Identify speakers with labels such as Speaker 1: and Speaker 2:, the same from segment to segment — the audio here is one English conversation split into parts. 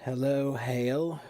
Speaker 1: Hello, Hale.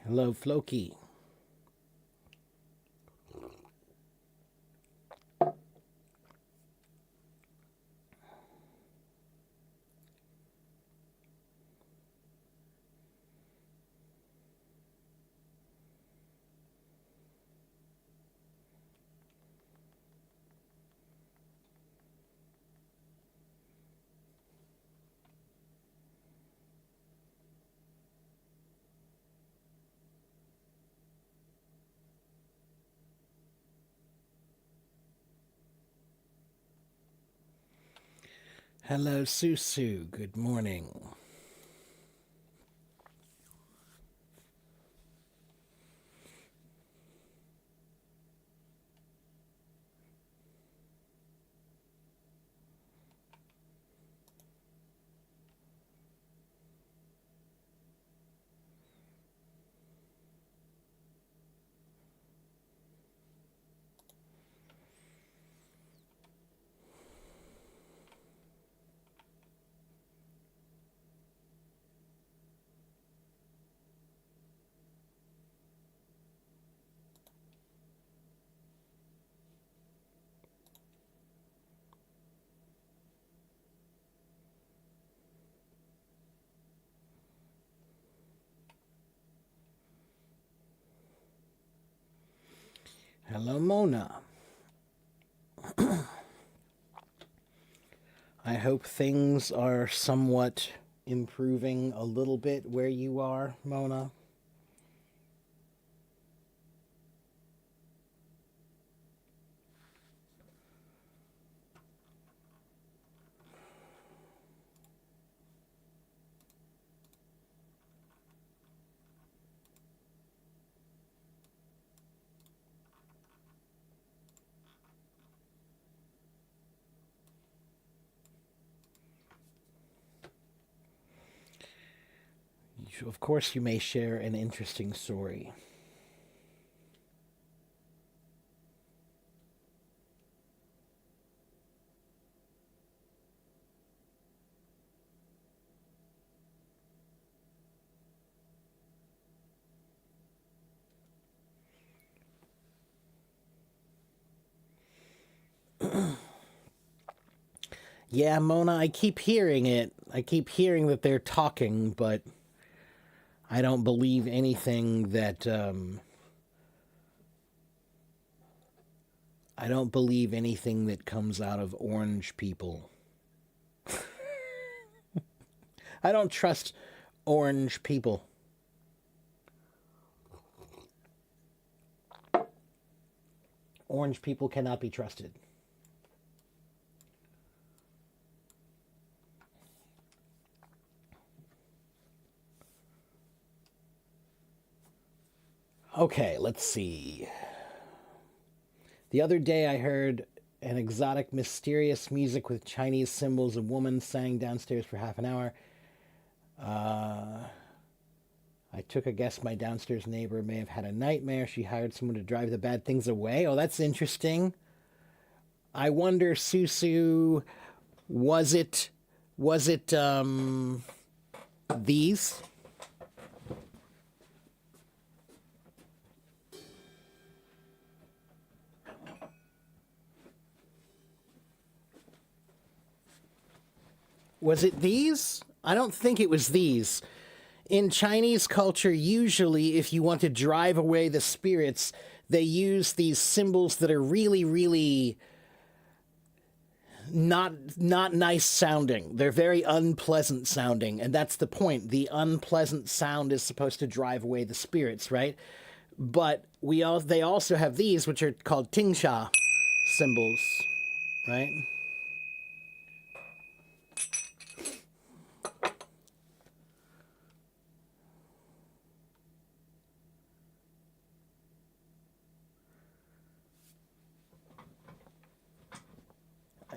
Speaker 1: Hello, Floki. Hello, Susu. Good morning. Hello, Mona. I hope things are somewhat improving a little bit where you are, Mona. Of course, you may share an interesting story. Yeah, Mona, I keep hearing it. I keep hearing that they're talking, but I don't believe anything that I don't believe anything that comes out of orange people. I don't trust orange people. Orange people cannot be trusted. Okay, let's see. The other day I heard an exotic, mysterious music with Chinese symbols. A woman sang downstairs for half an hour. I took a guess my downstairs neighbor may have had a nightmare. She hired someone to drive the bad things away. Oh, that's interesting. I wonder, Susu, was it these? Was it these? I don't think it was these. In Chinese culture, usually, if you want to drive away the spirits, they use these symbols that are really, really not nice sounding. They're very unpleasant sounding, and that's the point. The unpleasant sound is supposed to drive away the spirits, right? But they also have these, which are called tingsha symbols, right?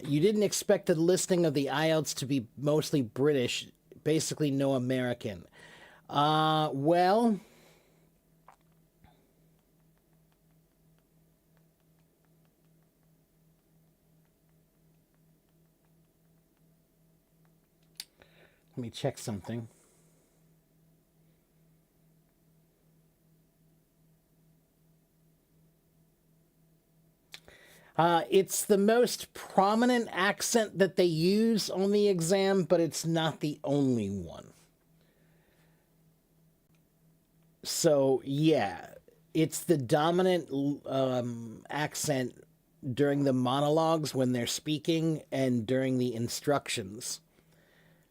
Speaker 1: You didn't expect the listing of the IELTS to be mostly British, basically no American. Well, let me check something. It's the most prominent accent that they use on the exam, but it's not the only one. So, yeah, it's the dominant accent during the monologues when they're speaking and during the instructions.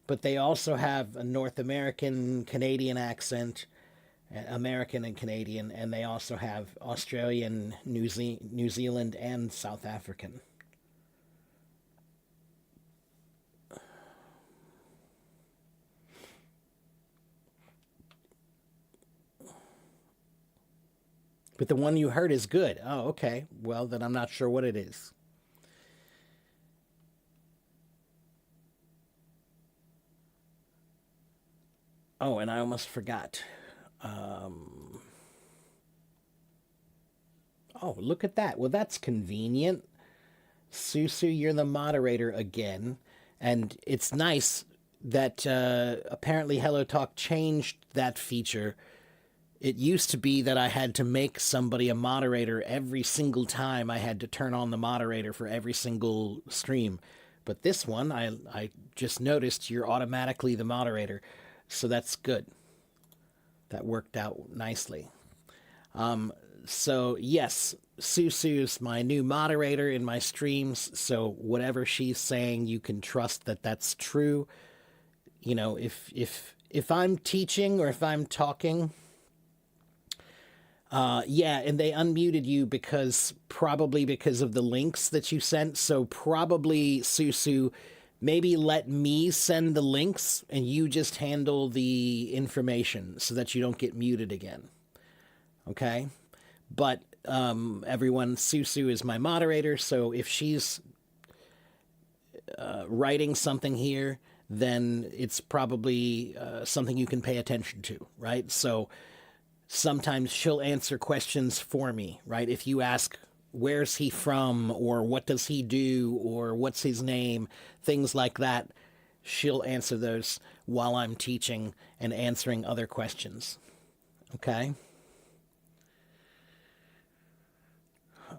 Speaker 1: But they also have a North American, Canadian accent, American and Canadian, and they also have Australian, New Zealand, and South African. But the one you heard is good. Oh, okay. Well, then I'm not sure what it is. Oh, and I almost forgot. Oh, look at that. Well, that's convenient. Susu, you're the moderator again. And it's nice that apparently HelloTalk changed that feature. It used to be that I had to make somebody a moderator every single time I had to turn on the moderator for every single stream. But this one, I just noticed you're automatically the moderator. So that's good. That worked out nicely. So, yes, Susu's my new moderator in my streams. So, whatever she's saying, you can trust that that's true. You know, if I'm teaching or if I'm talking, yeah, and they unmuted you probably because of the links that you sent. So probably Susu, maybe let me send the links and you just handle the information so that you don't get muted again. Okay? But everyone, Susu is my moderator, so if she's writing something here, then it's probably something you can pay attention to, right? So sometimes she'll answer questions for me, right? If you ask, where's he from, or what does he do, or what's his name, things like that, she'll answer those while I'm teaching and answering other questions. Okay?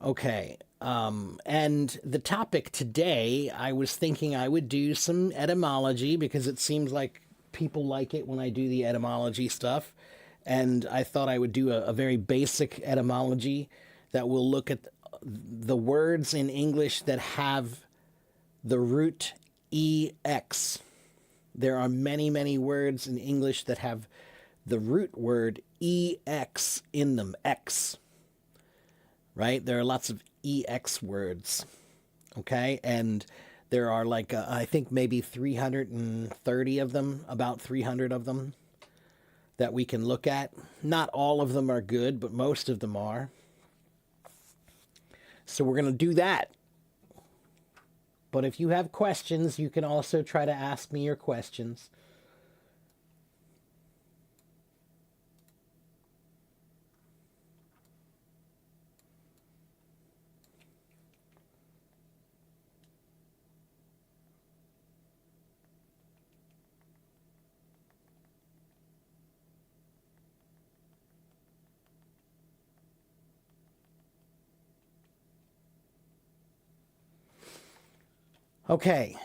Speaker 1: Okay. And the topic today, I was thinking I would do some etymology because it seems like people like it when I do the etymology stuff. And I thought I would do a very basic etymology that will look at the words in English that have the root EX. There are many, many words in English that have the root word EX in them, X, right? There are lots of EX words, okay? And there are like, I think maybe 330 of them, about 300 of them that we can look at. Not all of them are good, but most of them are. So we're going to do that. But if you have questions, you can also try to ask me your questions. Okay.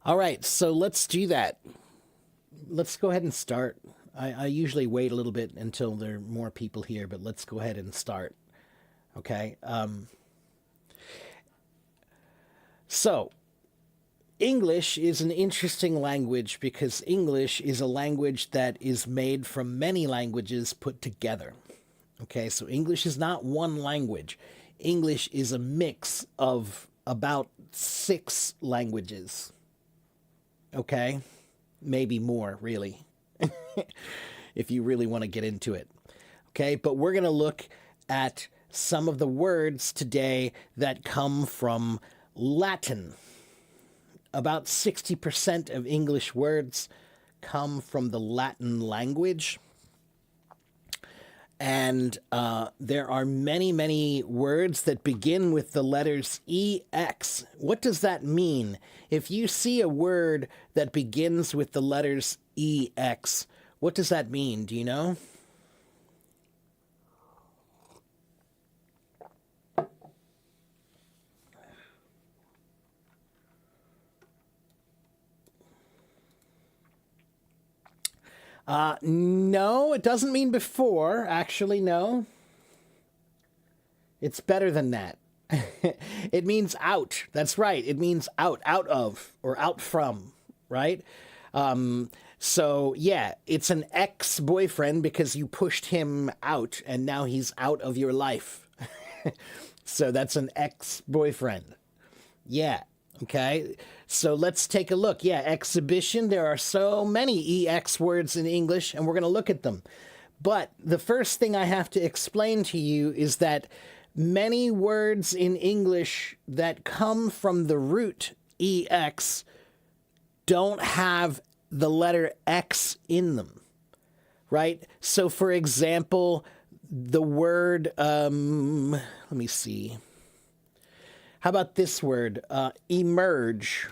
Speaker 1: All right, so let's do that. Let's go ahead and start. I usually wait a little bit until there are more people here, but let's go ahead and start. Okay. So, English is an interesting language because English is a language that is made from many languages put together. Okay, so English is not one language. English is a mix of about 6 languages. Okay, maybe more, really, if you really want to get into it. Okay, but we're going to look at some of the words today that come from Latin. About 60% of English words come from the Latin language. And there are many, many words that begin with the letters EX. What does that mean? If you see a word that begins with the letters EX, what does that mean? Do you know? No, it doesn't mean before. Actually, no. It's better than that. It means out. That's right. It means out, out of, or out from, right? So, yeah, it's an ex-boyfriend because you pushed him out and now he's out of your life. So that's an ex-boyfriend. Yeah. Okay. So let's take a look. Yeah, exhibition. There are so many EX words in English, and we're going to look at them. But the first thing I have to explain to you is that many words in English that come from the root EX don't have the letter X in them, right? So, for example, the word, let me see. How about this word, emerge?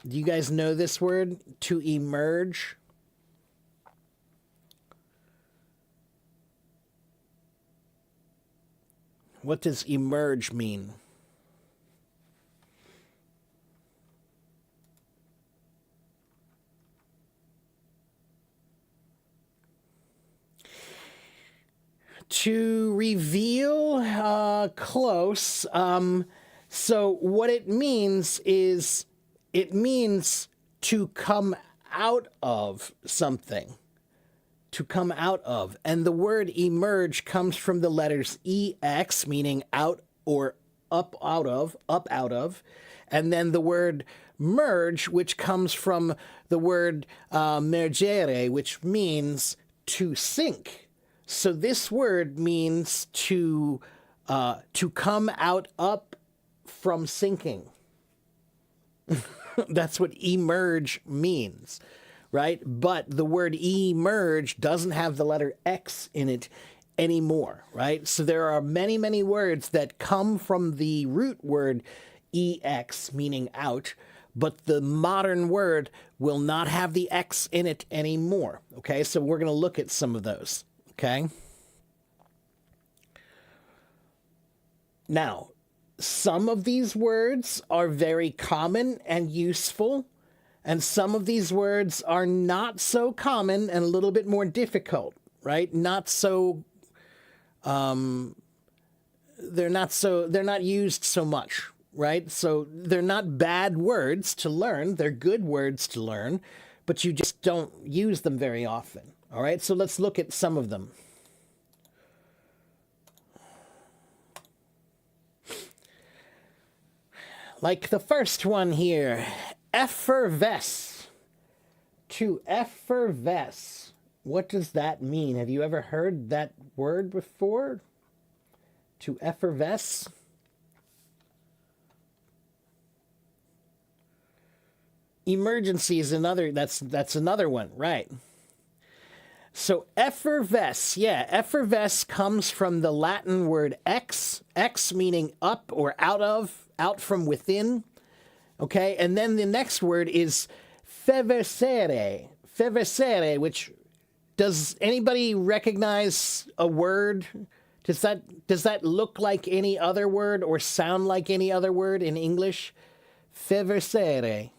Speaker 1: Do you guys know this word, to emerge? What does emerge mean? To reveal, close. So what it means is it means to come out of something. To come out of. And the word emerge comes from the letters EX, meaning out or up out of, up out of. And then the word merge, which comes from the word mergere, which means to sink. So this word means to come out up from sinking. That's what emerge means, right? But the word emerge doesn't have the letter X in it anymore, right? So there are many, many words that come from the root word EX, meaning out, but the modern word will not have the X in it anymore, okay? So we're going to look at some of those, okay? Now, some of these words are very common and useful, and some of these words are not so common and a little bit more difficult, right? Not so, they're not used so much, right? So they're not bad words to learn. They're good words to learn, but you just don't use them very often, all right? So let's look at some of them. Like the first one here, effervesce. To effervesce. What does that mean? Have you ever heard that word before? To effervesce? Emergency is another, that's another one, right? So effervesce, yeah, effervesce comes from the Latin word ex meaning up or out of, out from within, okay? And then the next word is fevescere, which, does anybody recognize a word? Does that look like any other word or sound like any other word in English? Fevescere.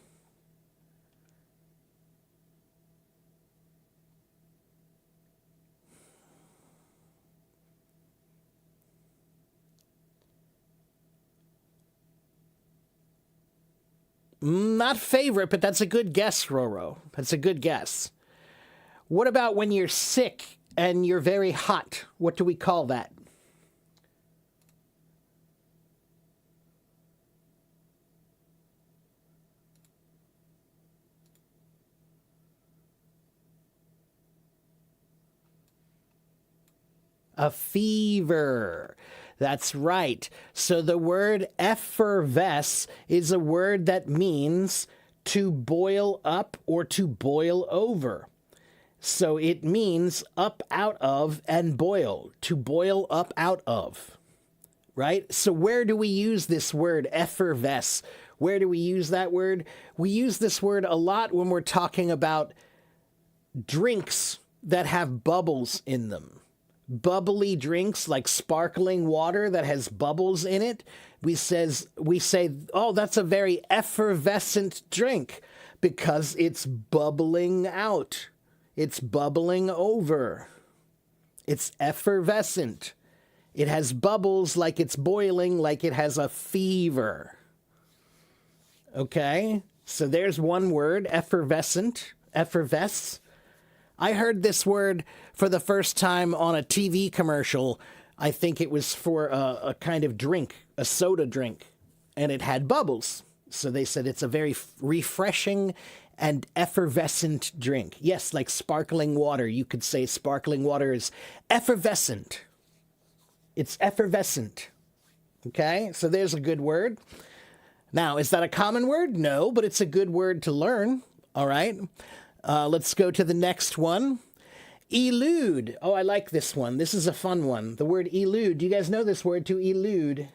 Speaker 1: Not favorite, but that's a good guess, Roro. That's a good guess. What about when you're sick and you're very hot? What do we call that? A fever. That's right. So the word effervesce is a word that means to boil up or to boil over. So it means up out of and boil, to boil up out of, right? So where do we use this word effervesce? Where do we use that word? We use this word a lot when we're talking about drinks that have bubbles in them. Bubbly drinks like sparkling water that has bubbles in it. We say, oh, that's a very effervescent drink because it's bubbling out. It's bubbling over. It's effervescent. It has bubbles like it's boiling, like it has a fever. Okay? So there's one word, effervescent, effervesce. I heard this word for the first time on a TV commercial. I think it was for a kind of drink, a soda drink, and it had bubbles. So they said it's a very refreshing and effervescent drink. Yes, like sparkling water. You could say sparkling water is effervescent. It's effervescent. Okay, so there's a good word. Now, is that a common word? No, but it's a good word to learn. All right. Let's go to the next one. Elude. Oh, I like this one. This is a fun one. The word elude. Do you guys know this word, to elude?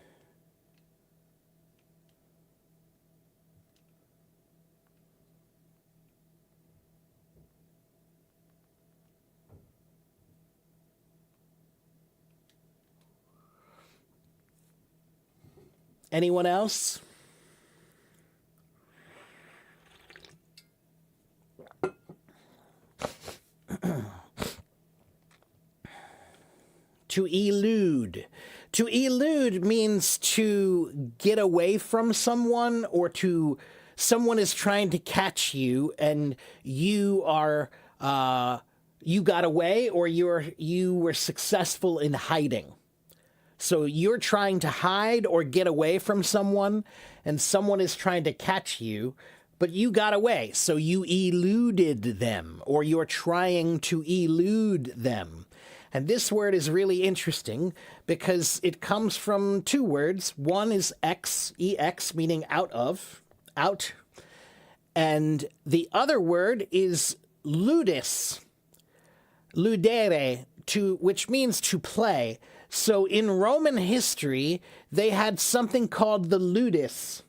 Speaker 1: Anyone else? To elude. To elude means to get away from someone, or to someone is trying to catch you and you are you got away, or you were successful in hiding. So you're trying to hide or get away from someone, and someone is trying to catch you, but you got away. So you eluded them, or you're trying to elude them. And this word is really interesting because it comes from two words. One is ex, ex, meaning out of, out. And the other word is ludus, ludere, which means to play. So in Roman history, they had something called the ludus.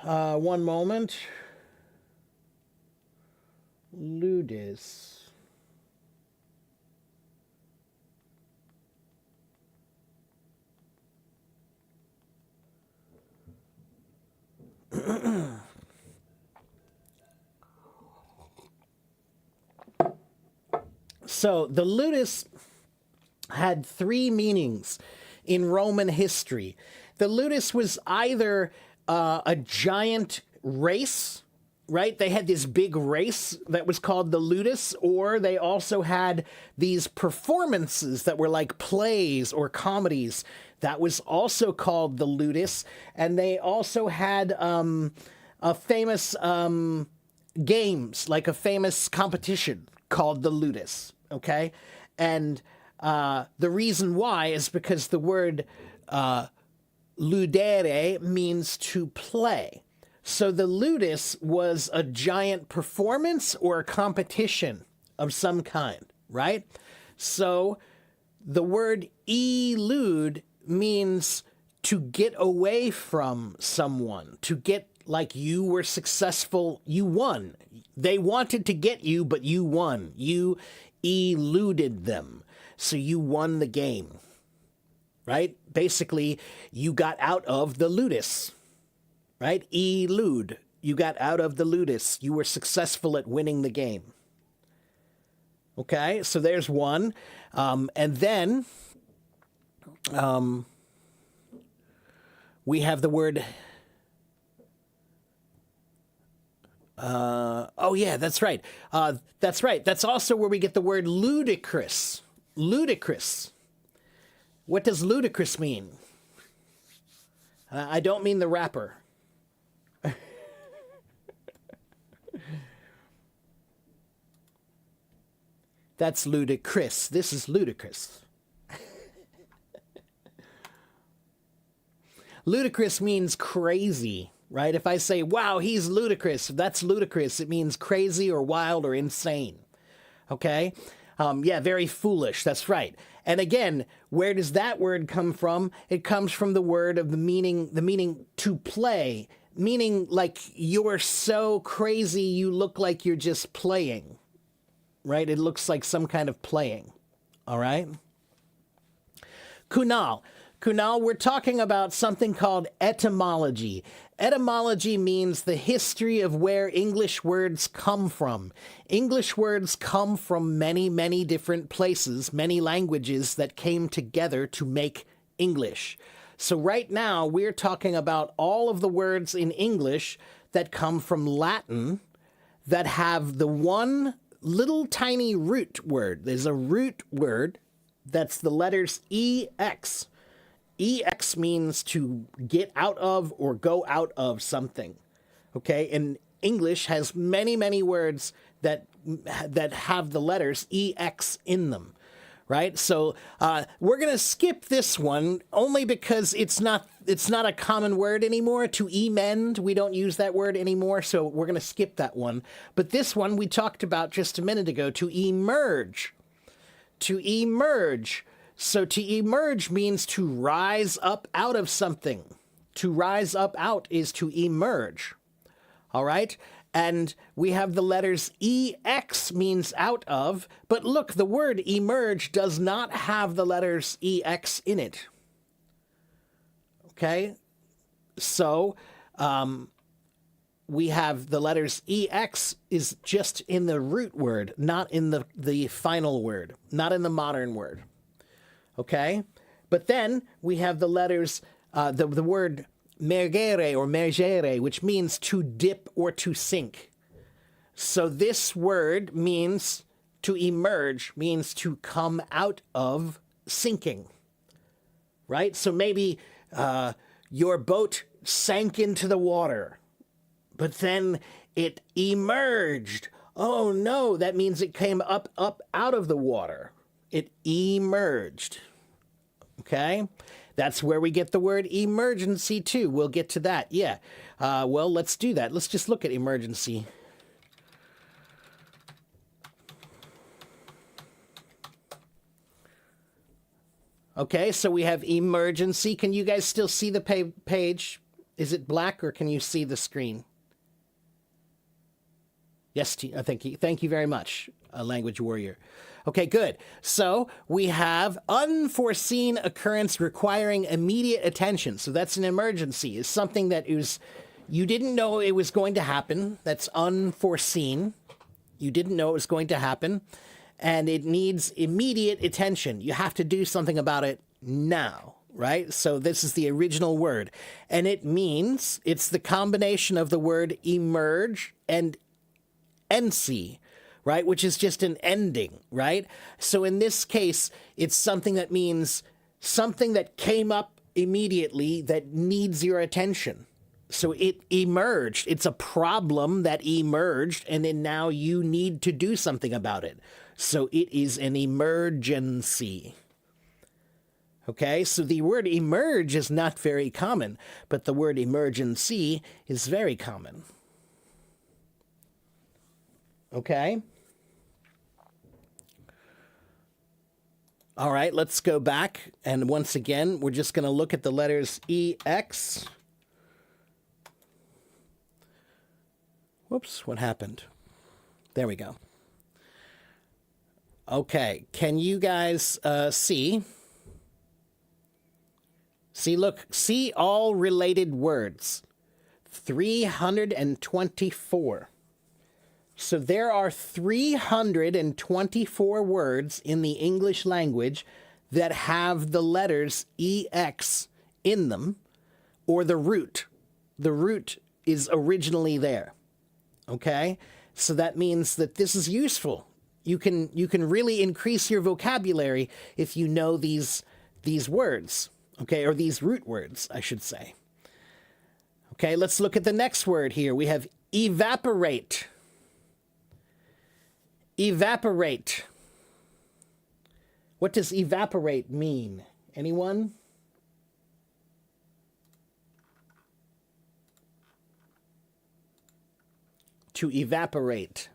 Speaker 1: One moment. Ludus. So the ludus had three meanings in Roman history. The ludus was either a giant race, right? They had this big race that was called the ludus, or they also had these performances that were like plays or comedies. That was also called the ludus. And they also had a famous games, like a famous competition called the ludus, okay? And the reason why is because the word ludere means to play. So the ludus was a giant performance or a competition of some kind, right? So the word elude means to get away from someone, to get, like, you were successful, you won. They wanted to get you, but you won. You eluded them. So you won the game, right? Basically, you got out of the ludus, right? Elude. You got out of the ludus. You were successful at winning the game. Okay, so there's one. And then we have the word Oh, yeah, that's right. That's right. That's also where we get the word ludicrous. Ludicrous. What does ludicrous mean? I don't mean the rapper. That's ludicrous. This is ludicrous. Ludicrous means crazy, right? If I say, wow, he's ludicrous, that's ludicrous. It means crazy or wild or insane. Okay? Yeah, very foolish. That's right. And again, where does that word come from? It comes from the word of the meaning to play, meaning like you're so crazy you look like you're just playing, right? It looks like some kind of playing. All right? Kunal. Kunal, we're talking about something called etymology. Etymology means the history of where English words come from. English words come from many, many different places, many languages that came together to make English. So right now, we're talking about all of the words in English that come from Latin that have the one little tiny root word. There's a root word that's the letters EX. EX means to get out of or go out of something. Okay? And English has many, many words that have the letters EX in them. Right? So we're going to skip this one only because it's not a common word anymore. To emend, we don't use that word anymore, so we're going to skip that one. But this one we talked about just a minute ago, to emerge. To emerge. So to emerge means to rise up out of something. To rise up out is to emerge. All right? And we have the letters EX means out of, but look, the word emerge does not have the letters EX in it. Okay? So we have the letters EX is just in the root word, not in the final word, not in the modern word. Okay? But then we have the letters, the word mergere or mergere, which means to dip or to sink. So this word means to emerge, means to come out of sinking. Right? So maybe your boat sank into the water, but then it emerged. Oh no, that means it came up out of the water. It emerged. Okay? That's where we get the word emergency too. We'll get to that. Yeah. Well, let's do that. Let's just look at emergency. Okay, so we have emergency. Can you guys still see the page? Is it black or can you see the screen? Yes, thank you. Thank you very much, language warrior. Okay, good. So we have unforeseen occurrence requiring immediate attention. So that's an emergency. It's something that you didn't know it was going to happen. That's unforeseen. You didn't know it was going to happen. And it needs immediate attention. You have to do something about it now, right? So this is the original word. And it means it's the combination of the word emerge and ency, right? Which is just an ending, right? So in this case, it's something that means something that came up immediately that needs your attention. So it emerged. It's a problem that emerged, and then now you need to do something about it. So it is an emergency. Okay, so the word emerge is not very common, but the word emergency is very common. Okay? All right, let's go back. And once again, we're just going to look at the letters EX. Whoops, what happened? There we go. Okay, can you guys see? See all related words. 324. So there are 324 words in the English language that have the letters EX in them, or the root. The root is originally there. Okay? So that means that this is useful. You can really increase your vocabulary if you know these words, okay, or these root words, I should say. Okay, let's look at the next word here. We have evaporate. Evaporate. What does evaporate mean? Anyone? To evaporate.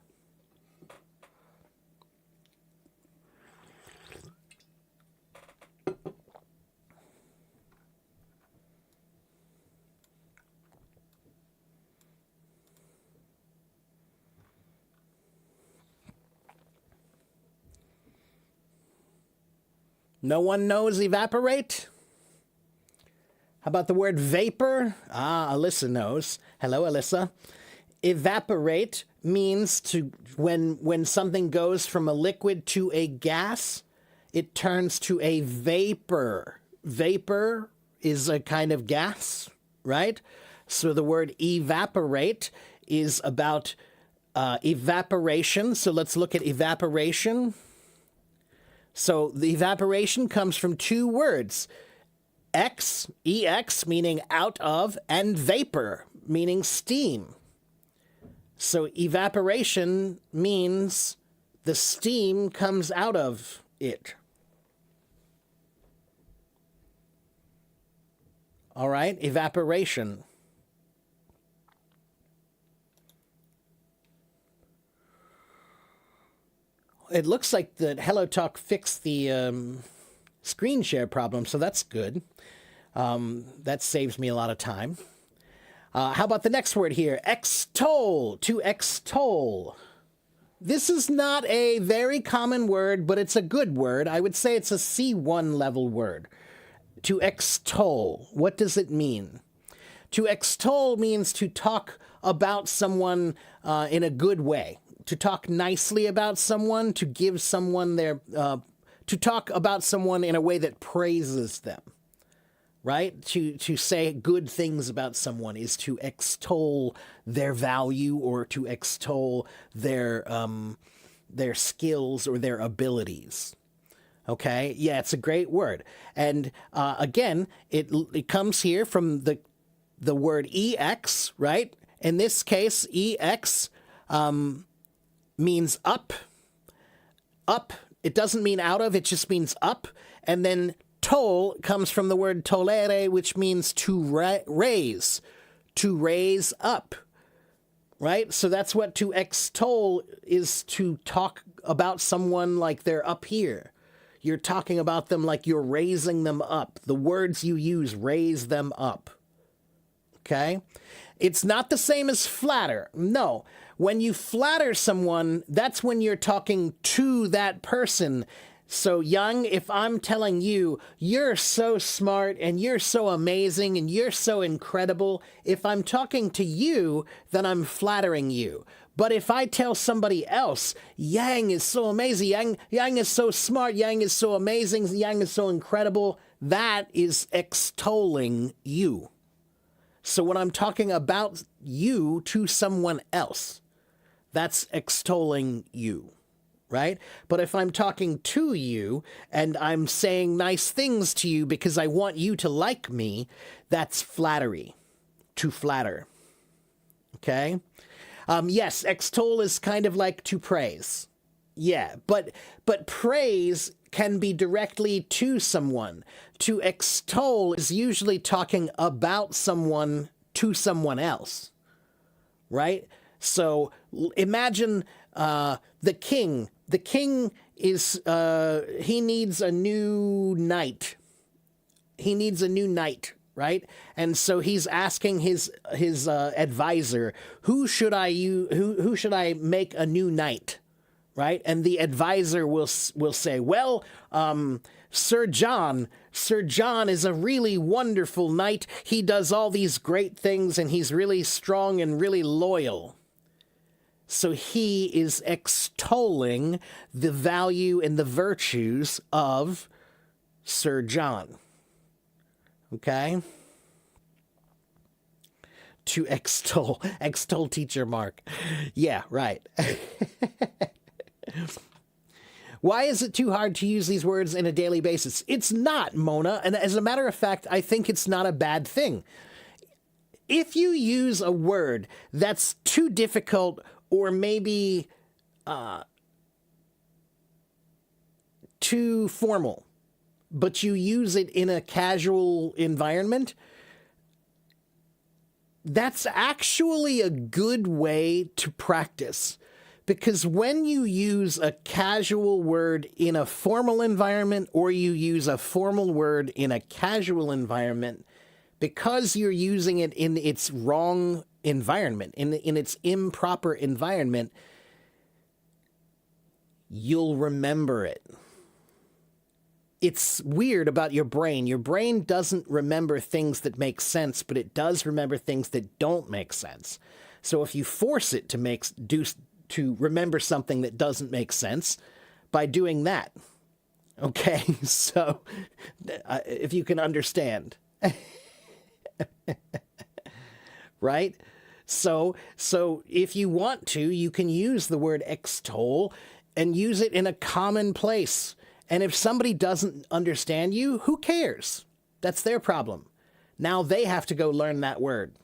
Speaker 1: No one knows evaporate? How about the word vapor? Ah, Alyssa knows. Hello, Alyssa. Evaporate means to when something goes from a liquid to a gas, it turns to a vapor. Vapor is a kind of gas, right? So the word evaporate is about evaporation. So let's look at evaporation. So the evaporation comes from two words, ex, meaning out of, and vapor, meaning steam. So evaporation means the steam comes out of it. All right, evaporation. It looks like that HelloTalk fixed the screen share problem, so that's good. That saves me a lot of time. How about the next word here? Extol, to extol. This is not a very common word, but it's a good word. I would say it's a C1 level word. To extol, what does it mean? To extol means to talk about someone in a good way. To talk nicely about someone, to give someone their, to talk about someone in a way that praises them, right? To say good things about someone is to extol their value or to extol their skills or their abilities. Okay, yeah, it's a great word, and again, it comes here from the word ex, right? In this case, ex. Means up. Up. It doesn't mean out of, it just means up. And then tol comes from the word tolere, which means to raise. To raise up. Right? So that's what to extol is, to talk about someone like they're up here. You're talking about them like you're raising them up. The words you use raise them up. Okay? It's not the same as flatter. No. When you flatter someone, that's when you're talking to that person. So, Young, if I'm telling you, you're so smart and you're so amazing and you're so incredible, if I'm talking to you, then I'm flattering you. But if I tell somebody else, Yang is so amazing, Yang is so smart, Yang is so amazing, Yang is so incredible, that is extolling you. So when I'm talking about you to someone else, that's extolling you, right? But if I'm talking to you and I'm saying nice things to you because I want you to like me, that's flattery, to flatter, okay? Yes, extol is kind of like to praise. Yeah, but praise can be directly to someone. To extol is usually talking about someone to someone else, right? So imagine the king. The king is, he needs a new knight. He needs a new knight, right? And so he's asking his advisor, who should I make a new knight, right? And the advisor will say, well, Sir John is a really wonderful knight. He does all these great things and he's really strong and really loyal. So he is extolling the value and the virtues of Sir John. Okay? to extol. Extol teacher Mark. Yeah, right. Why is it too hard to use these words in a daily basis? It's not, Mona. And as a matter of fact, I think it's not a bad thing. If you use a word that's too difficult or maybe too formal, but you use it in a casual environment, that's actually a good way to practice. Because when you use a casual word in a formal environment or you use a formal word in a casual environment, because you're using it in its wrong environment, in its improper environment, you'll remember it. It's weird about your brain. Your brain doesn't remember things that make sense, but it does remember things that don't make sense. So if you force it to remember something that doesn't make sense by doing that. Okay, so if you can understand. Right? So if you want to, you can use the word extol and use it in a common place. And if somebody doesn't understand you, who cares? That's their problem. Now they have to go learn that word.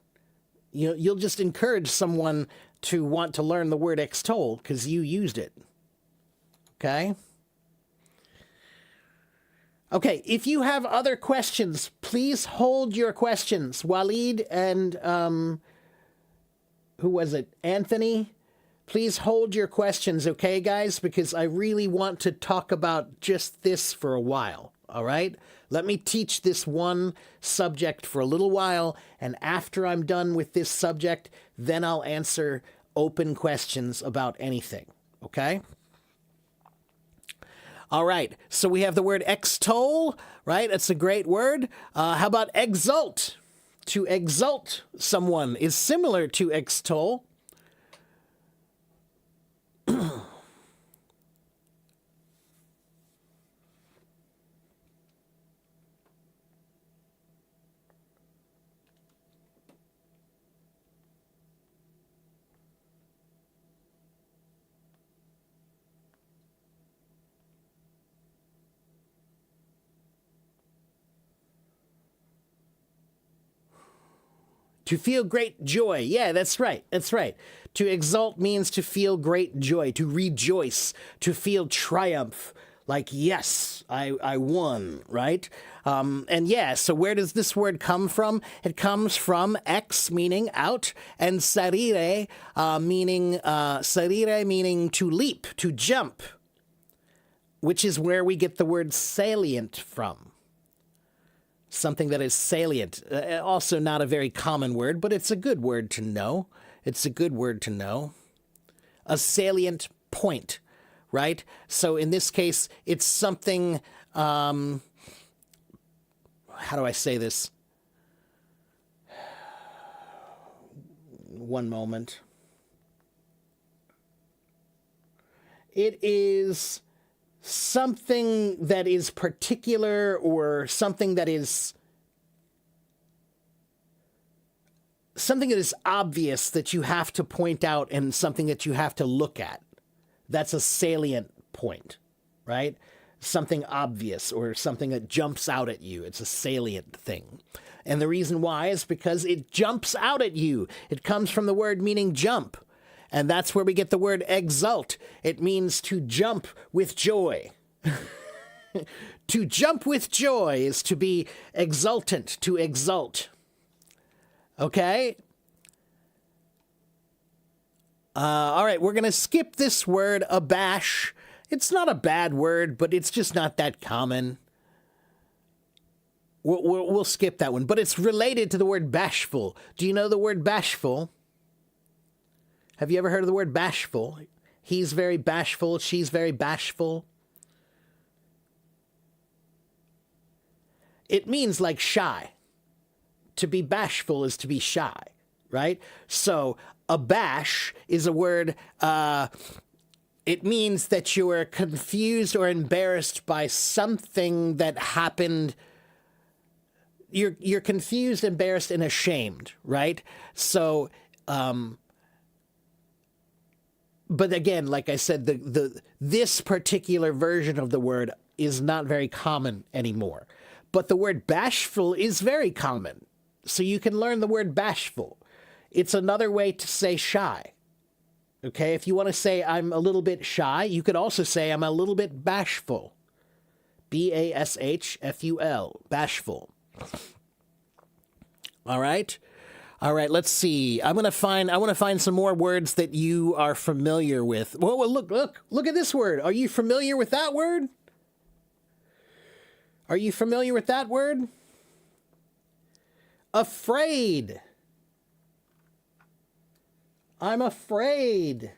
Speaker 1: You'll just encourage someone to want to learn the word extol because you used it. Okay? Okay, if you have other questions, please hold your questions. Waleed and, who was it? Anthony? Please hold your questions, okay, guys? Because I really want to talk about just this for a while, all right? Let me teach this one subject for a little while, and after I'm done with this subject, then I'll answer open questions about anything, okay? All right, so we have the word extol, right? That's a great word. How about exult? To exalt someone is similar to extol. To feel great joy. Yeah, that's right. That's right. To exult means to feel great joy, to rejoice, to feel triumph. Like, yes, I won, right? And yeah, so where does this word come from? It comes from ex, meaning out, and sarire, meaning to leap, to jump, which is where we get the word salient from. Something that is salient. Also not a very common word, but it's a good word to know. It's a good word to know. A salient point, right? So in this case, it's something, how do I say this? One moment. It is something that is particular or something that is obvious that you have to point out and something that you have to look at. That's a salient point, right? Something obvious or something that jumps out at you. It's a salient thing. And the reason why is because it jumps out at you. It comes from the word meaning jump. And that's where we get the word exult. It means to jump with joy. To jump with joy is to be exultant, to exult. Okay? All right, we're going to skip this word, abash. It's not a bad word, but it's just not that common. We'll skip that one. But it's related to the word bashful. Do you know the word bashful? Have you ever heard of the word bashful? He's very bashful. She's very bashful. It means like shy. To be bashful is to be shy, right? So abash is a word, it means that you are confused or embarrassed by something that happened you're confused, embarrassed, and ashamed, right? So, but again, like I said, this particular version of the word is not very common anymore. But the word bashful is very common. So you can learn the word bashful. It's another way to say shy. Okay, if you want to say I'm a little bit shy, you could also say I'm a little bit bashful. B-A-S-H-F-U-L, bashful. All right. All right, let's see. I want to find some more words that you are familiar with. Well, look at this word. Are you familiar with that word? Are you familiar with that word? Afraid. I'm afraid.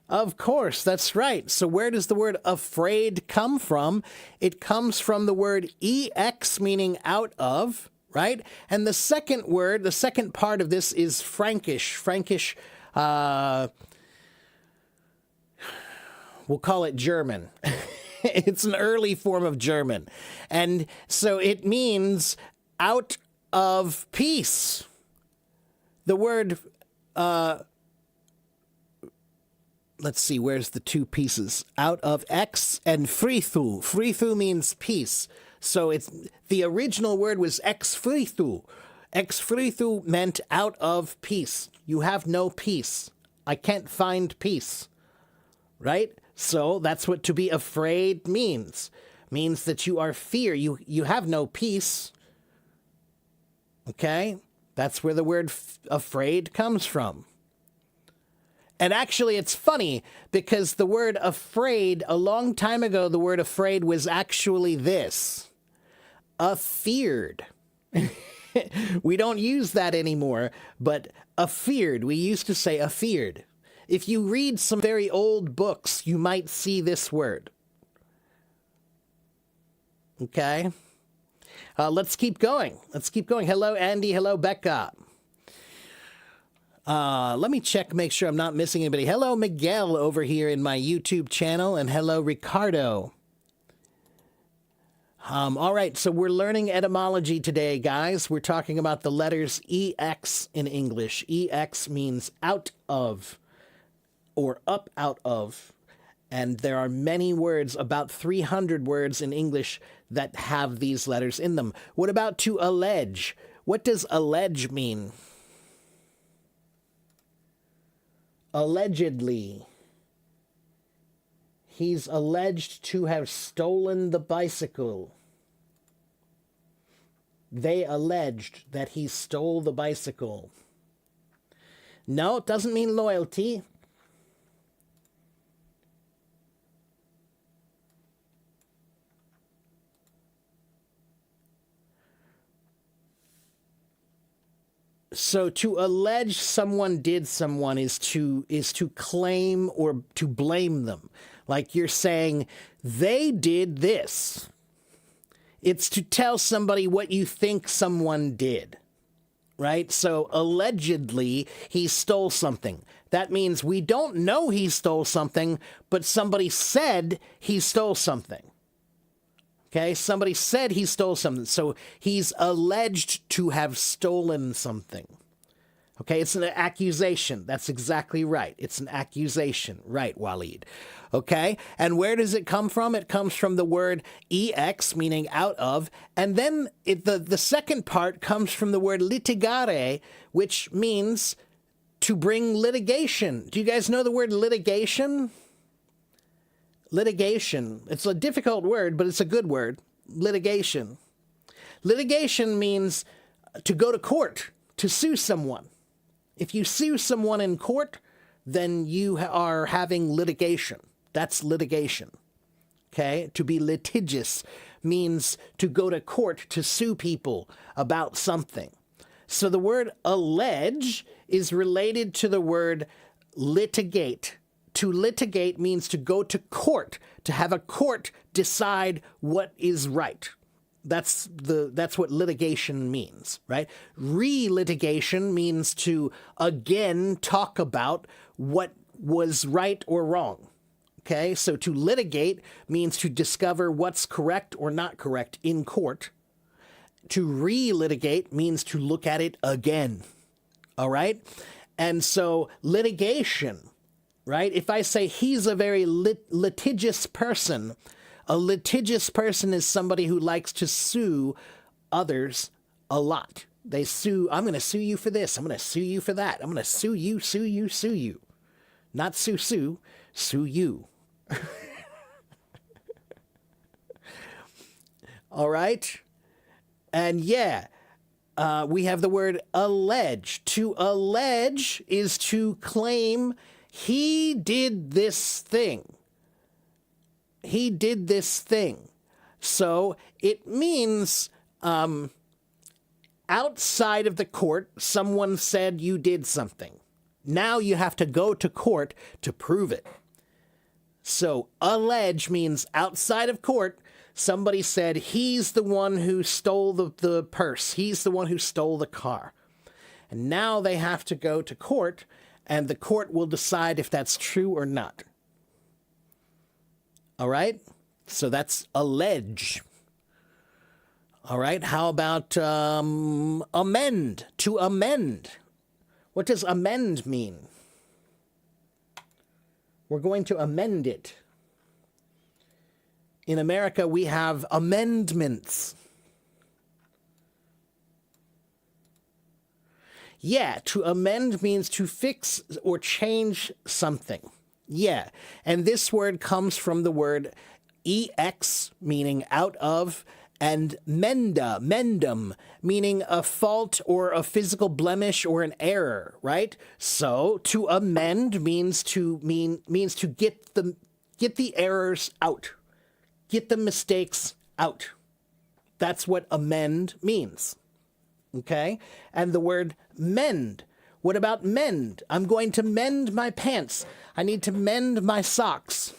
Speaker 1: Of course, that's right. So where does the word afraid come from? It comes from the word ex, meaning out of, right? And the second word, the second part of this is Frankish. Frankish, we'll call it German. It's an early form of German. And so it means out of peace. The word, let's see, where's the two pieces? Out of ex and frithu. Frithu means peace. So it's the original word was ex frithu. Ex frithu meant out of peace. You have no peace. I can't find peace. Right? So that's what to be afraid means. Means that you are fear. You have no peace. Okay? That's where the word afraid comes from. And actually, it's funny because the word afraid, a long time ago, the word afraid was actually this. Afeared. We don't use that anymore, but afeared. We used to say afeared. If you read some very old books, you might see this word. Okay? Let's keep going. Let's keep going. Hello, Andy. Hello, Becca. Let me check, make sure I'm not missing anybody. Hello, Miguel over here in my YouTube channel, and hello, Ricardo. All right, so we're learning etymology today, guys. We're talking about the letters EX in English. EX means out of or up out of. And there are many words, about 300 words in English that have these letters in them. What about to allege? What does allege mean? Allegedly. He's alleged to have stolen the bicycle. They alleged that he stole the bicycle. No, it doesn't mean loyalty. So to allege someone did someone is to claim or to blame them. Like you're saying, they did this. It's to tell somebody what you think someone did, right? So allegedly, he stole something. That means we don't know he stole something, but somebody said he stole something. Okay, somebody said he stole something, so he's alleged to have stolen something. Okay, it's an accusation. That's exactly right. It's an accusation. Right, Waleed. Okay, and where does it come from? It comes from the word ex, meaning out of, and then the second part comes from the word litigare, which means to bring litigation. Do you guys know the word litigation? Litigation. It's a difficult word, but it's a good word. Litigation. Litigation means to go to court, to sue someone. If you sue someone in court, then you are having litigation. That's litigation. Okay? To be litigious means to go to court to sue people about something. So the word allege is related to the word litigate. To litigate means to go to court, to have a court decide what is right. That's what litigation means, right? Relitigation means to again talk about what was right or wrong. Okay, so to litigate means to discover what's correct or not correct in court. to relitigate means to look at it again. All right? And so litigation, right? If I say he's a very litigious person, a litigious person is somebody who likes to sue others a lot. They sue, I'm going to sue you for this. I'm going to sue you for that. I'm going to sue you, sue you, sue you. Not sue, sue you. All right? And yeah, we have the word allege. To allege is to claim he did this thing. He did this thing. So it means outside of the court, someone said you did something. Now you have to go to court to prove it. So allege means outside of court, somebody said he's the one who stole the purse. He's the one who stole the car. And now they have to go to court, and the court will decide if that's true or not. All right? So that's allege. All right, how about amend? To amend. What does amend mean? We're going to amend it. In America, we have amendments. Yeah, to amend means to fix or change something. Yeah, and this word comes from the word ex, meaning out of, and menda, mendum, meaning a fault or a physical blemish or an error, right? So to amend means to get the errors out, get the mistakes out. That's what amend means. Okay? And the word mend. What about mend? I'm going to mend my pants. I need to mend my socks.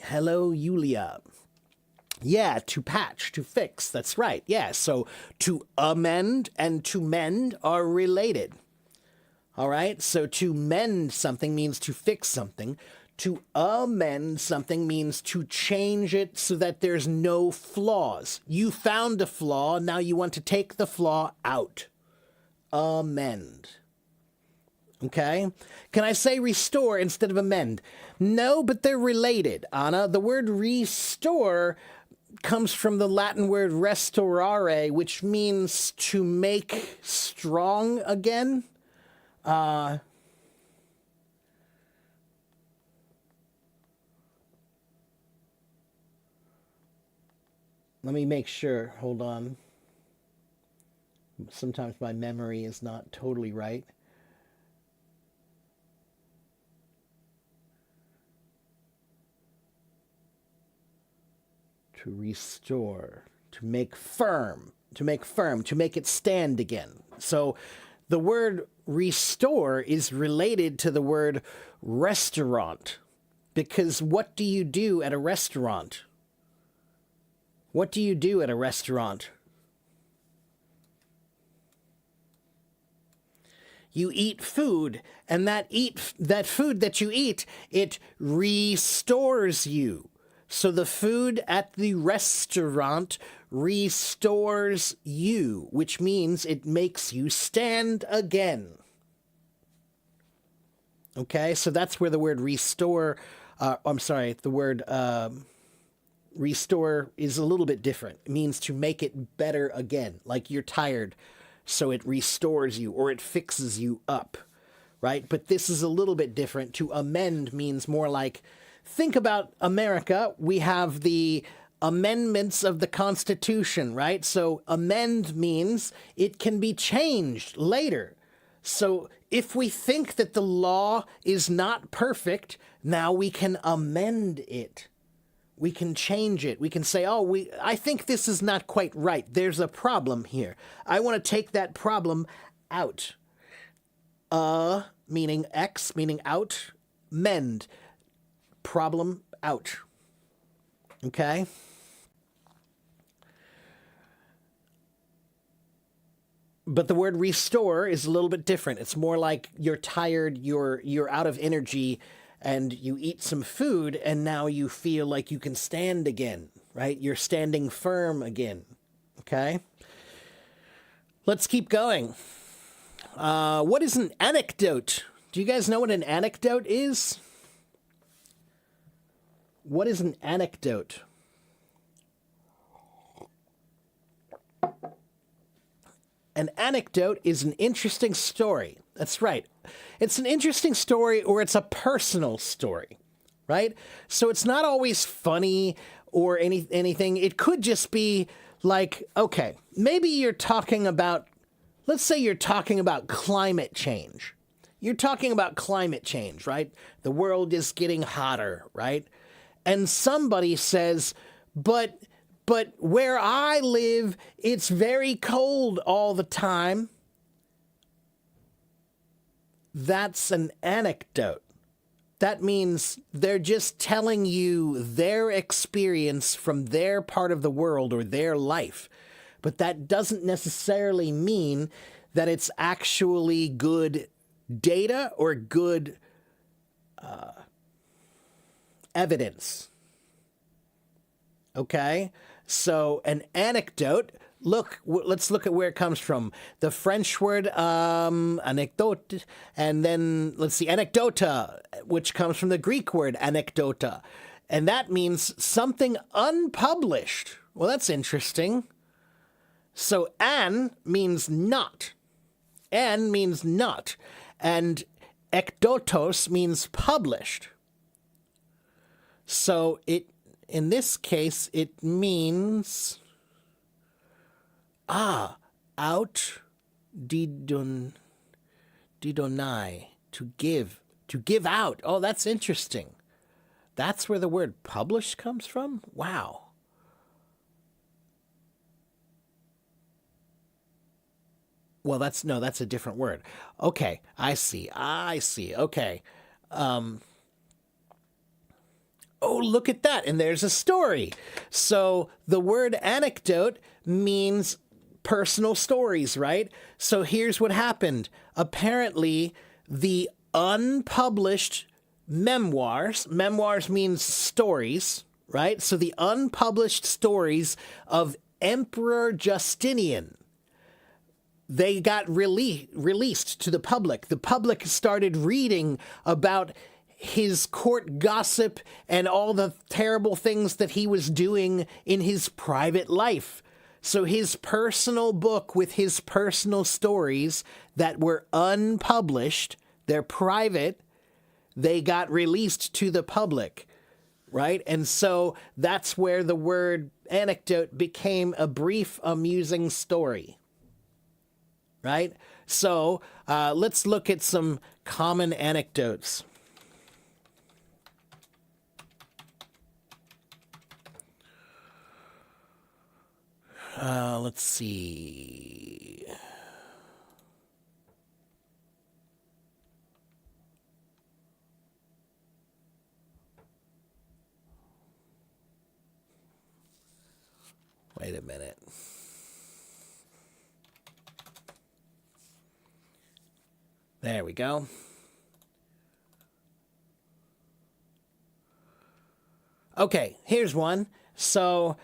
Speaker 1: Hello, Yulia. Yeah, to patch, to fix. That's right. Yeah, so to amend and to mend are related. All right? So to mend something means to fix something. To amend something means to change it so that there's no flaws. You found a flaw, now you want to take the flaw out. Amend. Okay? Can I say restore instead of amend? No, but they're related, Anna. The word restore comes from the Latin word restorare, which means to make strong again. Let me make sure. Hold on. Sometimes my memory is not totally right. To restore, to make firm, to make it stand again. So the word restore is related to the word restaurant, because what do you do at a restaurant? What do you do at a restaurant? You eat food, and that food that you eat, it restores you. So the food at the restaurant restores you, which means it makes you stand again. Okay, so that's where the word restore, the word restore is a little bit different. It means to make it better again, like you're tired, so it restores you or it fixes you up, right? But this is a little bit different. To amend means more like, think about America. We have the amendments of the Constitution, right? So amend means it can be changed later. So if we think that the law is not perfect, now we can amend it. We can change it. We can say, I think this is not quite right. There's a problem here. I want to take that problem out. Meaning X, meaning out. Mend. Problem out. Okay? But the word restore is a little bit different. It's more like you're tired, you're out of energy, and you eat some food, and now you feel like you can stand again, right? You're standing firm again. Okay? Let's keep going. What is an anecdote? Do you guys know what an anecdote is? What is an anecdote? An anecdote is an interesting story. That's right. It's an interesting story, or it's a personal story, right? So it's not always funny or anything. It could just be like, okay, maybe you're talking about, let's say you're talking about climate change. You're talking about climate change, right? The world is getting hotter, right? And somebody says, but where I live, it's very cold all the time. That's an anecdote. That means they're just telling you their experience from their part of the world or their life. But that doesn't necessarily mean that it's actually good data or good evidence. Okay? So an anecdote, let's look at where it comes from. The French word anecdote, and then let's see, anecdota, which comes from the Greek word anecdota. And that means something unpublished. Well, that's interesting. So an means not. An means not. And ekdotos means published. So in this case, it means out didonai, to give out. Oh, that's interesting. That's where the word publish comes from? Wow. Well, that's a different word. Okay, I see. Okay. Oh, look at that. And there's a story. So the word anecdote means personal stories, right? So here's what happened. Apparently, the unpublished memoirs means stories, right? So the unpublished stories of Emperor Justinian, they got released to the public. The public started reading about his court gossip and all the terrible things that he was doing in his private life. So his personal book with his personal stories that were unpublished, they're private, they got released to the public, right? And so that's where the word anecdote became a brief, amusing story, right? So let's look at some common anecdotes. Let's see. Wait a minute. There we go. Okay, here's one. So,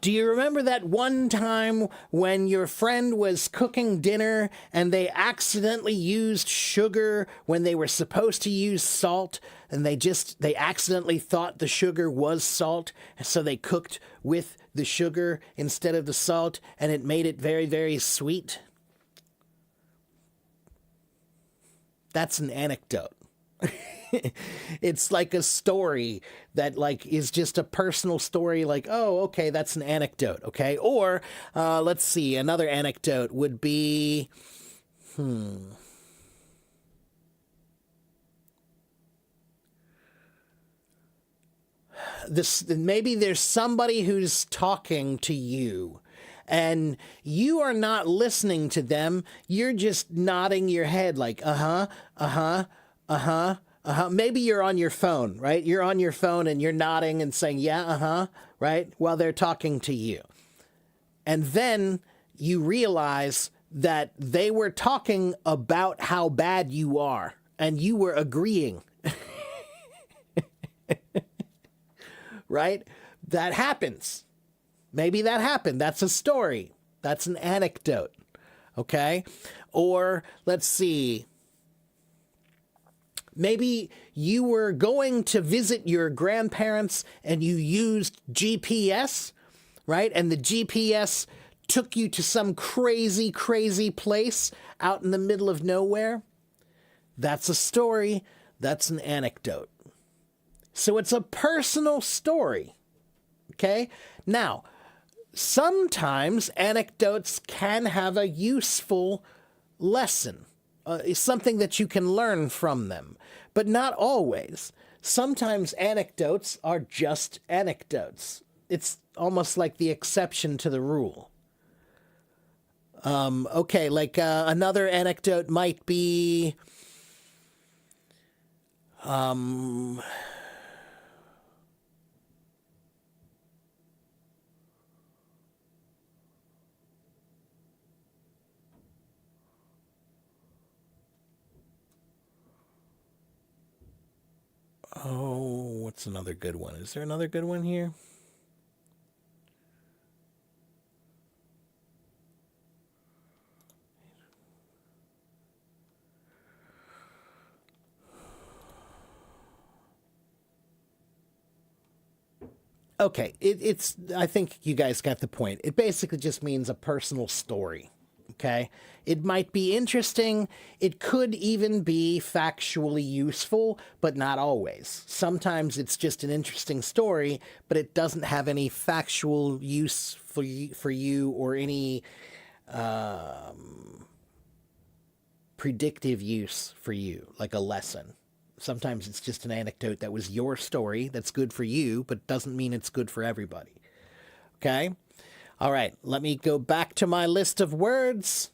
Speaker 1: do you remember that one time when your friend was cooking dinner and they accidentally used sugar when they were supposed to use salt, and they accidentally thought the sugar was salt, so they cooked with the sugar instead of the salt, and it made it very, very sweet? That's an anecdote. It's like a story that is just a personal story, like, oh, okay, that's an anecdote, okay? Or, let's see, another anecdote would be, maybe there's somebody who's talking to you, and you are not listening to them, you're just nodding your head like, uh-huh, uh-huh, uh-huh. Maybe you're on your phone, right? You're on your phone and you're nodding and saying, yeah, uh-huh, right? While they're talking to you. And then you realize that they were talking about how bad you are and you were agreeing. Right? That happens. Maybe that happened. That's a story. That's an anecdote. Okay? Or let's see. Maybe you were going to visit your grandparents and you used GPS, right? And the GPS took you to some crazy, crazy place out in the middle of nowhere. That's a story. That's an anecdote. So it's a personal story. Okay? Now, sometimes anecdotes can have a useful lesson, something that you can learn from them, but not always. Sometimes anecdotes are just anecdotes. It's almost like the exception to the rule. Okay, like another anecdote might be, oh, what's another good one? Is there another good one here? Okay, it's. I think you guys got the point. It basically just means a personal story. Okay, it might be interesting. It could even be factually useful, but not always. Sometimes it's just an interesting story, but it doesn't have any factual use for you or any predictive use for you, like a lesson. Sometimes it's just an anecdote that was your story that's good for you, but doesn't mean it's good for everybody. Okay? All right, let me go back to my list of words.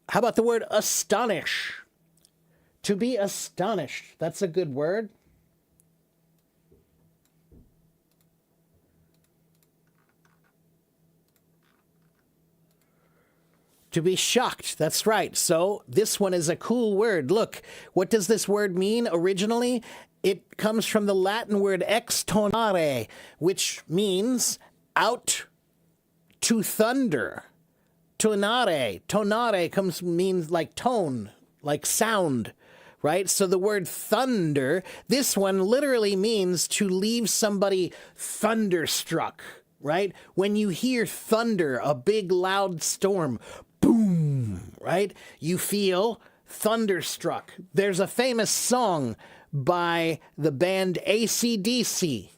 Speaker 1: How about the word astonish? To be astonished. That's a good word. To be shocked. That's right. So this one is a cool word. Look, what does this word mean originally? It comes from the Latin word extonare, which means out to thunder. Tonare means like tone, like sound, right? So the word thunder, this one literally means to leave somebody thunderstruck, right? When you hear thunder, a big loud storm, boom, right? You feel thunderstruck. There's a famous song by the band AC/DC.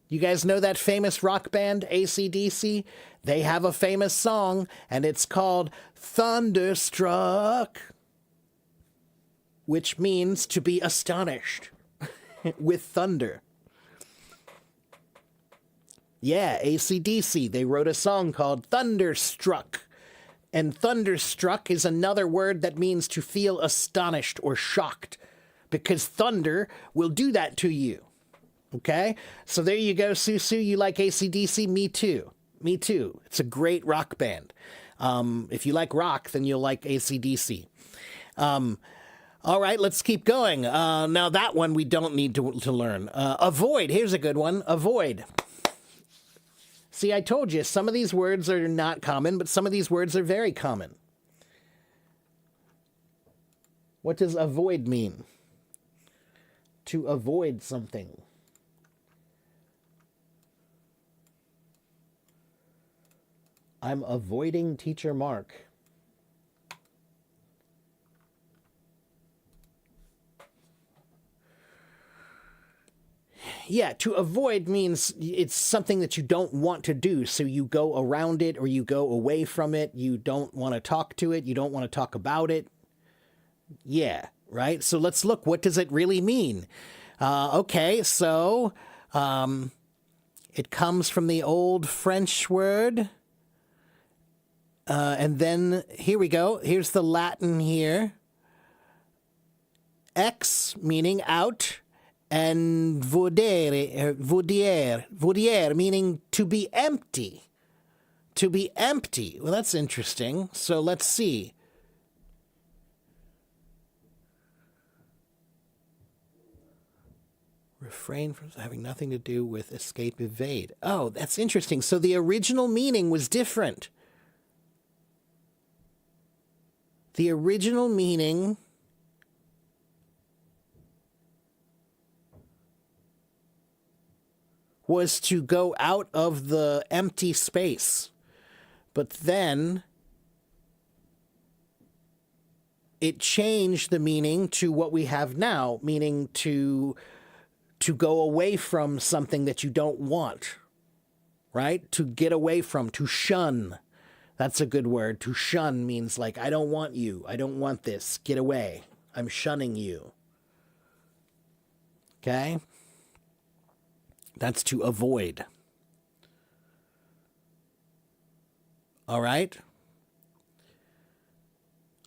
Speaker 1: You guys know that famous rock band, AC/DC? They have a famous song, and it's called Thunderstruck, which means to be astonished with thunder. Yeah, AC/DC, they wrote a song called Thunderstruck. And thunderstruck is another word that means to feel astonished or shocked, because thunder will do that to you. Okay? So there you go, Susu. You like AC/DC? Me too. Me too. It's a great rock band. If you like rock, then you'll like AC/DC. All right, let's keep going. Now that one we don't need to learn. Avoid. Here's a good one. Avoid. See, I told you, some of these words are not common, but some of these words are very common. What does avoid mean? To avoid something. I'm avoiding Teacher Mark. Yeah, to avoid means it's something that you don't want to do, so you go around it or you go away from it. You don't want to talk to it. You don't want to talk about it. Yeah, right? So let's look. What does it really mean? Okay, so it comes from the old French word. And then here we go. Here's the Latin here. Ex, meaning out. and vaudier, meaning to be empty. To be empty. Well, that's interesting. So let's see. Refrain from having nothing to do with escape, evade. Oh, that's interesting. So the original meaning was different. The original meaning was to go out of the empty space. But then it changed the meaning to what we have now, meaning to go away from something that you don't want, right? To get away from, to shun. That's a good word. To shun means like, I don't want you. I don't want this. Get away. I'm shunning you. Okay? That's to avoid. All right?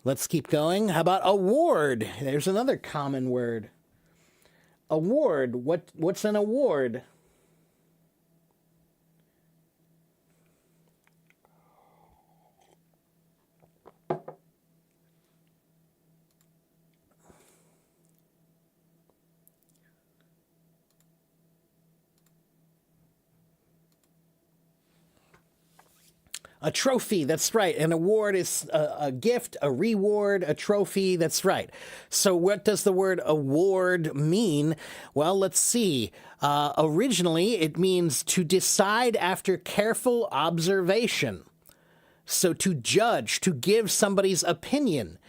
Speaker 1: Let's keep going. How about award? There's another common word. Award. What's an award? A trophy, that's right. An award is a gift, a reward, a trophy, that's right. So what does the word award mean? Well, let's see. Originally, it means to decide after careful observation. So to judge, to give somebody's opinion.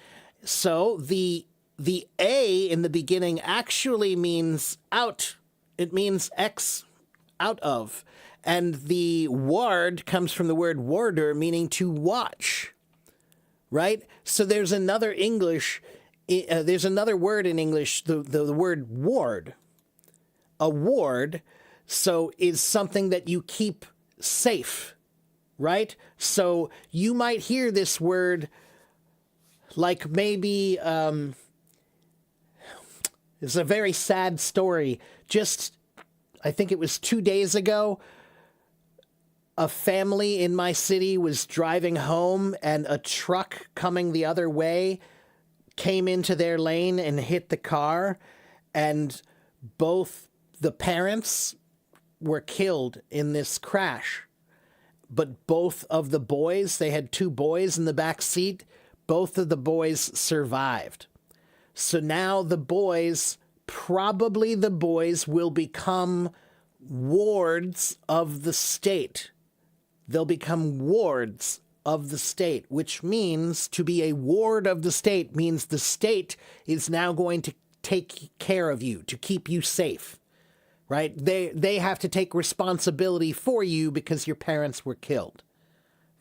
Speaker 1: So the A in the beginning actually means out. It means X, out of. And the ward comes from the word warder, meaning to watch, right? So there's another there's another word in English, the word ward. A ward, so is something that you keep safe, right? So you might hear this word like maybe, it's a very sad story. Just, I think it was 2 days ago, a family in my city was driving home and a truck coming the other way came into their lane and hit the car, and both the parents were killed in this crash. But both of the boys, they had 2 boys in the back seat, both of the boys survived. So now probably the boys will become wards of the state. They'll become wards of the state, which means to be a ward of the state means the state is now going to take care of you, to keep you safe, right? They have to take responsibility for you because your parents were killed,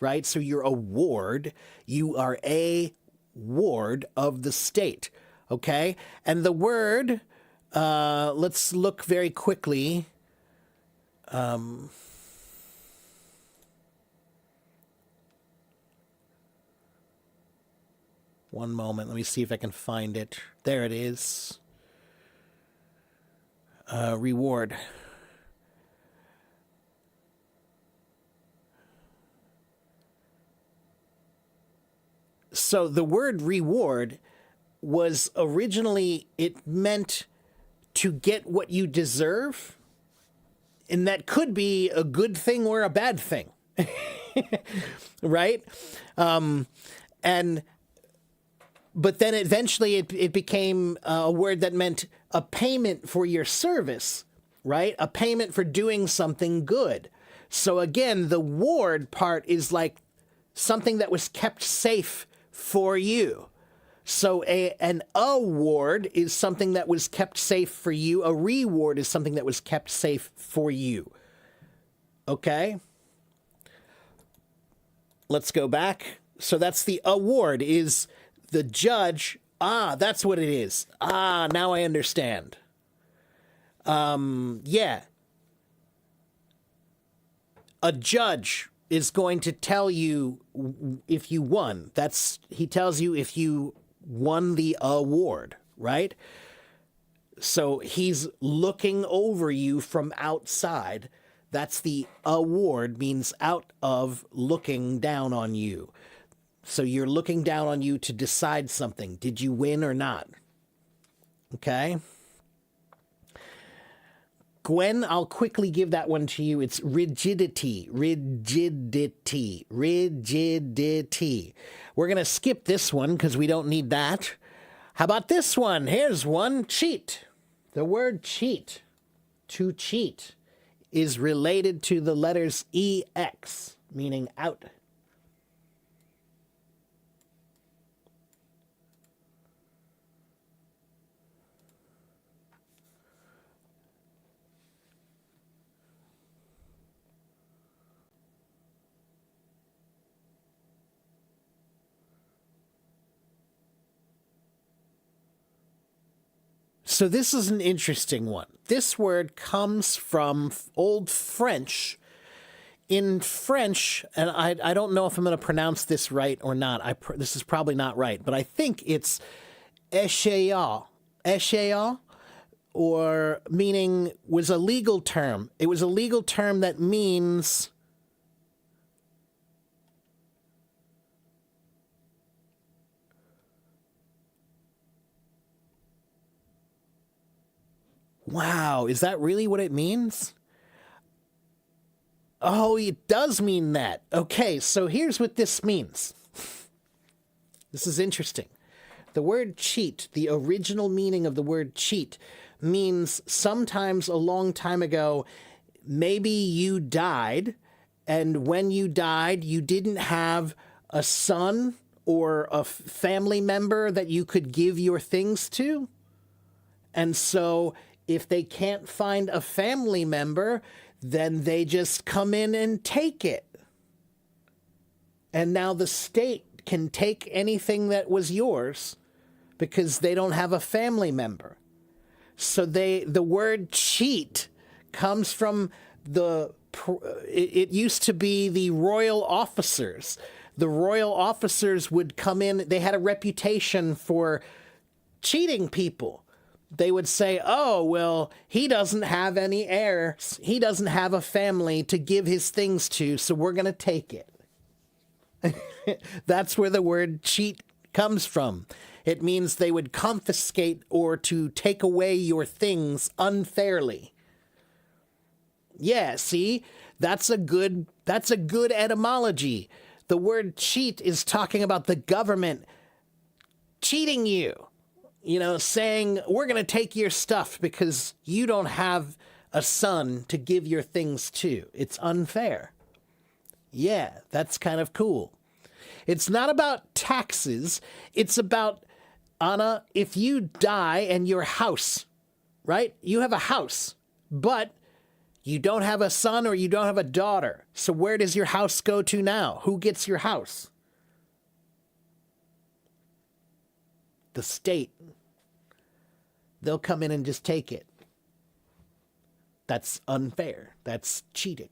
Speaker 1: right? So you're a ward. You are a ward of the state, okay? And the word, let's look very quickly. One moment. Let me see if I can find it. There it is. Reward. So the word reward was originally, it meant to get what you deserve. And that could be a good thing or a bad thing. Right? But then eventually it became a word that meant a payment for your service, right? A payment for doing something good. So again, the ward part is like something that was kept safe for you. So an award is something that was kept safe for you. A reward is something that was kept safe for you. Okay? Let's go back. So that's the award is the judge. That's what it is. Now I understand. Yeah. A judge is going to tell you if you won. He tells you if you won the award, right? So he's looking over you from outside. That's the award, means out of, looking down on you. So you're looking down on you to decide something. Did you win or not? Okay. Gwen, I'll quickly give that one to you. It's rigidity, rigidity, rigidity. We're going to skip this one because we don't need that. How about this one? Here's one, cheat. The word cheat, to cheat, is related to the letters EX, meaning out. So this is an interesting one. This word comes from Old French. In French, and I don't know if I'm going to pronounce this right or not. This is probably not right, but I think it's échéant. Échéant, or meaning, was a legal term. It was a legal term that means wow, is that really what it means? Oh, it does mean that. Okay, so here's what this means. This is interesting. The word cheat, the original meaning of the word cheat, means sometimes a long time ago, maybe you died, and when you died, you didn't have a son or a family member that you could give your things to. And so if they can't find a family member, then they just come in and take it. And now the state can take anything that was yours because they don't have a family member. So the word cheat comes from it used to be the royal officers. The royal officers would come in, they had a reputation for cheating people. They would say, oh, well, he doesn't have any heirs. He doesn't have a family to give his things to, so we're going to take it. That's where the word cheat comes from. It means they would confiscate or to take away your things unfairly. Yeah, see? That's a good etymology. The word cheat is talking about the government cheating you. You know, saying, we're going to take your stuff because you don't have a son to give your things to. It's unfair. Yeah, that's kind of cool. It's not about taxes. It's about, Anna, if you die and your house, right? You have a house, but you don't have a son or you don't have a daughter. So where does your house go to now? Who gets your house? The state. They'll come in and just take it. That's unfair. That's cheating.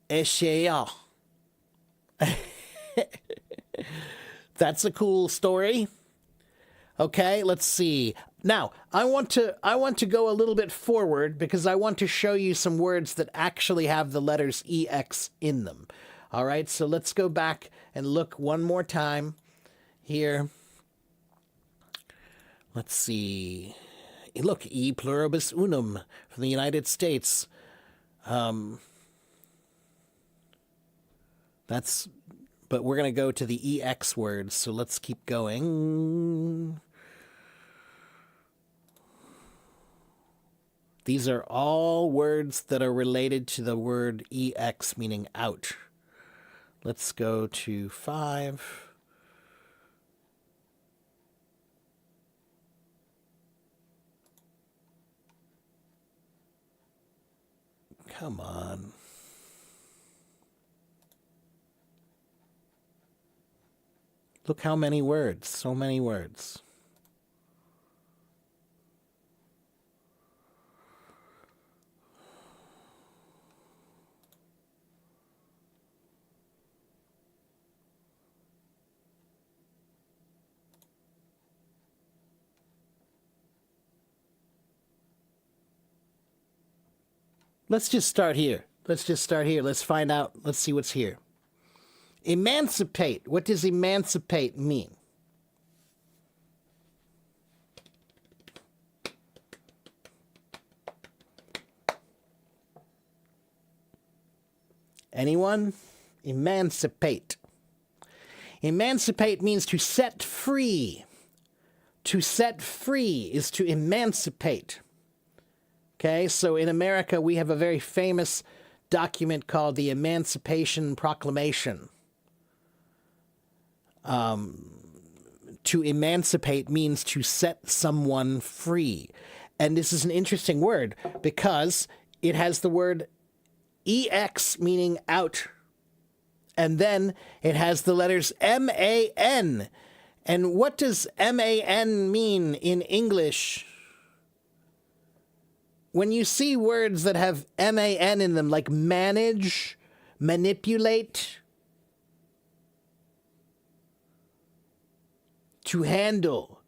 Speaker 1: Échéant. That's a cool story. Okay, let's see. Now, I want to go a little bit forward because I want to show you some words that actually have the letters EX in them. All right, so let's go back and look one more time here. Let's see. Look, e pluribus unum from the United States. But we're going to go to the EX words, so let's keep going. These are all words that are related to the word EX, meaning out. Let's go to 5. Come on. Look how many words. So many words. Let's just start here. Let's find out. Let's see what's here. Emancipate. What does emancipate mean? Anyone? Emancipate. Emancipate means to set free. To set free is to emancipate. Okay, so in America, we have a very famous document called the Emancipation Proclamation. To emancipate means to set someone free. And this is an interesting word because it has the word EX meaning out. And then it has the letters MAN. And what does MAN mean in English? When you see words that have MAN in them, like manage, manipulate, to handle,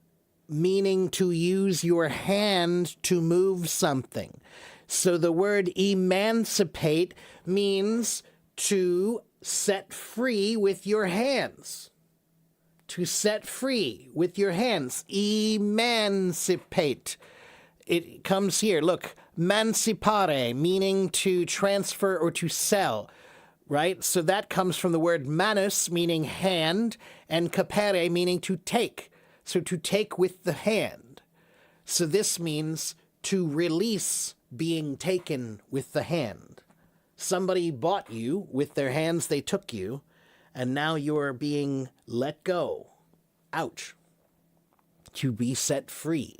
Speaker 1: meaning to use your hand to move something. So the word emancipate means to set free with your hands. To set free with your hands. Emancipate. It comes here. Look, mancipare, meaning to transfer or to sell, right? So that comes from the word manus, meaning hand, and capere, meaning to take. So to take with the hand. So this means to release being taken with the hand. Somebody bought you with their hands, they took you, and now you're being let go. Ouch. To be set free.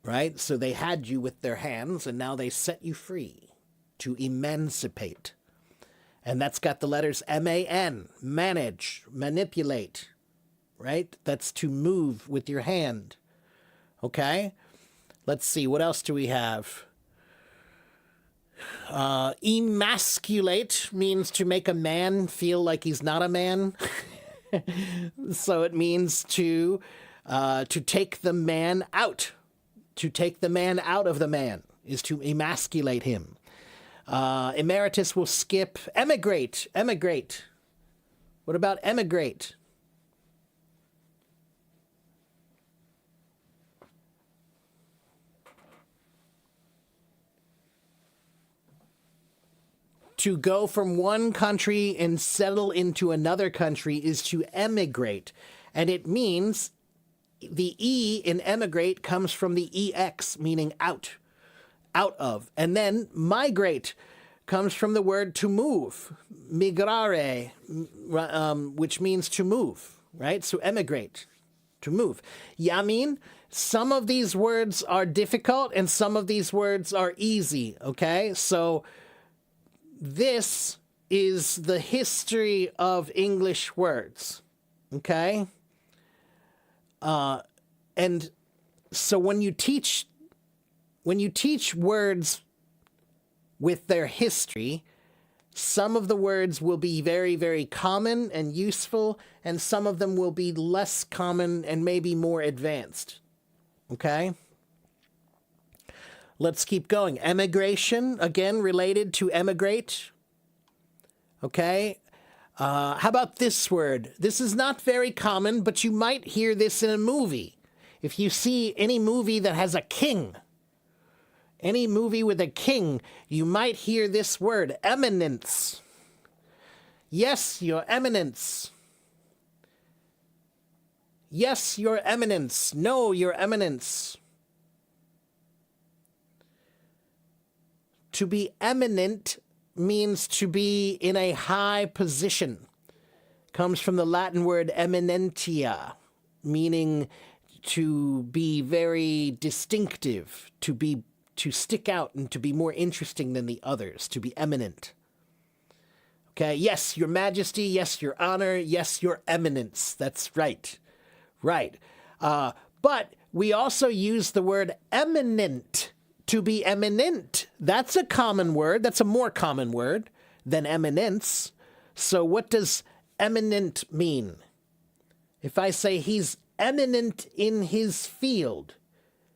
Speaker 1: Right? So they had you with their hands, and now they set you free. To emancipate. And that's got the letters MAN, manage, manipulate. Right? That's to move with your hand. Okay? Let's see, what else do we have? Emasculate means to make a man feel like he's not a man. So it means to take the man out. To take the man out of the man is to emasculate him. Emeritus will skip. Emigrate. Emigrate. What about emigrate? To go from one country and settle into another country is to emigrate. And it means the E in emigrate comes from the EX, meaning out, out of. And then migrate comes from the word to move, migrare, which means to move, right? So emigrate, to move. Yamin, some of these words are difficult and some of these words are easy, okay? So this is the history of English words, okay? And so when you teach words with their history, some of the words will be very, very common and useful, and some of them will be less common and maybe more advanced, okay? Let's keep going. Emigration, again, related to emigrate. Okay. How about this word? This is not very common, but you might hear this in a movie. If you see any movie that has a king, any movie with a king, you might hear this word, eminence. Yes, your eminence. Yes, your eminence. No, your eminence. To be eminent means to be in a high position. Comes from the Latin word eminentia, meaning to be very distinctive, to stick out and to be more interesting than the others, to be eminent. Okay, yes, your majesty, yes, your honor, yes, your eminence. That's right. Right. But we also use the word eminent. To be eminent, that's a common word. That's a more common word than eminence. So what does eminent mean? If I say he's eminent in his field,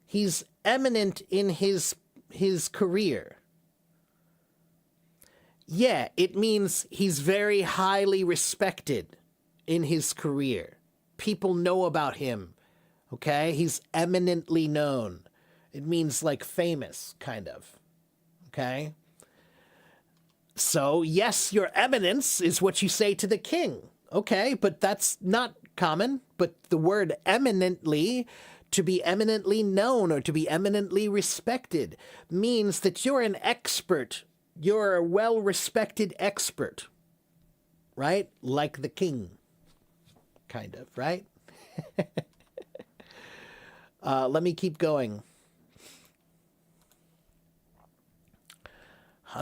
Speaker 1: he's eminent in his his career. Yeah, it means he's very highly respected in his career. People know about him, okay? He's eminently known. It means like famous, kind of, okay? So, yes, your eminence is what you say to the king, okay? But that's not common. But the word eminently, to be eminently known or to be eminently respected, means that you're an expert. You're a well-respected expert, right? Like the king, kind of, right? Let me keep going.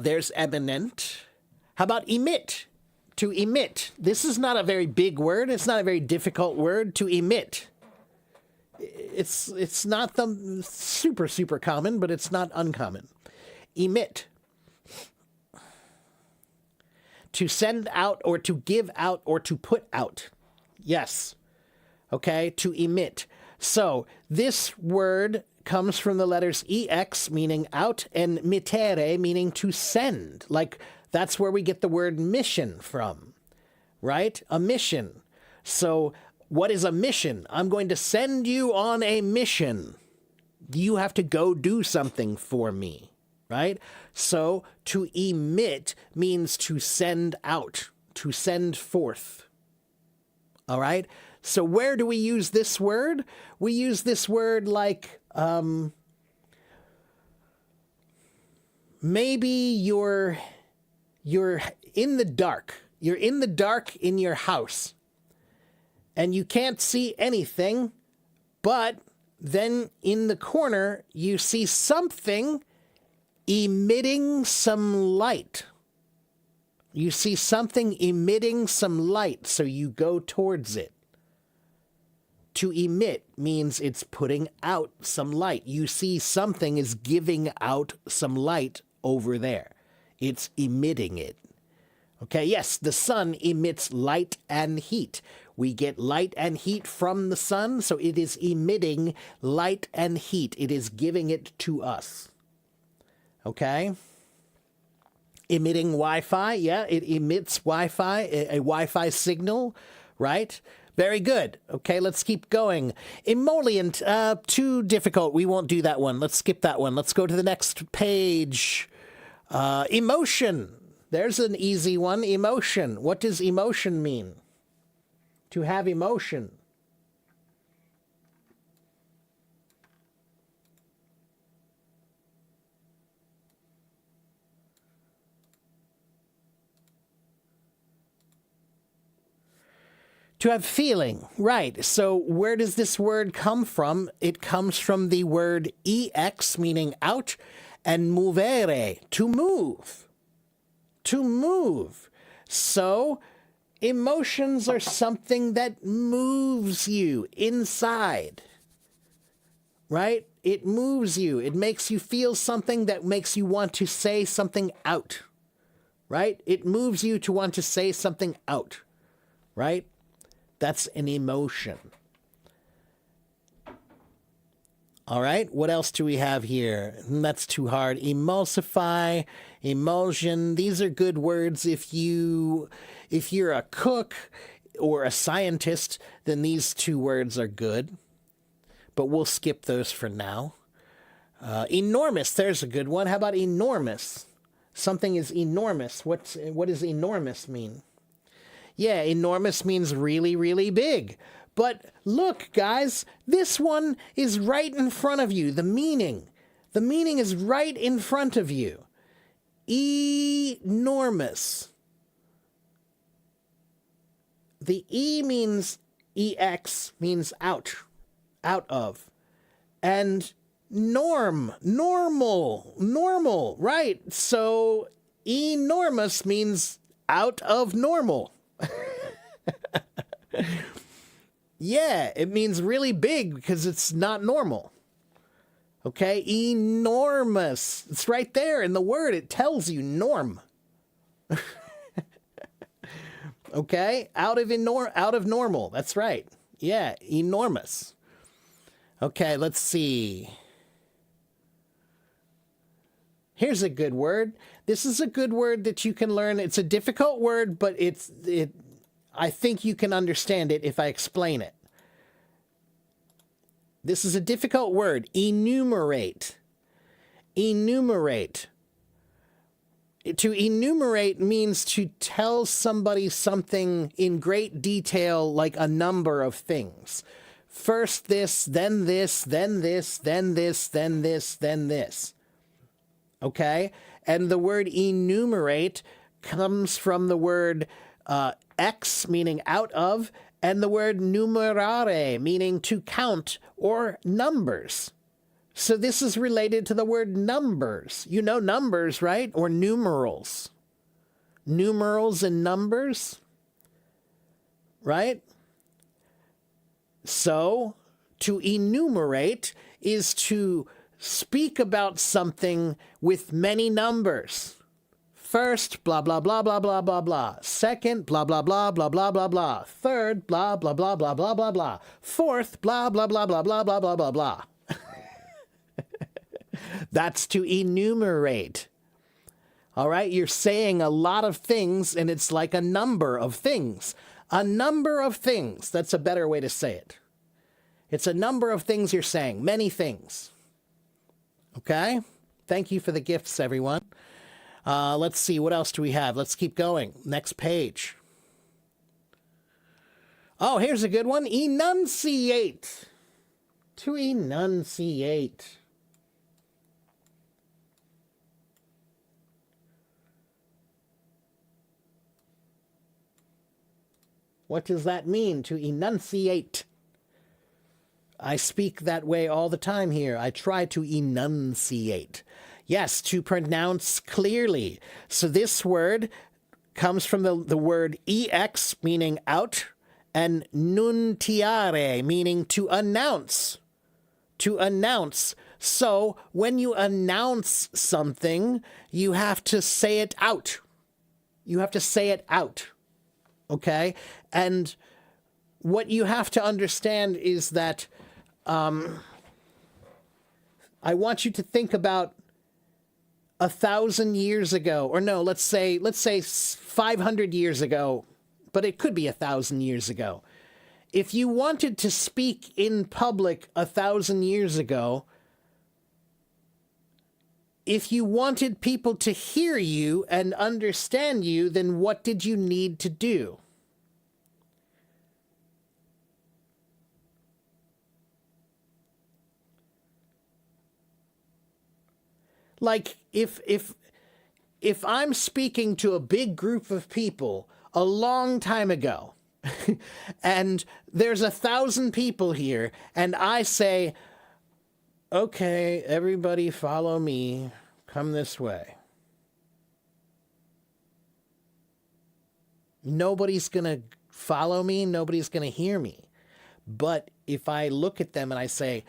Speaker 1: There's eminent. How about emit? To emit. This is not a very big word. It's not a very difficult word. To emit. It's not the super common, but it's not uncommon. Emit. To send out or to give out or to put out. Yes. Okay, to emit. So this word comes from the letters EX, meaning out, and mittere, meaning to send. Like, that's where we get the word mission from, right? A mission. So what is a mission? I'm going to send you on a mission. You have to go do something for me, right? So to emit means to send out, to send forth. All right? So where do we use this word? We use this word like, maybe you're in the dark. You're in the dark in your house. And you can't see anything, but then in the corner, you see something emitting some light. You see something emitting some light, so you go towards it. To emit means it's putting out some light. You see something is giving out some light over there. It's emitting it. Okay, yes, the sun emits light and heat. We get light and heat from the sun, so it is emitting light and heat. It is giving it to us. Okay? Emitting Wi-Fi, yeah, it emits Wi-Fi, a Wi-Fi signal, right? Very good. Okay, let's keep going. Emollient, too difficult. We won't do that one. Let's skip that one. Let's go to the next page. Emotion. There's an easy one. Emotion. What does emotion mean? To have emotion. To have feeling, right. So where does this word come from? It comes from the word ex, meaning out, and movere, to move. To move. So emotions are something that moves you inside, right? It moves you. It makes you feel something that makes you want to say something out, right? It moves you to want to say something out, right? That's an emotion. All right, what else do we have here? That's too hard. Emulsify, emulsion. These are good words if you're a cook or a scientist, then these two words are good. But we'll skip those for now. Enormous, there's a good one. How about enormous? Something is enormous. What does enormous mean? Yeah, enormous means really, really big. But look, guys, this one is right in front of you. The meaning is right in front of you. Enormous. The E means EX, means out of. And normal, right? So enormous means out of normal. Yeah, it means really big because it's not normal. Okay, enormous. It's right there in the word. It tells you norm. Okay, out of normal. That's right. Yeah, enormous. Okay, let's see. Here's a good word. This is a good word that you can learn. It's a difficult word, but I think you can understand it if I explain it. This is a difficult word. Enumerate. Enumerate. To enumerate means to tell somebody something in great detail, like a number of things. First this, then this, then this, then this, then this, then this. Okay? And the word enumerate comes from the word ex, meaning out of, and the word numerare, meaning to count or numbers. So this is related to the word numbers. You know numbers, right? Or numerals. Numerals and numbers, right? So to enumerate is to speak about something with many numbers. First, blah, blah, blah, blah, blah, blah, blah. Second, blah, blah, blah, blah, blah, blah, blah. Third, blah, blah, blah, blah, blah, blah, blah. Fourth, blah, blah, blah, blah, blah, blah, blah, blah, blah. That's to enumerate. All right, you're saying a lot of things, and it's like a number of things. A number of things. That's a better way to say it. It's a number of things you're saying. Many things. Okay? Thank you for the gifts, everyone. Let's see, what else do we have? Let's keep going. Next page. Oh, here's a good one. Enunciate. To enunciate. What does that mean, to enunciate? I speak that way all the time here. I try to enunciate. Yes, to pronounce clearly. So this word comes from the word ex, meaning out, and nuntiare, meaning to announce. To announce. So when you announce something, you have to say it out. You have to say it out. Okay? And what you have to understand is that I want you to think about 1,000 years ago, or no, let's say 500 years ago, but it could be 1,000 years ago. If you wanted to speak in public 1,000 years ago, if you wanted people to hear you and understand you, then what did you need to do? Like, if I'm speaking to a big group of people a long time ago, and there's 1,000 people here, and I say, okay, everybody follow me, come this way. Nobody's going to follow me, nobody's going to hear me. But if I look at them and I say,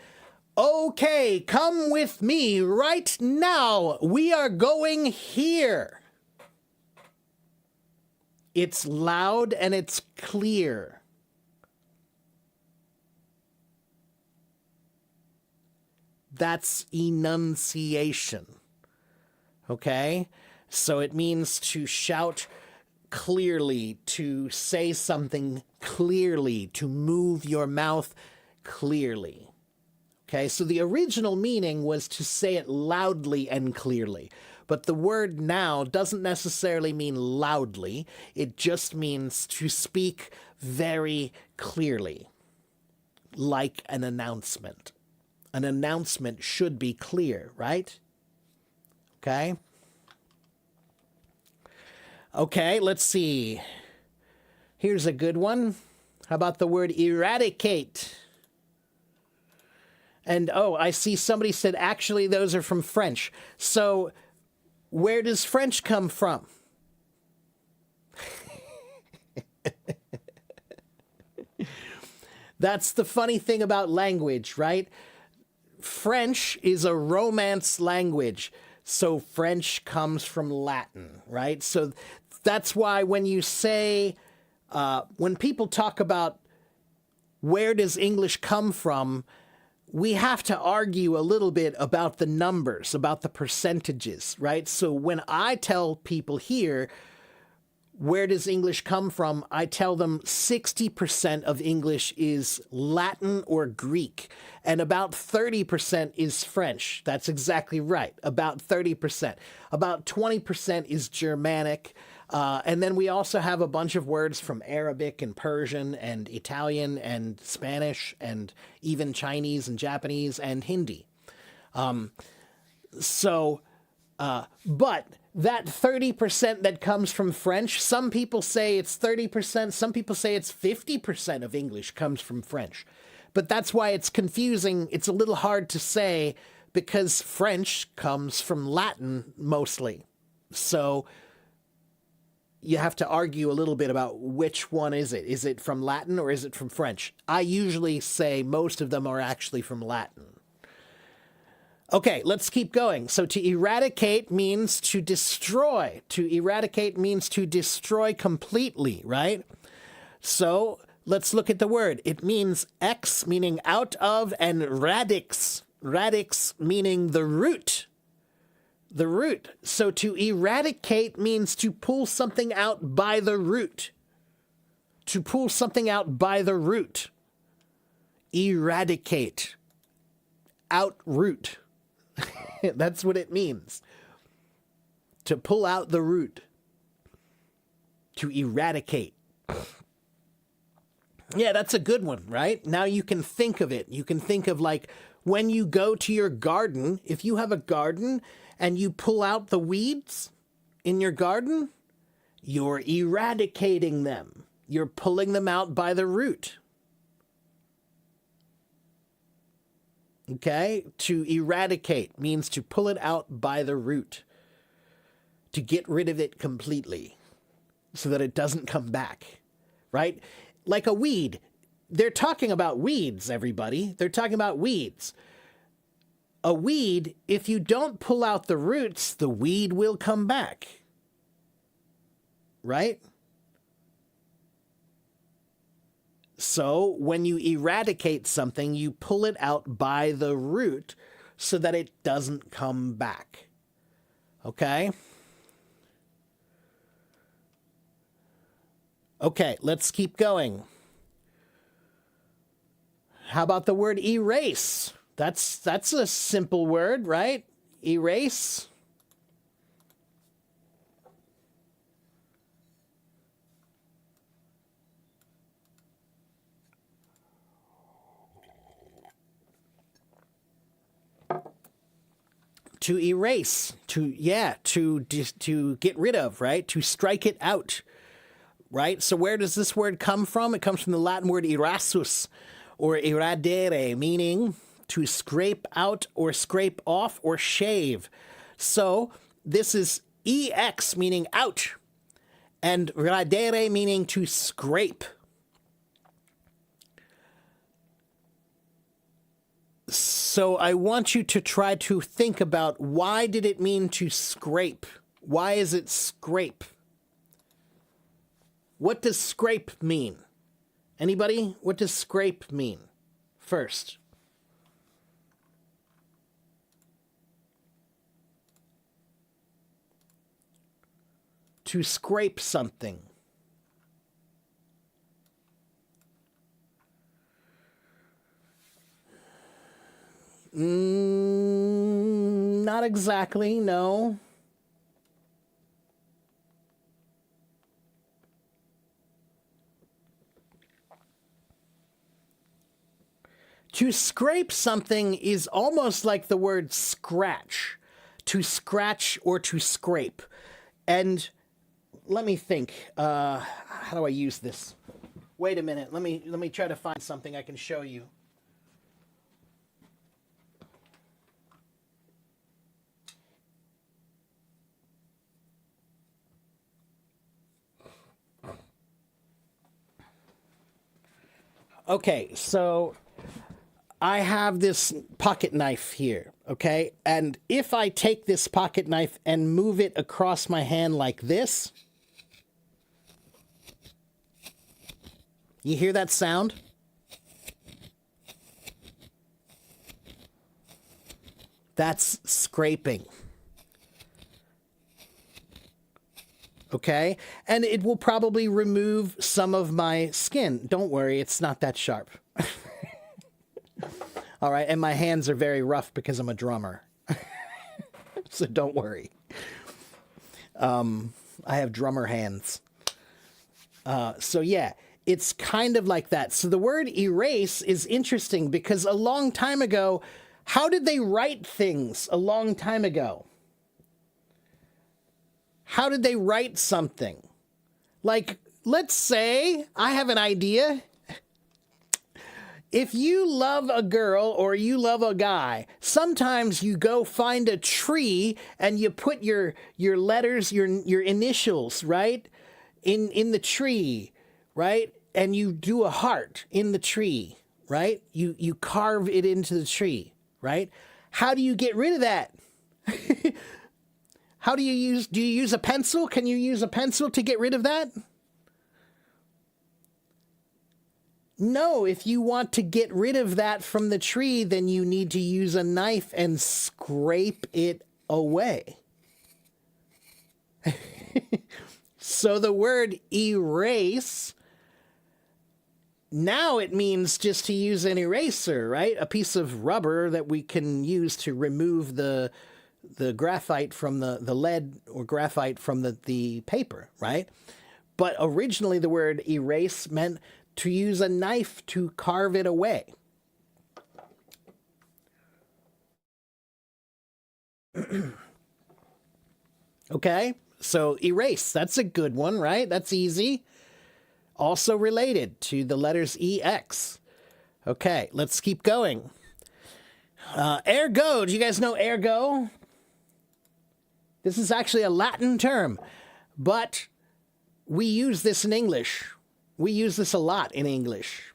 Speaker 1: okay, come with me right now. We are going here. It's loud and it's clear. That's enunciation. Okay? So it means to shout clearly, to say something clearly, to move your mouth clearly. Okay, so the original meaning was to say it loudly and clearly. But the word now doesn't necessarily mean loudly. It just means to speak very clearly, like an announcement. An announcement should be clear, right? Okay? Okay, let's see. Here's a good one. How about the word eradicate? And, oh, I see somebody said, actually, those are from French. So where does French come from? That's the funny thing about language, right? French is a Romance language. So French comes from Latin, right? So that's why when you say, when people talk about where does English come from, we have to argue a little bit about the numbers, about the percentages, right? So when I tell people here, where does English come from? I tell them 60% of English is Latin or Greek, and about 30% is French. That's exactly right, about 30%. About 20% is Germanic, and then we also have a bunch of words from Arabic and Persian and Italian and Spanish and even Chinese and Japanese and Hindi. But that 30% that comes from French, some people say it's 30%, some people say it's 50% of English comes from French. But that's why it's confusing. It's a little hard to say because French comes from Latin mostly. So you have to argue a little bit about which one is it. Is it from Latin or is it from French? I usually say most of them are actually from Latin. Okay, let's keep going. So to eradicate means to destroy. To eradicate means to destroy completely, right? So let's look at the word. It means ex, meaning out of, and radix. Radix meaning the root. The root. So to eradicate means to pull something out by the root. To pull something out by the root. Eradicate. Outroot. That's what it means. To pull out the root. To eradicate. Yeah, that's a good one, right? Now you can think of it. You can think of like when you go to your garden, if you have a garden and you pull out the weeds in your garden, you're eradicating them. You're pulling them out by the root. Okay? To eradicate means to pull it out by the root. To get rid of it completely so that it doesn't come back. Right? Like a weed. They're talking about weeds, everybody. They're talking about weeds. A weed, if you don't pull out the roots, the weed will come back. Right? So when you eradicate something, you pull it out by the root so that it doesn't come back. Okay? Okay, let's keep going. How about the word erase? That's a simple word, right? Erase. To erase, to get rid of, right? To strike it out, right? So where does this word come from? It comes from the Latin word erasus, or eradere, meaning to scrape out or scrape off or shave. So this is ex, meaning out, and radere, meaning to scrape. So I want you to try to think about why did it mean to scrape? Why is it scrape? What does scrape mean? Anybody? What does scrape mean? First. To scrape something. Not exactly, no. To scrape something is almost like the word scratch. To scratch or to scrape. And let me think. How do I use this? Wait a minute. Let me try to find something I can show you. Okay, so I have this pocket knife here, okay? And if I take this pocket knife and move it across my hand like this, you hear that sound? That's scraping. Okay? And it will probably remove some of my skin. Don't worry, it's not that sharp. All right, and my hands are very rough because I'm a drummer. So don't worry. I have drummer hands. So yeah, it's kind of like that. So the word erase is interesting because a long time ago, how did they write things a long time ago? How did they write something? Like, let's say I have an idea. If you love a girl or you love a guy, sometimes you go find a tree and you put your letters, your initials, right? In the tree, right? And you do a heart in the tree, right? You carve it into the tree, right? How do you get rid of that? Do you use a pencil? Can you use a pencil to get rid of that? No, if you want to get rid of that from the tree, then you need to use a knife and scrape it away. So the word erase, now it means just to use an eraser, right? A piece of rubber that we can use to remove the graphite from the lead or graphite from the paper, right? But originally the word erase meant to use a knife to carve it away. Okay, so erase, that's a good one, right? That's easy. Also related to the letters EX. Okay, let's keep going. Ergo, do you guys know ergo? This is actually a Latin term, but we use this in English. We use this a lot in English.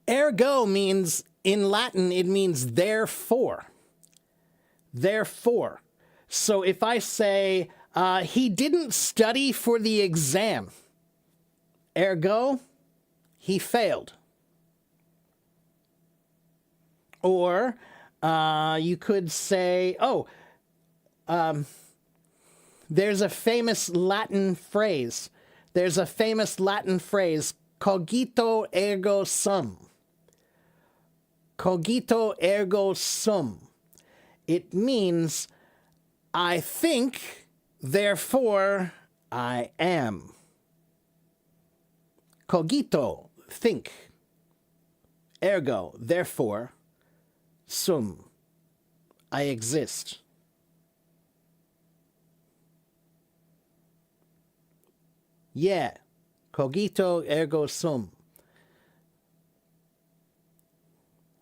Speaker 1: Ergo means, in Latin, it means therefore. Therefore. So if I say, he didn't study for the exam, ergo, he failed. Or you could say, there's a famous Latin phrase. There's a famous Latin phrase, cogito ergo sum. Cogito ergo sum. It means, I think, therefore I am. Cogito, think. Ergo, therefore, sum, I exist. Yeah, cogito ergo sum.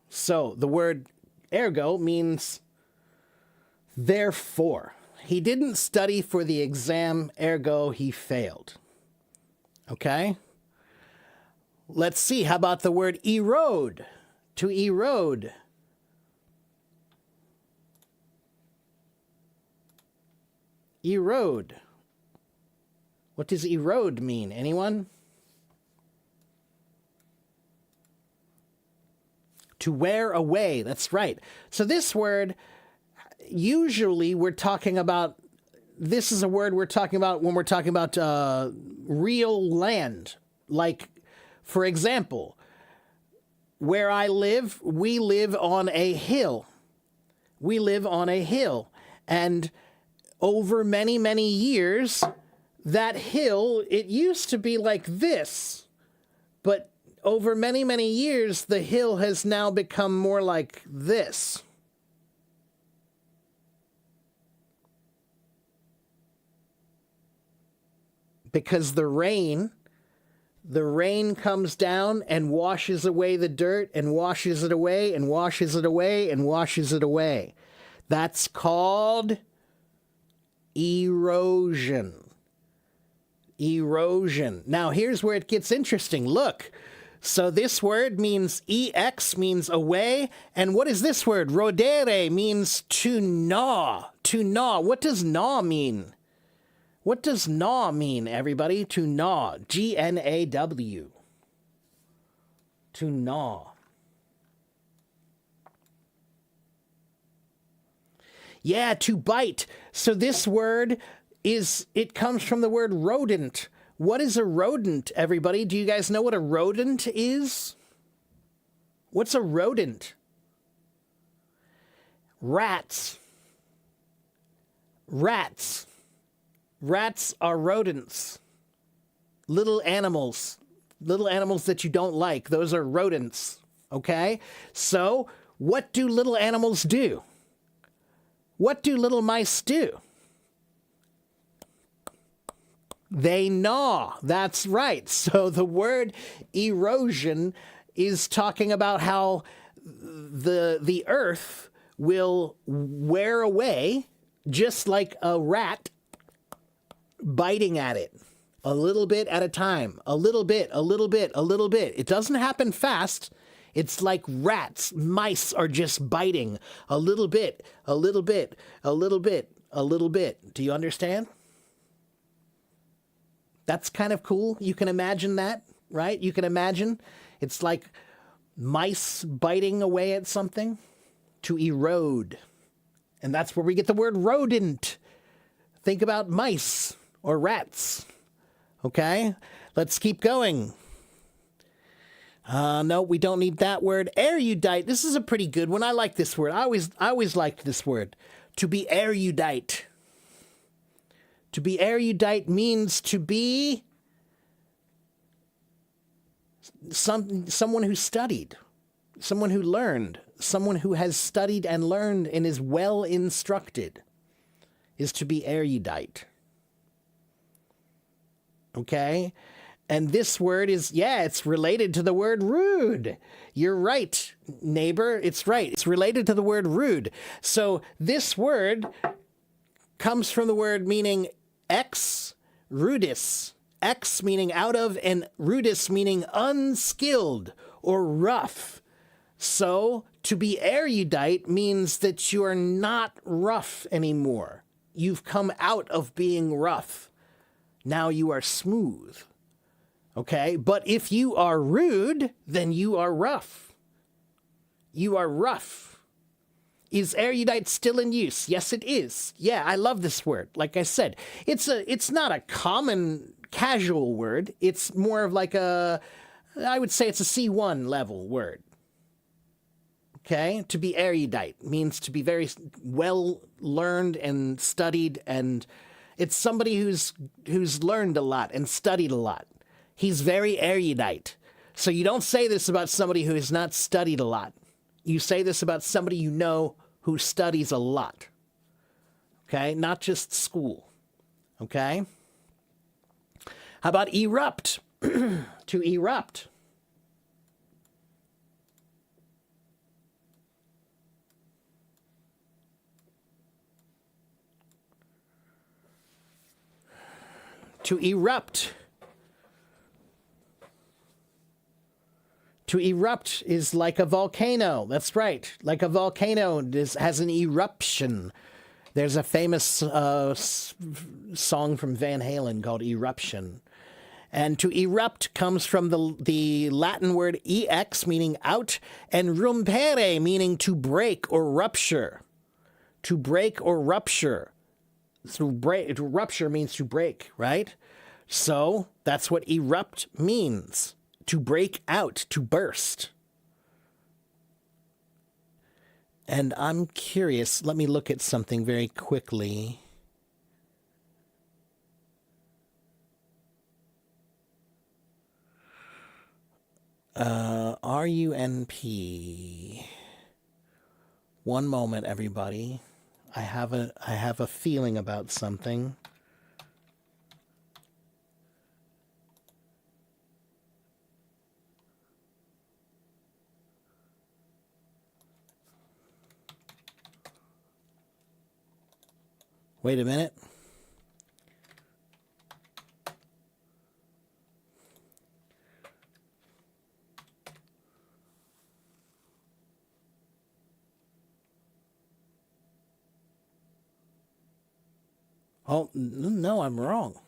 Speaker 1: So the word ergo means therefore. He didn't study for the exam, ergo he failed. Okay? Let's see, how about the word erode? To erode. Erode. What does erode mean? Anyone? To wear away. That's right. So this word, usually we're talking about, this is a word we're talking about when we're talking about real land. Like, for example, where I live, we live on a hill. We live on a hill. And over many, many years, that hill, it used to be like this. But over many, many years, the hill has now become more like this. Because the rain comes down and washes away the dirt and washes it away and washes it away and washes it away. That's called erosion. Erosion. Now, here's where it gets interesting. Look. So this word means ex means away. And what is this word? Rodere means to gnaw. To gnaw. What does gnaw mean? What does gnaw mean, everybody? To gnaw. G-N-A-W. To gnaw. Yeah, to bite. So this word it comes from the word rodent. What is a rodent, everybody? Do you guys know what a rodent is? What's a rodent? Rats. Rats. Rats are rodents. Little animals. Little animals that you don't like. Those are rodents. Okay? So, what do little animals do? What do little mice do? They gnaw. That's right. So the word erosion is talking about how the earth will wear away just like a rat biting at it. A little bit at a time. A little bit, a little bit, a little bit. It doesn't happen fast. It's like rats. Mice are just biting. A little bit, a little bit, a little bit, a little bit. Do you understand? That's kind of cool. You can imagine that, right? You can imagine it's like mice biting away at something to erode. And that's where we get the word rodent. Think about mice or rats. Okay, let's keep going. No, we don't need that word. Erudite. This is a pretty good one. I like this word. I always liked this word. To be erudite. To be erudite means to be someone who studied, someone who learned, someone who has studied and learned and is well instructed is to be erudite. Okay? And this word is, it's related to the word rude. You're right, neighbor. It's right. It's related to the word rude. So this word comes from the word meaning ex rudis. Ex meaning out of, and rudis meaning unskilled or rough. So to be erudite means that you are not rough anymore. You've come out of being rough. Now you are smooth. Okay? But if you are rude, then you are rough. You are rough. Is erudite still in use? Yes, it is. Yeah, I love this word. Like I said, it's not a common casual word. It's more of like I would say it's a C1 level word. Okay? To be erudite means to be very well learned and studied, and it's somebody who's learned a lot and studied a lot. He's very erudite. So you don't say this about somebody who has not studied a lot. You say this about somebody you know who studies a lot. Okay? Not just school. Okay? How about erupt? To erupt. To erupt. To erupt is like a volcano. That's right. Like a volcano has an eruption. There's a famous song from Van Halen called Eruption. And to erupt comes from the Latin word ex, meaning out, and rompere, meaning to break or rupture. To break or rupture. So rupture means to break, right? So that's what erupt means. To break out, to burst. And I'm curious, let me look at something very quickly. RUNP. One moment, everybody. I have a feeling about something. Wait a minute. Oh, no, I'm wrong.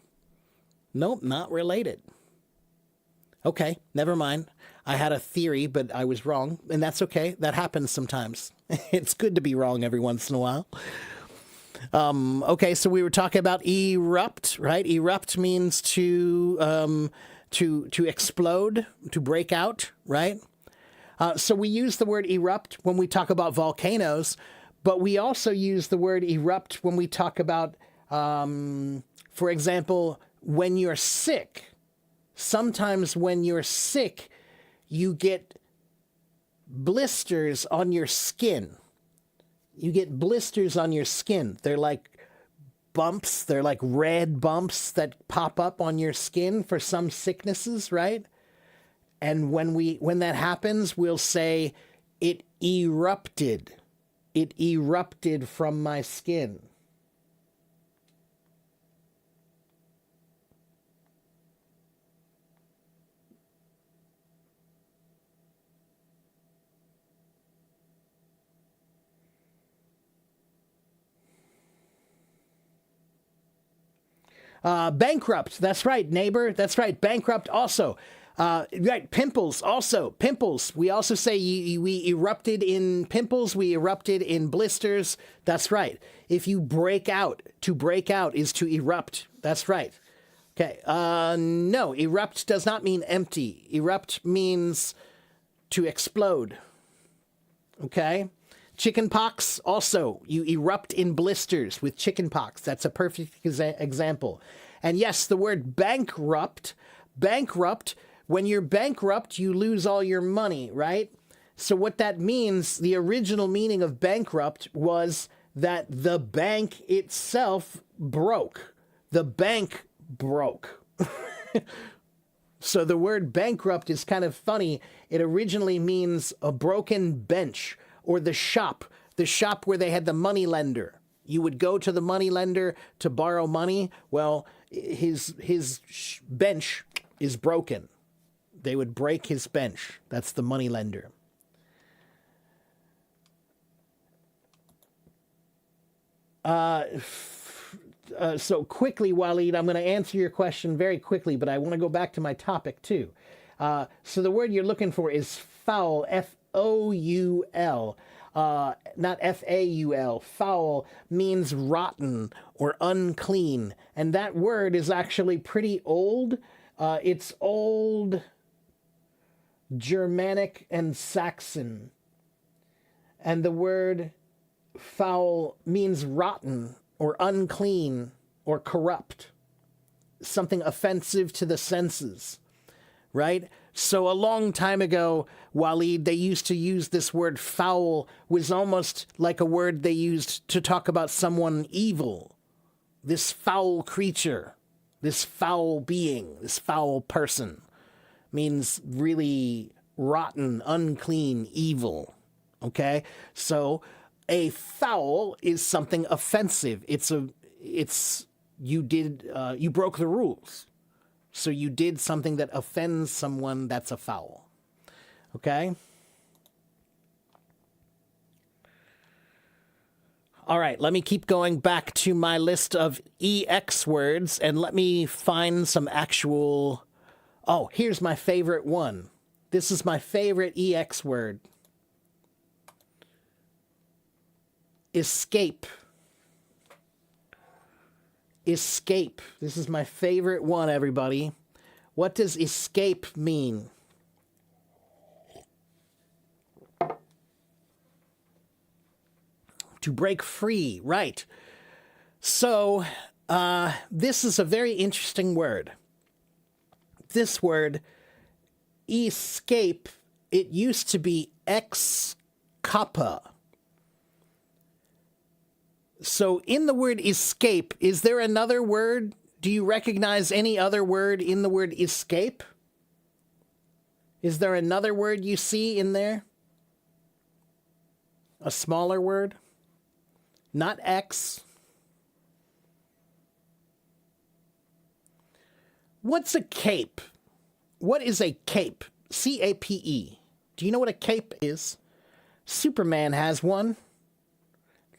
Speaker 1: Nope, not related. Okay, never mind. I had a theory, but I was wrong, and that's okay. That happens sometimes. It's good to be wrong every once in a while. Okay, so we were talking about erupt, right? Erupt means to explode, to break out, right? So we use the word erupt when we talk about volcanoes, but we also use the word erupt when we talk about, for example, when you're sick. Sometimes when you're sick, you get blisters on your skin. You get blisters on your skin. They're like bumps. They're like red bumps that pop up on your skin for some sicknesses, right? And when that happens, we'll say it erupted. It erupted from my skin. Bankrupt. That's right, neighbor. That's right. Bankrupt also. Right. Pimples also. Pimples. We also say we erupted in pimples. We erupted in blisters. That's right. If you break out, to break out is to erupt. That's right. Okay. No, erupt does not mean empty. Erupt means to explode. Okay. Chickenpox, also, you erupt in blisters with chickenpox. That's a perfect example. And yes, the word bankrupt, when you're bankrupt, you lose all your money, right? So what that means, the original meaning of bankrupt was that the bank itself broke. The bank broke. So the word bankrupt is kind of funny. It originally means a broken bench, or the shop where they had the money lender. You would go to the money lender to borrow money. Well, his bench is broken. They would break his bench. That's the money lender. So quickly, Waleed, I'm going to answer your question very quickly, but I want to go back to my topic too. So the word you're looking for is foul, Foul, not Faul. Foul means rotten or unclean, and that word is actually pretty old. It's old Germanic and Saxon, and the word foul means rotten or unclean or corrupt, something offensive to the senses, right? So a long time ago, Waleed, they used to use this word foul, was almost like a word they used to talk about someone evil. This foul creature, this foul being, this foul person means really rotten, unclean, evil. Okay? So a foul is something offensive. You broke the rules. So you did something that offends someone, that's a foul. Okay? All right, let me keep going back to my list of EX words and let me find some actual... Oh, here's my favorite one. This is my favorite EX word. Escape. Escape. This is my favorite one, everybody. What does escape mean? To break free, right. So, this is a very interesting word. This word, escape, it used to be ex kappa. So in the word escape, is there another word? Do you recognize any other word in the word escape? Is there another word you see in there? A smaller word? Not X. What's a cape? What is a cape? C-A-P-E. Do you know what a cape is? Superman has one.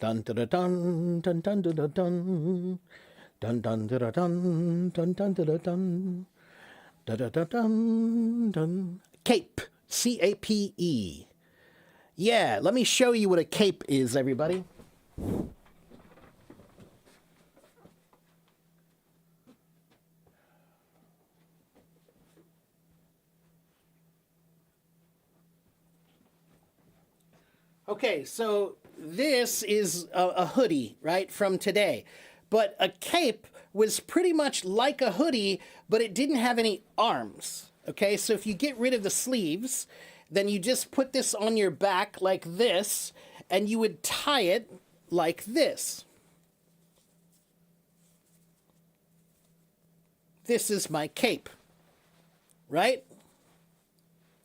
Speaker 1: Dun dun dun dun dun dun dun dun. Dun dun dun dun dun dun dun dun dun dun dun dun dun. Cape. CAPE. Yeah, let me show you what a cape is, everybody. Okay, so this is a hoodie, right, from today. But a cape was pretty much like a hoodie, but it didn't have any arms. Okay, so if you get rid of the sleeves, then you just put this on your back like this, and you would tie it like this. This is my cape, right?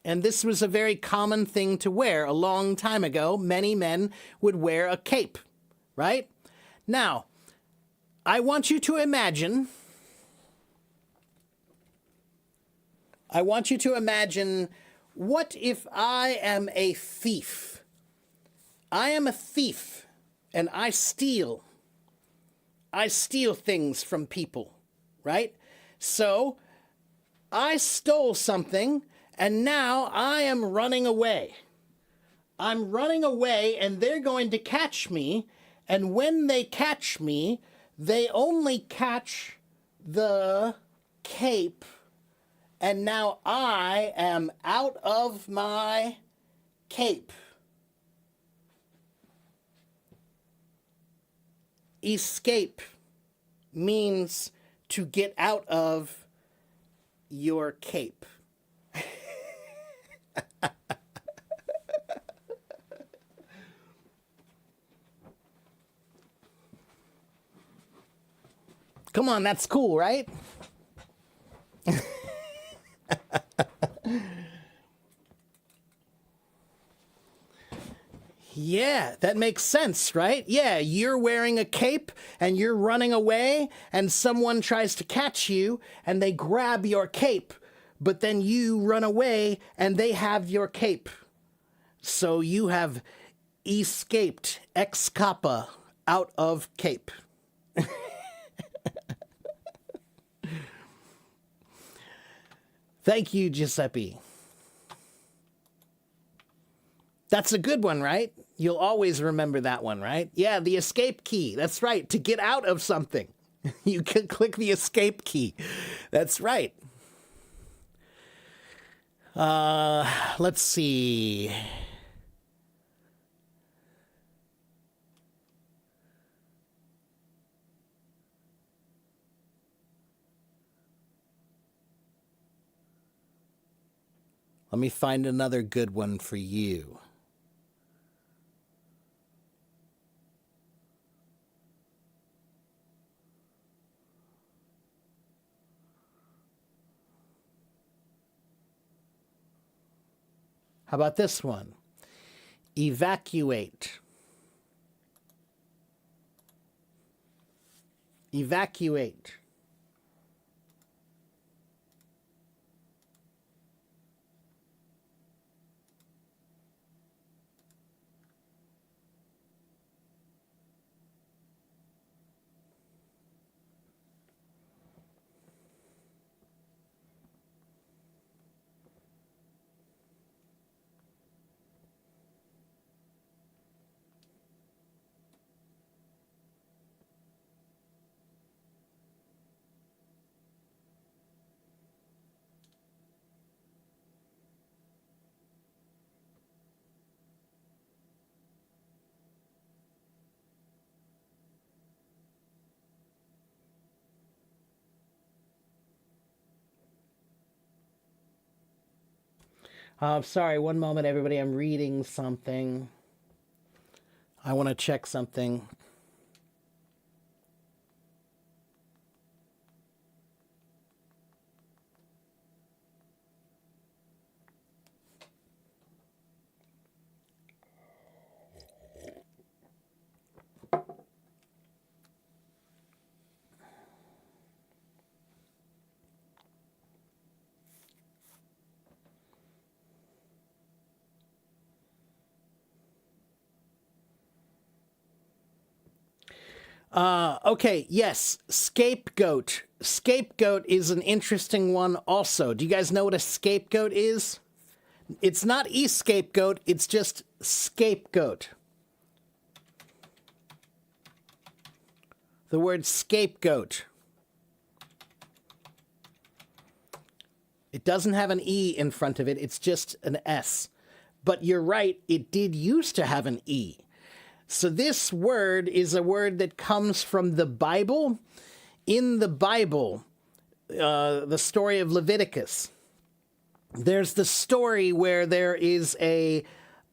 Speaker 1: And this was a very common thing to wear a long time ago. Many men would wear a cape, right? Now, I want you to imagine what if I am a thief? I am a thief and I steal. I steal things from people, right? So I stole something and now I am running away. I'm running away and they're going to catch me. And when they catch me, they only catch the cape. And now I am out of my cape. Escape means to get out of your cape. Come on, that's cool, right? Yeah, that makes sense, right? Yeah, you're wearing a cape and you're running away and someone tries to catch you and they grab your cape, but then you run away and they have your cape. So you have escaped ex capa out of cape. Thank you, Giuseppe. That's a good one, right? You'll always remember that one, right? Yeah, the escape key. That's right. To get out of something, you can click the escape key. That's right. Let's see. Let me find another good one for you. How about this one? Evacuate. Evacuate. Sorry, one moment, everybody. I'm reading something. I want to check something. Okay, yes, scapegoat. Scapegoat is an interesting one also. Do you guys know what a scapegoat is? It's not e-scapegoat, it's just scapegoat. The word scapegoat. It doesn't have an E in front of it, it's just an S. But you're right, it did used to have an E. So this word is a word that comes from the Bible. In the Bible, the story of Leviticus, there's the story where there is a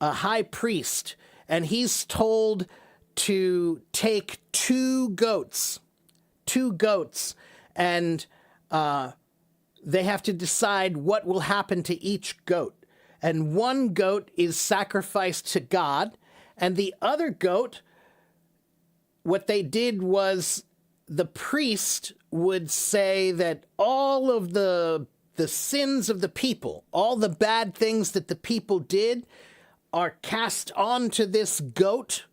Speaker 1: high priest, and he's told to take two goats, and they have to decide what will happen to each goat. And one goat is sacrificed to God, and the other goat, what they did was the priest would say that all of the sins of the people, all the bad things that the people did, are cast onto this goat,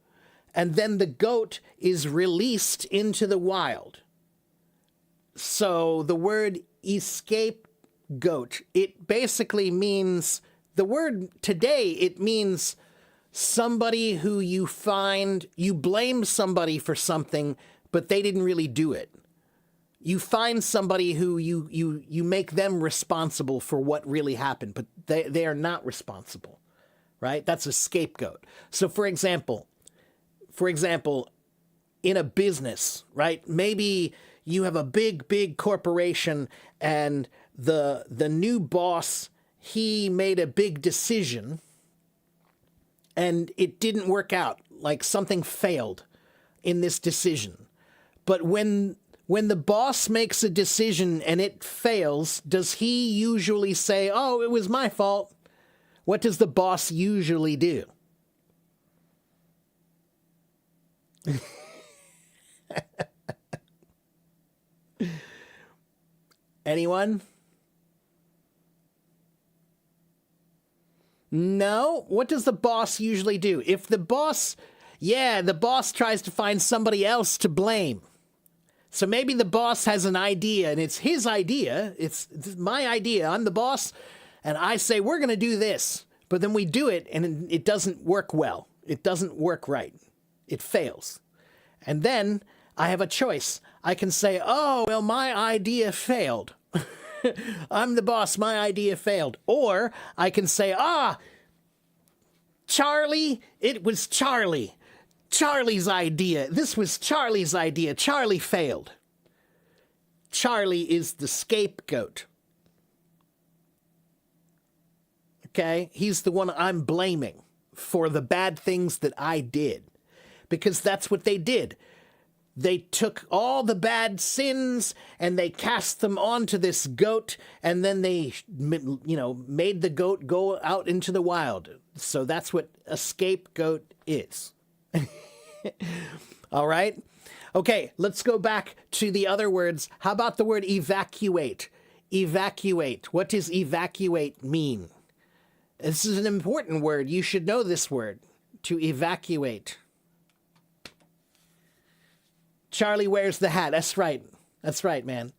Speaker 1: and then the goat is released into the wild. So the word scapegoat, it basically means, the word today, it means somebody who you find, you blame somebody for something, but they didn't really do it. You find somebody who you make them responsible for what really happened, but they are not responsible, right? That's a scapegoat. So for example, in a business, right? Maybe you have a big corporation, and the new boss, he made a big decision and it didn't work out, like something failed in this decision. But when the boss makes a decision and it fails, does he usually say, "Oh, it was my fault"? What does the boss usually do? Anyone? No? What does the boss usually do? If the boss tries to find somebody else to blame. So maybe the boss has an idea, and it's his idea. It's my idea. I'm the boss, and I say, we're going to do this. But then we do it, and it doesn't work well. It doesn't work right. It fails. And then I have a choice. I can say, oh, well, my idea failed. I'm the boss. My idea failed. Or I can say, Charlie, it was Charlie. Charlie's idea. This was Charlie's idea. Charlie failed. Charlie is the scapegoat. Okay? He's the one I'm blaming for the bad things that I did. Because that's what they did. They took all the bad sins and they cast them onto this goat, and then they, made the goat go out into the wild. So that's what a scapegoat is. All right? Okay, let's go back to the other words. How about the word evacuate? Evacuate. What does evacuate mean? This is an important word. You should know this word. To evacuate. Charlie wears the hat. That's right. That's right, man.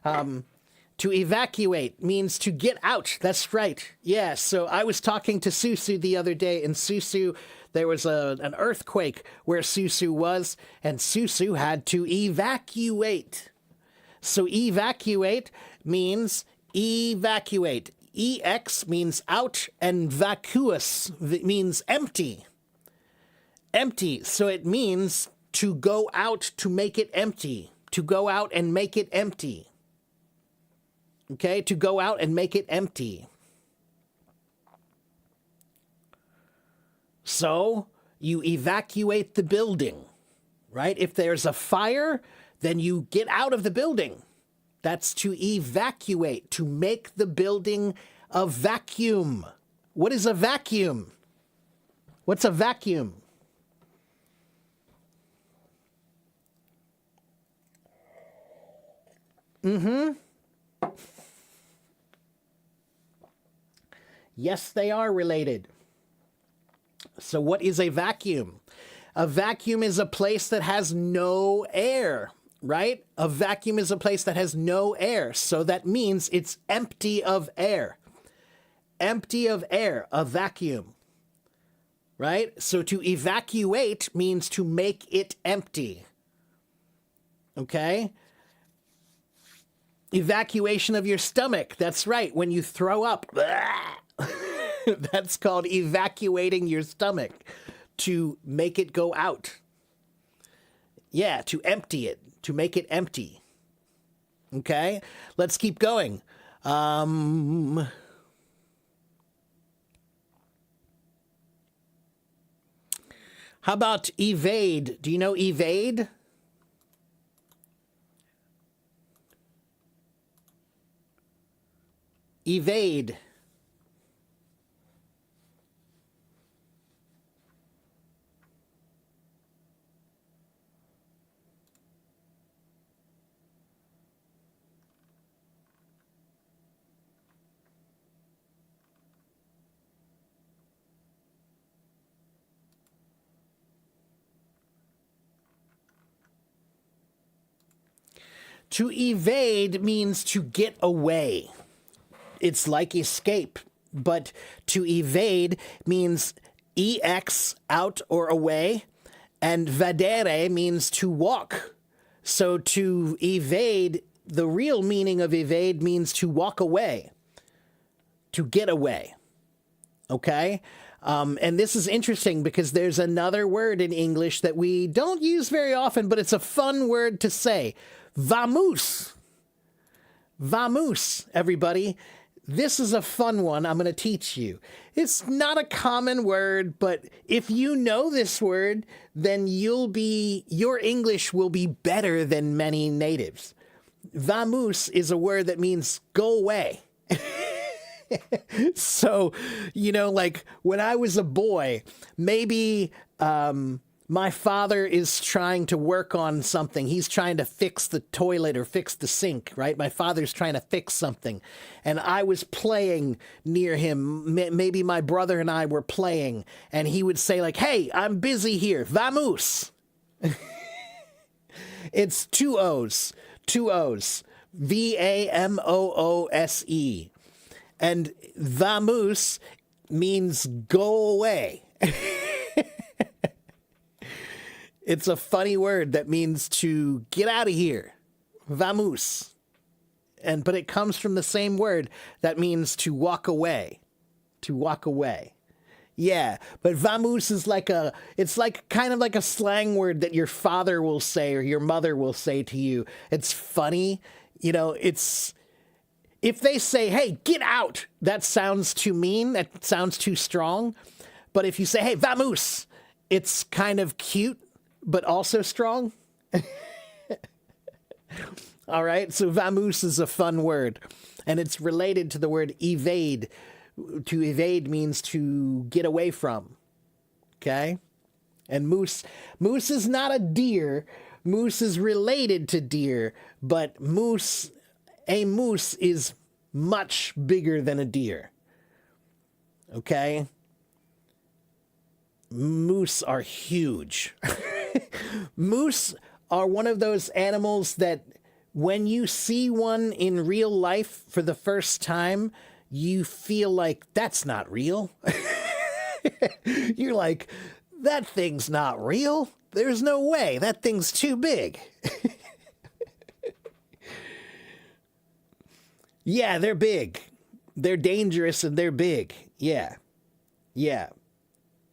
Speaker 1: To evacuate means to get out. That's right. Yeah, so I was talking to Susu the other day, and Susu, there was an earthquake where Susu was, and Susu had to evacuate. So evacuate means evacuate. EX means out, and vacuous means empty. Empty. So it means to go out to make it empty. To go out and make it empty. Okay? To go out and make it empty. So, you evacuate the building, right? If there's a fire, then you get out of the building. That's to evacuate, to make the building a vacuum. What is a vacuum? What's a vacuum? Yes, they are related. So what is a vacuum? A vacuum is a place that has no air, right? A vacuum is a place that has no air. So that means it's empty of air. Empty of air, a vacuum, right? So to evacuate means to make it empty. Okay? Evacuation of your stomach. That's right. When you throw up, that's called evacuating your stomach. To make it go out. Yeah, to empty it. To make it empty. Okay? Let's keep going. How about evade? Do you know evade? Evade. To evade means to get away. It's like escape, but to evade means ex, out or away, and vadere means to walk. So to evade, the real meaning of evade means to walk away, to get away. Okay? And this is interesting because there's another word in English that we don't use very often, but it's a fun word to say. Vamos. Vamos, everybody. This is a fun one I'm going to teach you. It's not a common word, but if you know this word, then your English will be better than many natives. Vamos is a word that means go away. So, like when I was a boy, maybe my father is trying to work on something. He's trying to fix the toilet or fix the sink, right? My father's trying to fix something. And I was playing near him. Maybe my brother and I were playing. And he would say like, hey, I'm busy here. Vamos. It's two O's. Two O's. Vamoose. And vamos means go away. It's a funny word that means to get out of here. Vamos. But it comes from the same word that means to walk away. To walk away. Yeah, but vamos is it's kind of like a slang word that your father will say or your mother will say to you. It's funny. If they say, hey, get out, that sounds too mean. That sounds too strong. But if you say, hey, vamos, it's kind of cute, but also strong. All right. So vamos is a fun word, and it's related to the word evade. To evade means to get away from. Okay. And moose is not a deer. Moose is related to deer, but a moose is much bigger than a deer. Okay. Moose are huge. Moose are one of those animals that when you see one in real life for the first time, you feel like that's not real. You're like, that thing's not real. There's no way. That thing's too big. Yeah, they're big. They're dangerous and they're big. Yeah. Yeah.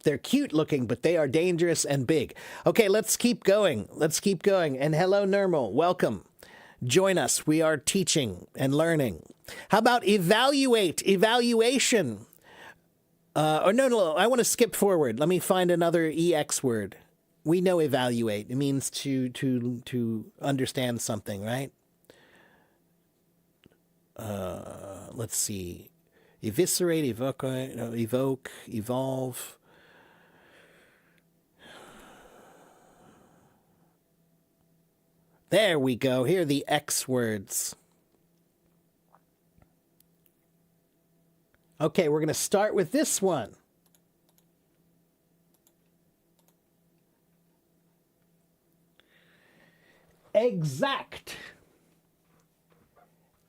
Speaker 1: They're cute looking, but they are dangerous and big. Okay, let's keep going. Let's keep going. And hello, Nirmal. Welcome. Join us. We are teaching and learning. How about evaluate? Evaluation. No. I want to skip forward. Let me find another EX word. We know evaluate. It means to understand something, right? Let's see. Eviscerate, evoke, evolve. There we go. Here are the X words. Okay, we're going to start with this one. Exact.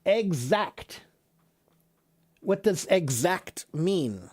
Speaker 1: Exact. What does exact mean?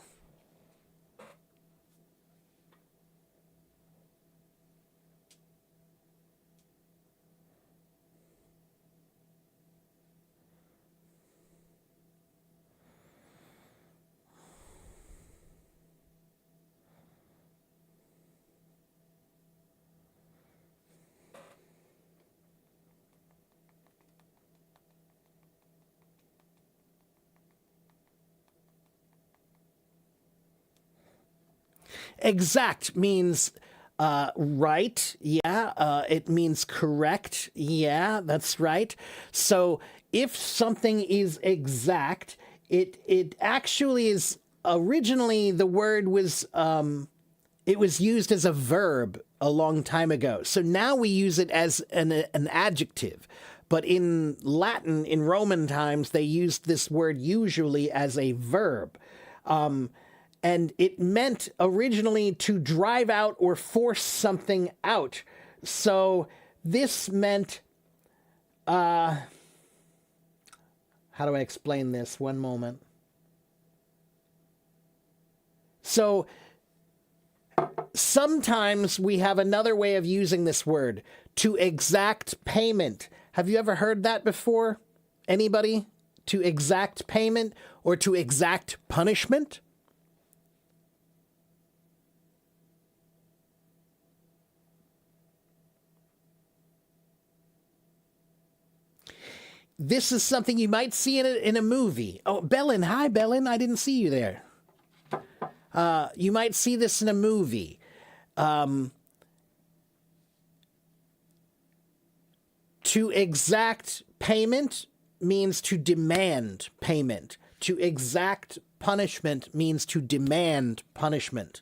Speaker 1: Exact means right. Yeah. It means correct. Yeah, that's right. So if something is exact, it actually is originally the word was it was used as a verb a long time ago. So now we use it as an adjective. But in Latin, in Roman times, they used this word usually as a verb. And it meant originally to drive out or force something out. So this meant, how do I explain this? One moment. So sometimes we have another way of using this word, to exact payment. Have you ever heard that before? Anybody? To exact payment or to exact punishment? This is something you might see in a movie. Oh, Bellin. Hi, Bellin. I didn't see you there. You might see this in a movie. To exact payment means to demand payment. To exact punishment means to demand punishment,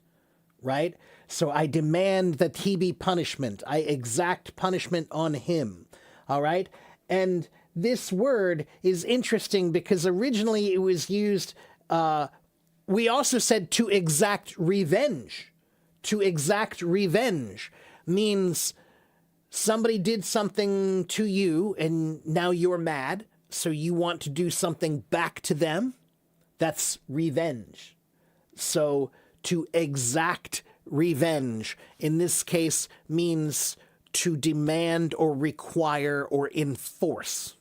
Speaker 1: right? So I demand that he be punishment. I exact punishment on him, all right? And this word is interesting because originally it was used, we also said to exact revenge. To exact revenge means somebody did something to you and now you're mad, so you want to do something back to them. That's revenge. So to exact revenge in this case means to demand or require or enforce.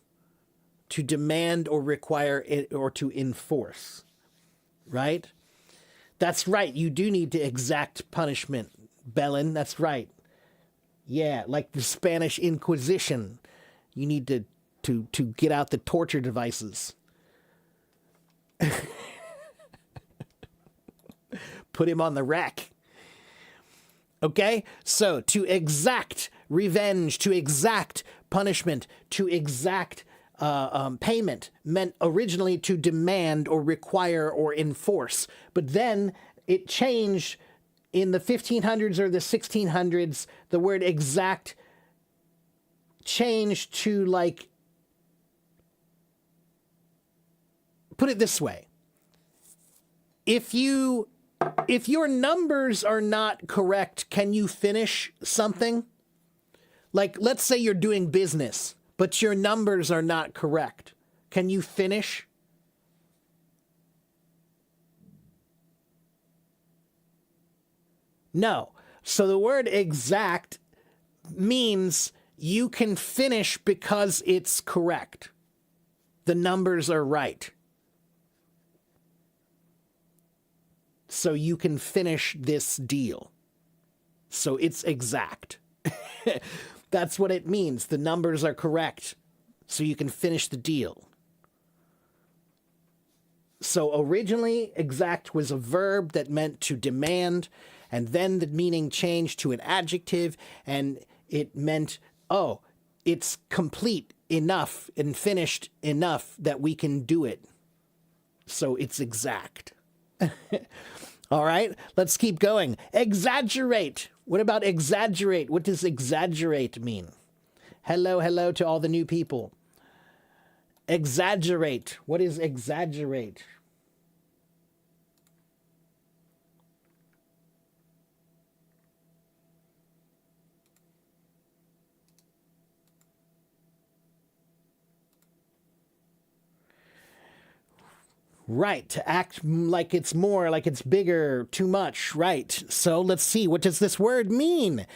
Speaker 1: To demand or require it or to enforce, right? That's right. You do need to exact punishment, Bellin. That's right. Yeah, like the Spanish Inquisition. You need to get out the torture devices. Put him on the rack. Okay? So, to exact revenge, to exact punishment, to exact payment meant originally to demand or require or enforce. But then it changed in the 1500s or the 1600s. The word exact changed to, like, put it this way. If your numbers are not correct, can you finish something? Like, let's say you're doing business, but your numbers are not correct. Can you finish? No. So the word exact means you can finish because it's correct. The numbers are right. So you can finish this deal. So it's exact. That's what it means. The numbers are correct. So you can finish the deal. So originally, exact was a verb that meant to demand, and then the meaning changed to an adjective, and it meant, oh, it's complete enough and finished enough that we can do it. So it's exact. All right, let's keep going. Exaggerate. What about exaggerate? What does exaggerate mean? Hello to all the new people. Exaggerate. What is exaggerate? Right, to act like it's more, like it's bigger, too much, right. So let's see, what does this word mean?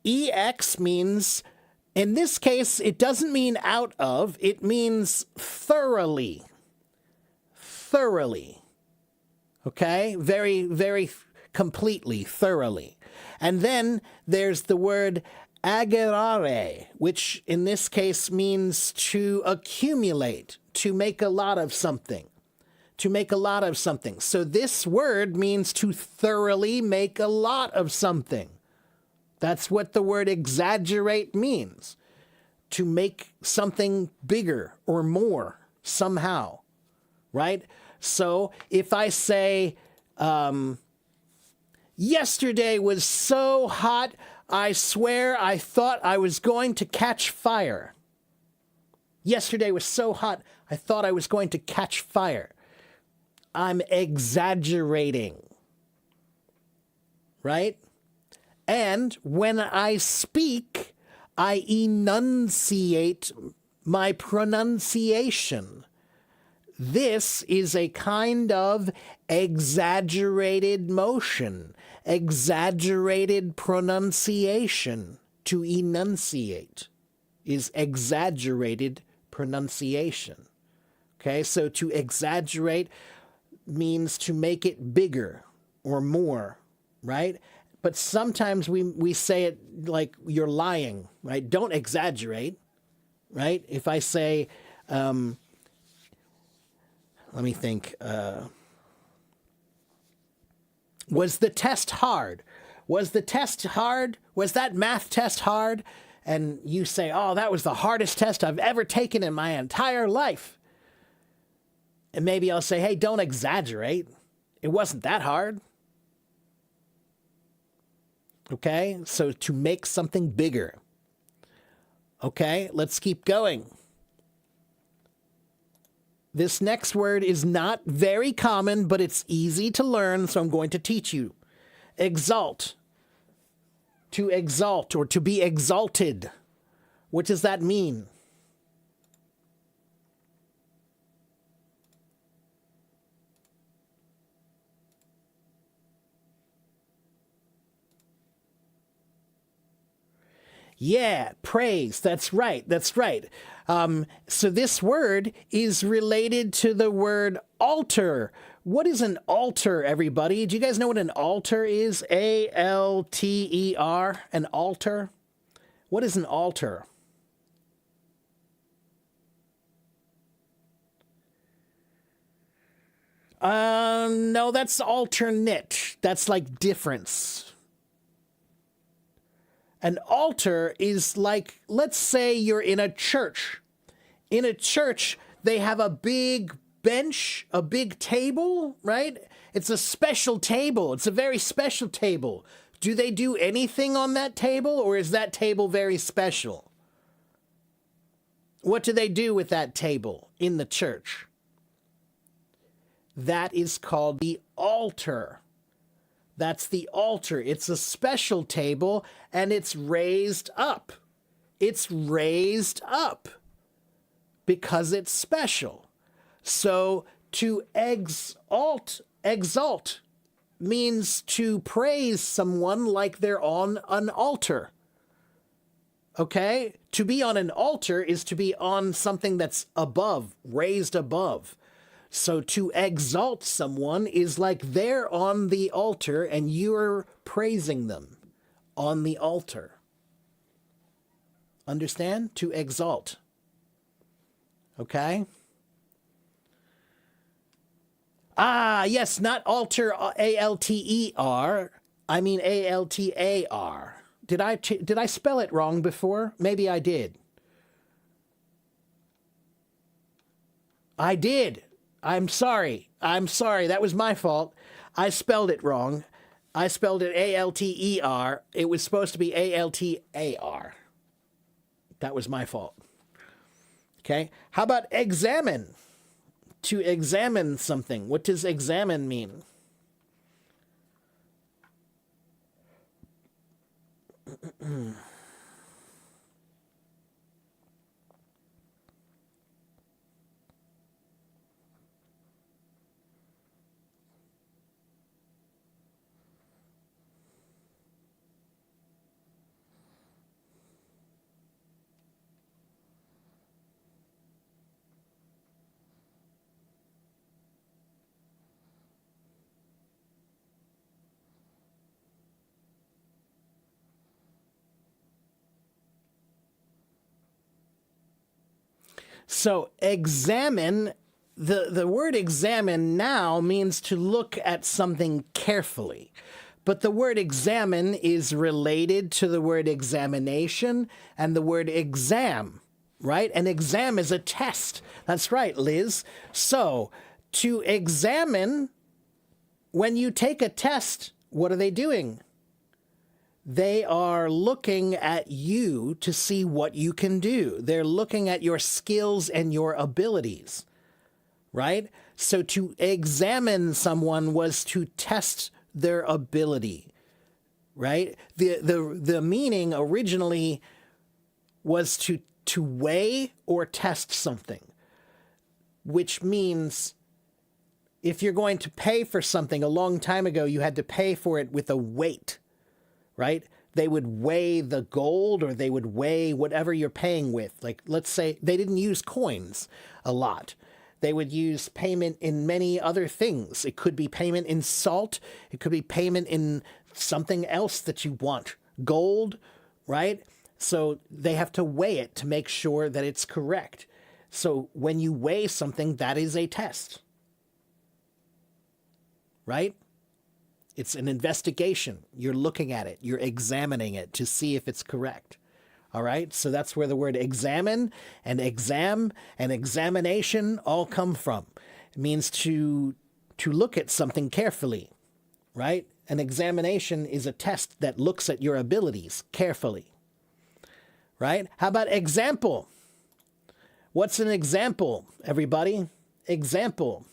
Speaker 1: EX means, in this case, it doesn't mean out of, it means thoroughly. Thoroughly. Okay? Very, very completely, thoroughly. And then there's the word agerare, which in this case means to accumulate, to make a lot of something. To make a lot of something. So this word means to thoroughly make a lot of something. That's what the word exaggerate means. To make something bigger or more somehow, right? So if I say, yesterday was so hot, I swear I thought I was going to catch fire. Yesterday was so hot, I thought I was going to catch fire. I'm exaggerating, right? And when I speak, I enunciate my pronunciation. This is a kind of exaggerated motion, exaggerated pronunciation. To enunciate is exaggerated pronunciation. Okay, so to exaggerate means to make it bigger or more, right? But sometimes we say it like you're lying, right? Don't exaggerate, right? If I say, let me think, was the test hard? Was the test hard? Was that math test hard? And you say, oh, that was the hardest test I've ever taken in my entire life. And maybe I'll say, hey, don't exaggerate. It wasn't that hard. Okay, so to make something bigger. Okay, let's keep going. This next word is not very common, but it's easy to learn, so I'm going to teach you. Exalt. To exalt or to be exalted. What does that mean? Yeah, praise. That's right. That's right. So this word is related to the word altar. What is an altar, everybody? Do you guys know what an altar is? A-L-T-E-R, an altar? What is an altar? No, that's alternate. That's like difference. An altar is like, let's say you're in a church. In a church, they have a big bench, a big table, right? It's a special table. It's a very special table. Do they do anything on that table, or is that table very special? What do they do with that table in the church? That is called the altar. That's the altar. It's a special table, and it's raised up. It's raised up because it's special. So to exalt means to praise someone like they're on an altar. Okay? To be on an altar is to be on something that's above, raised above. So to exalt someone is like they're on the altar and you're praising them on the altar. Understand? To exalt. Okay? Ah, yes, not alter, A-L-T-E-R. I mean A-L-T-A-R. Did I spell it wrong before? Maybe I did. I did. I'm sorry. That was my fault. I spelled it wrong. I spelled it A-L-T-E-R. It was supposed to be A-L-T-A-R. That was my fault. Okay. How about examine? To examine something. What does examine mean? So examine, the word examine now means to look at something carefully. But the word examine is related to the word examination and the word exam, right? An exam is a test. That's right, Liz. So to examine, when you take a test, what are they doing? They are looking at you to see what you can do. They're looking at your skills and your abilities, right? So to examine someone was to test their ability, right? The meaning originally was to weigh or test something, which means if you're going to pay for something, a long time ago, you had to pay for it with a weight, right? They would weigh the gold or they would weigh whatever you're paying with. Like, let's say they didn't use coins a lot. They would use payment in many other things. It could be payment in salt. It could be payment in something else that you want. Gold, right? So they have to weigh it to make sure that it's correct. So when you weigh something, that is a test, right? It's an investigation. You're looking at it. You're examining it to see if it's correct. All right? So that's where the word examine and exam and examination all come from. It means to look at something carefully, right? An examination is a test that looks at your abilities carefully, right? How about example? What's an example, everybody? Example.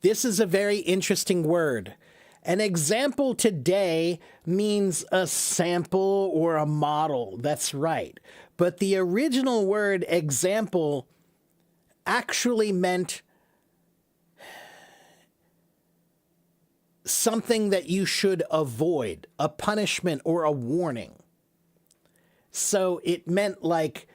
Speaker 1: This is a very interesting word. An example today means a sample or a model. That's right. But the original word example actually meant something that you should avoid, a punishment or a warning. So it meant like,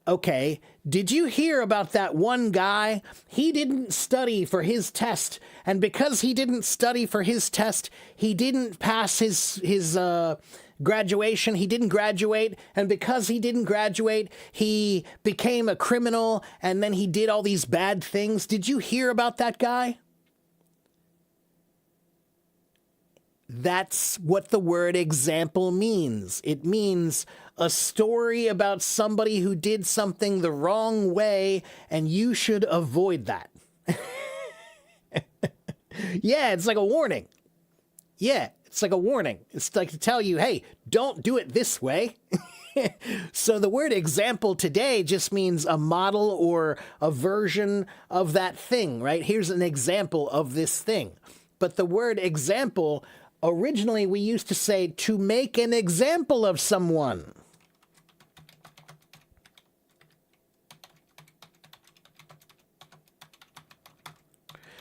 Speaker 1: okay, did you hear about that one guy? He didn't study for his test, and because he didn't study for his test, he didn't pass his graduation. He didn't graduate, and because he didn't graduate, he became a criminal, and then he did all these bad things. Did you hear about that guy? That's what the word example means. It means a story about somebody who did something the wrong way, and you should avoid that. Yeah, it's like a warning. Yeah, it's like a warning. It's like to tell you, hey, don't do it this way. So the word example today just means a model or a version of that thing, right? Here's an example of this thing. But the word example, originally we used to say to make an example of someone.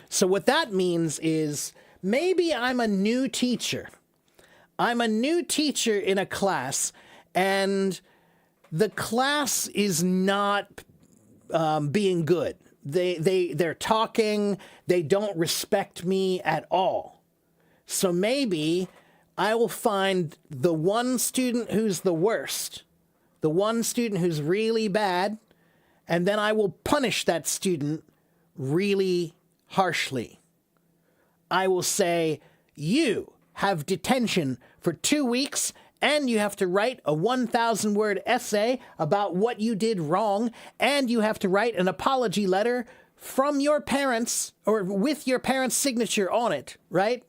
Speaker 1: So what that means is maybe I'm a new teacher. I'm a new teacher in a class, and the class is not being good. They're talking. They don't respect me at all. So maybe I will find the one student who's the worst, the one student who's really bad, and then I will punish that student really harshly. I will say, you have detention for 2 weeks, and you have to write a 1,000-word essay about what you did wrong, and you have to write an apology letter from your parents, or with your parents' signature on it, right?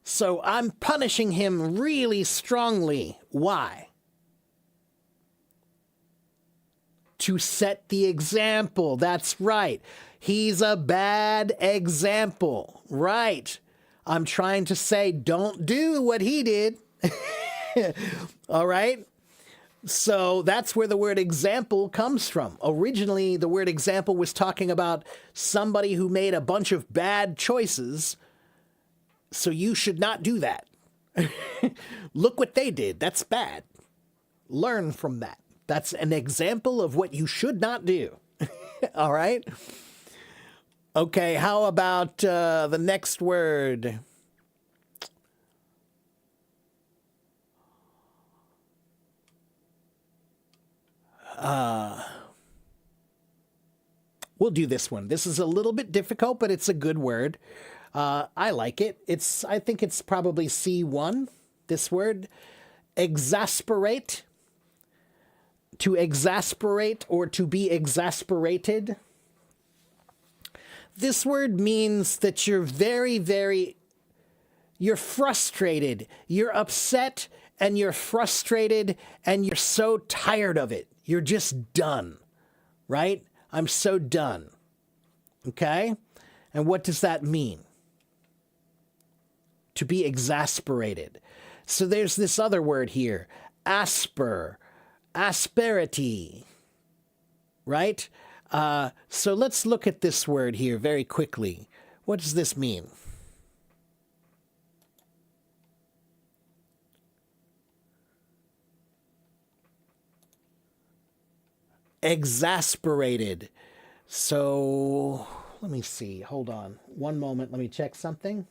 Speaker 1: So I'm punishing him really strongly. Why? To set the example. That's right. He's a bad example. Right. I'm trying to say, don't do what he did. All right. So that's where the word example comes from. Originally, the word example was talking about somebody who made a bunch of bad choices. So you should not do that. Look what they did. That's bad. Learn from that. That's an example of what you should not do. All right? Okay, how about the next word? We'll do this one. This is a little bit difficult, but it's a good word. I like it. I think it's probably C1, this word. Exasperate. To exasperate or to be exasperated. This word means that you're you're frustrated. You're upset and you're frustrated and you're so tired of it. You're just done, right? I'm so done. Okay? And what does that mean? To be exasperated. So there's this other word here, asper, asperity, right? So let's look at this word here very quickly. What does this mean? Exasperated. So let me see. Hold on. One moment. Let me check something.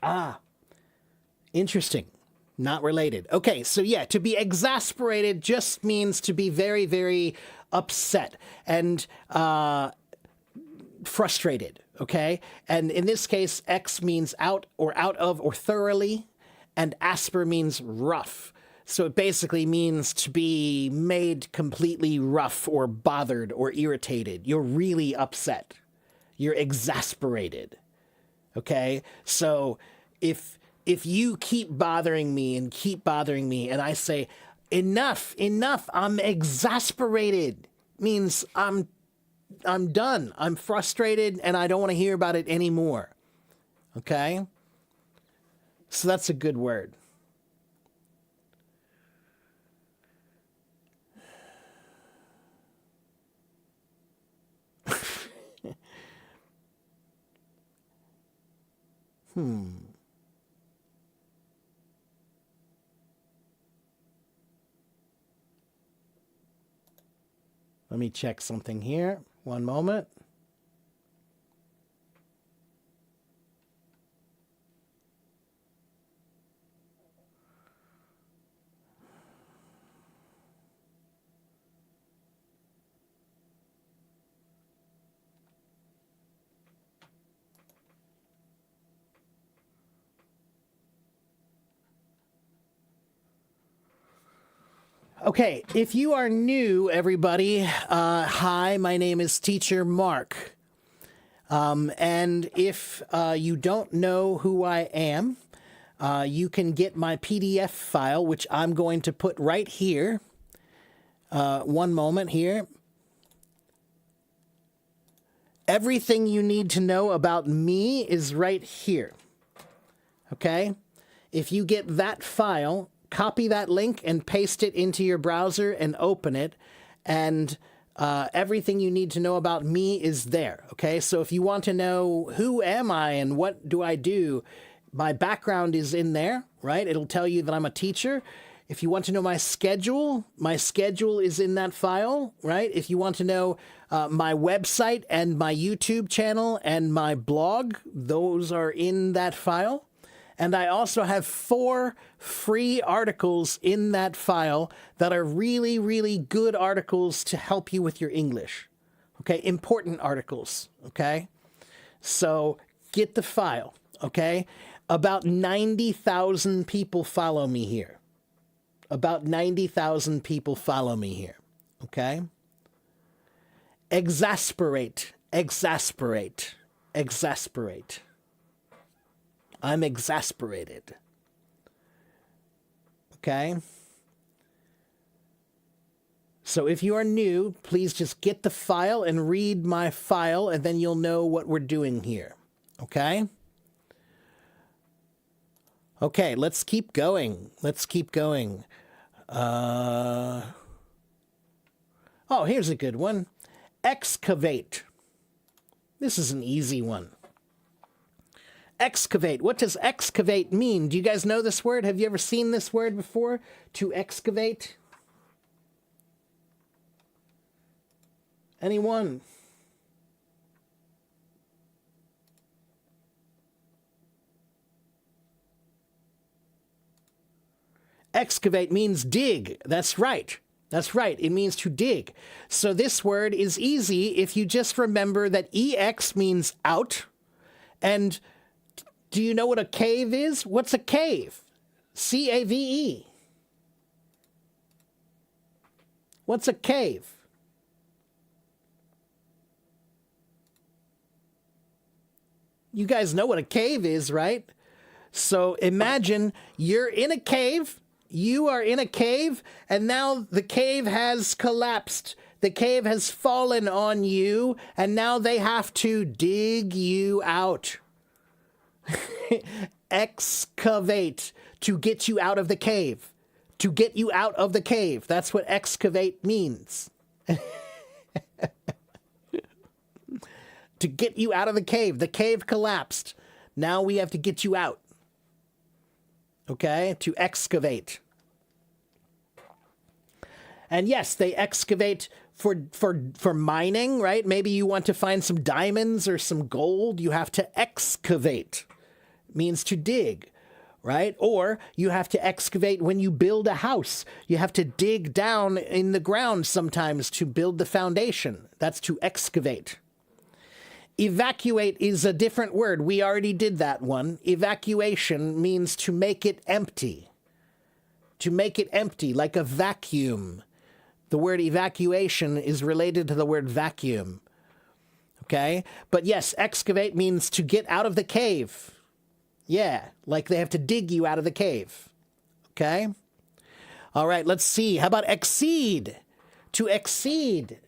Speaker 1: Ah, interesting. Not related. Okay, so yeah, to be exasperated just means to be very, very upset and frustrated, okay? And in this case, X means out or out of or thoroughly, and asper means rough. So it basically means to be made completely rough or bothered or irritated. You're really upset. You're exasperated. Okay? So if you keep bothering me and I say, enough, I'm exasperated, means I'm done. I'm frustrated and I don't want to hear about it anymore. Okay? So that's a good word. Let me check something here. One moment. Okay, if you are new, everybody, hi, my name is Teacher Mark. And if you don't know who I am, you can get my PDF file, which I'm going to put right here. One moment here. Everything you need to know about me is right here. Okay? If you get that file, copy that link and paste it into your browser and open it. And everything you need to know about me is there. Okay? So if you want to know who am I and what do I do, my background is in there, right? It'll tell you that I'm a teacher. If you want to know my schedule is in that file, right? If you want to know my website and my YouTube channel and my blog, those are in that file. And I also have 4 free articles in that file that are really, really good articles to help you with your English. Okay, important articles, okay? So get the file, okay? About 90,000 people follow me here. About 90,000 people follow me here, okay? Exasperate, exasperate, exasperate. I'm exasperated. Okay? So if you are new, please just get the file and read my file, and then you'll know what we're doing here. Okay? Okay, let's keep going. Let's keep going. Oh, here's a good one. Excavate. This is an easy one. Excavate. What does excavate mean? Do you guys know this word? Have you ever seen this word before? To excavate? Anyone? Excavate means dig. That's right. That's right. It means to dig. So this word is easy if you just remember that EX means out. And do you know what a cave is? What's a cave? C-A-V-E. What's a cave? You guys know what a cave is, right? So imagine you're in a cave. You are in a cave, and now the cave has collapsed. The cave has fallen on you, and now they have to dig you out. Excavate, to get you out of the cave. To get you out of the cave. That's what excavate means. To get you out of the cave. The cave collapsed. Now we have to get you out. Okay? To excavate. And yes, they excavate for mining, right? Maybe you want to find some diamonds or some gold. You have to excavate. It means to dig, right? Or you have to excavate when you build a house. You have to dig down in the ground sometimes to build the foundation. That's to excavate. Evacuate is a different word. We already did that one. Evacuation means to make it empty. To make it empty, like a vacuum. The word evacuation is related to the word vacuum. Okay? But yes, excavate means to get out of the cave. Yeah, like they have to dig you out of the cave. Okay? All right, let's see. How about exceed? To exceed.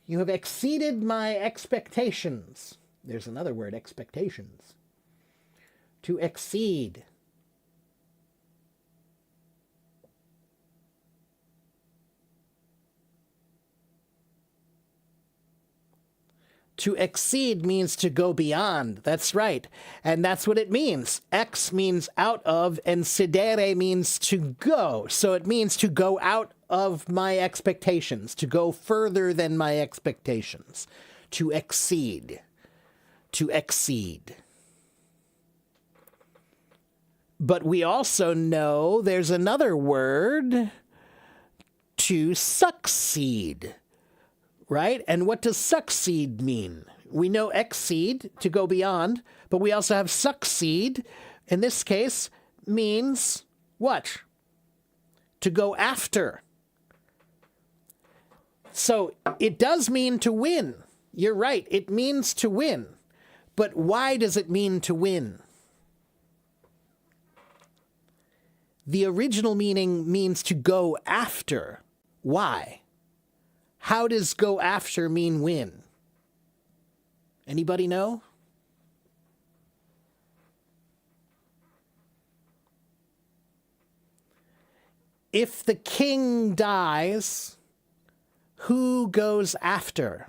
Speaker 1: You have exceeded my expectations. There's another word, expectations. To exceed. To exceed means to go beyond. That's right. And that's what it means. Ex means out of, and sedere means to go. So it means to go out of my expectations, to go further than my expectations. To exceed. To exceed. But we also know there's another word, to succeed. Right? And what does succeed mean? We know exceed, to go beyond, but we also have succeed. In this case, means what? To go after. So it does mean to win. You're right. It means to win. But why does it mean to win? The original meaning means to go after. Why? How does go after mean win? Anybody know? If the king dies, who goes after?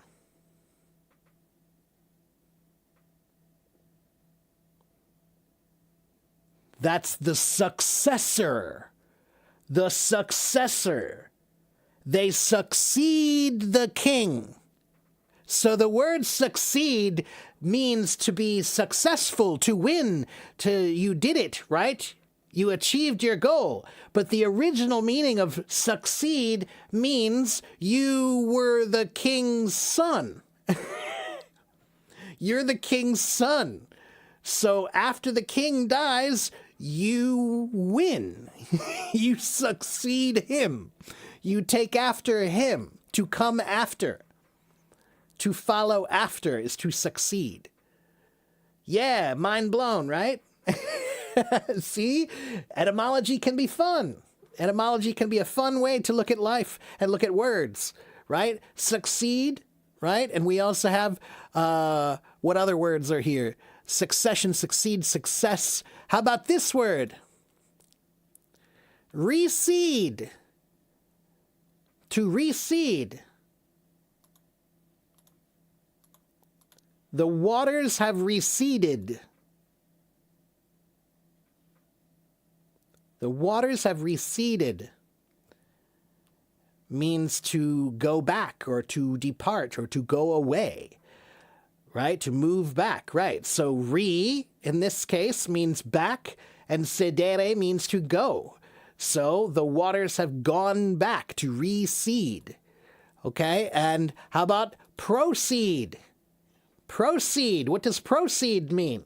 Speaker 1: That's the successor. The successor. They succeed the king. So the word succeed means to be successful, to win, you did it, right? You achieved your goal. But the original meaning of succeed means you were the king's son. You're the king's son. So after the king dies, you win. You succeed him. You take after him. To come after. To follow after is to succeed. Yeah, mind blown, right? See? Etymology can be fun. Etymology can be a fun way to look at life and look at words, right? Succeed, right? And we also have, what other words are here? Succession, succeed, success. How about this word? Recede. To recede. The waters have receded. The waters have receded means to go back or to depart or to go away, right? To move back, right? So re, in this case, means back, and sedere means to go. So the waters have gone back, to recede, okay? And how about proceed? Proceed. What does proceed mean?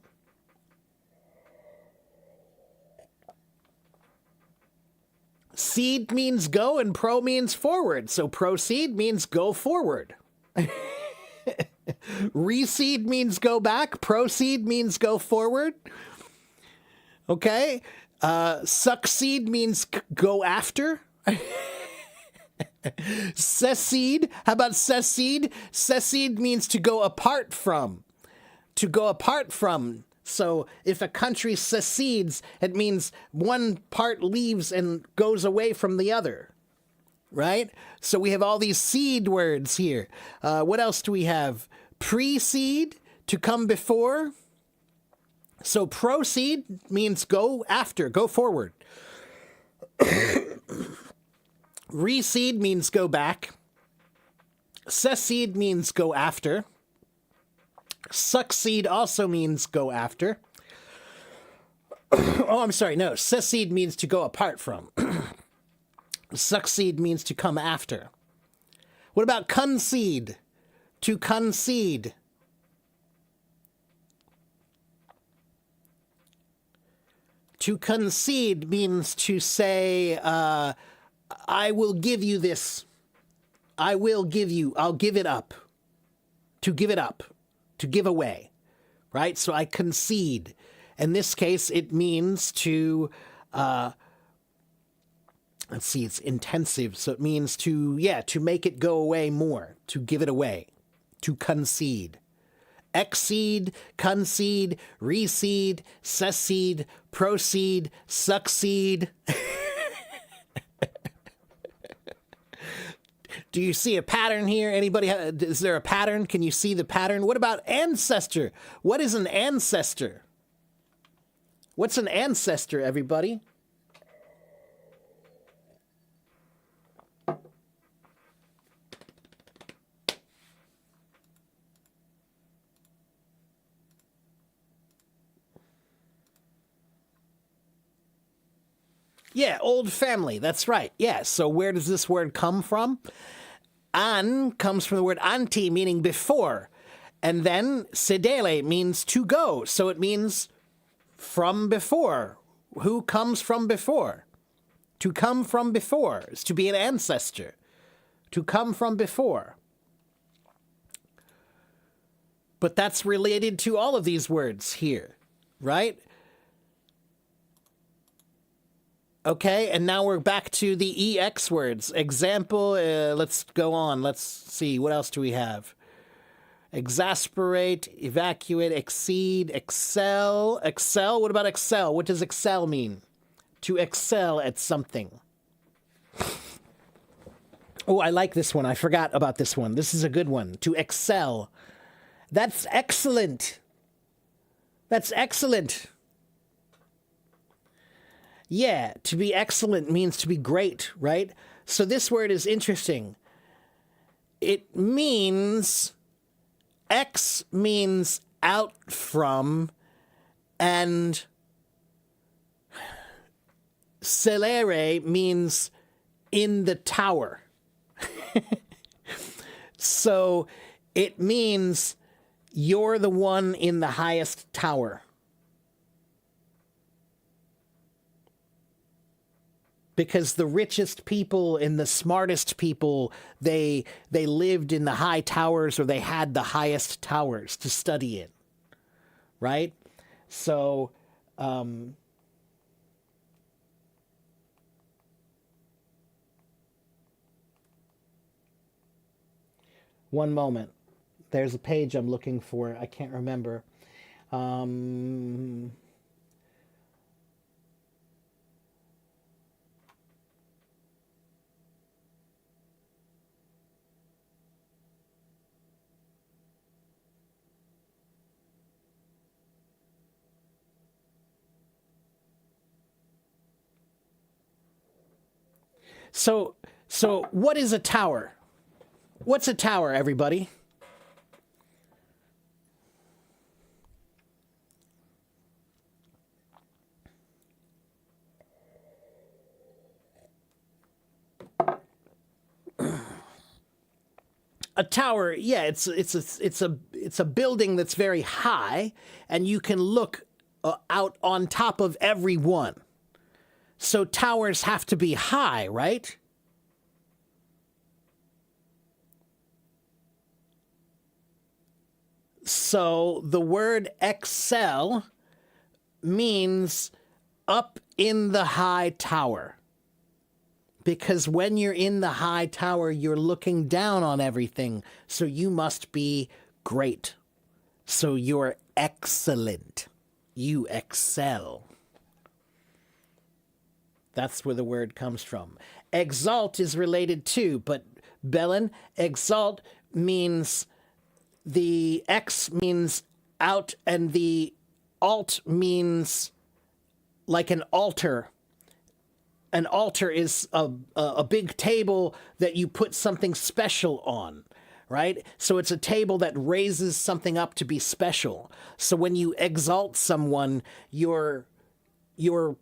Speaker 1: Seed means go and pro means forward. So proceed means go forward. Recede means go back. Proceed means go forward. Okay. Succeed means go after. Secede. How about secede? Secede means to go apart from. To go apart from. So if a country secedes, it means one part leaves and goes away from the other, right? So we have all these seed words here. What else do we have? Precede, to come before. So proceed means go after, go forward. Recede means go back. Secede means go after. Succeed also means go after. Oh, I'm sorry. No, secede means to go apart from. Succeed means to come after. What about concede? To concede. To concede means to say, I will give you this. I will give you. I'll give it up. To give it up. To give away, right? So I concede. In this case, it means to, let's see, it's intensive. So it means to, to make it go away more, to give it away, to concede. Exceed, concede, recede, secede, proceed, succeed. Do you see a pattern here? Anybody? Is there a pattern? Can you see the pattern? What about ancestor? What is an ancestor? What's an ancestor, everybody? Yeah, old family. That's right. Yeah. So where does this word come from? An comes from the word ante, meaning before. And then sedele means to go. So it means from before. Who comes from before? To come from before is to be an ancestor. To come from before. But that's related to all of these words here, right? Okay, and now we're back to the EX words. Example, let's go on. Let's see, what else do we have? Exasperate, evacuate, exceed, excel. Excel, what about excel? What does excel mean? To excel at something. Oh, I like this one. I forgot about this one. This is a good one. To excel. That's excellent. That's excellent. Yeah, to be excellent means to be great, right? So this word is interesting. It means, X means out from, and celere means in the tower. So it means you're the one in the highest tower. Because the richest people and the smartest people, they lived in the high towers, or they had the highest towers to study in, right? So, one moment. There's a page I'm looking for. I can't remember. So what is a tower? What's a tower, everybody? A tower, yeah, it's a building that's very high, and you can look out on top of every one. So towers have to be high, right? So the word excel means up in the high tower. Because when you're in the high tower, you're looking down on everything. So you must be great. So you're excellent. You excel. That's where the word comes from. Exalt is related too, but Belen, exalt means the X means out and the alt means like an altar. An altar is a big table that you put something special on, right? So it's a table that raises something up to be special. So when you exalt someone, you're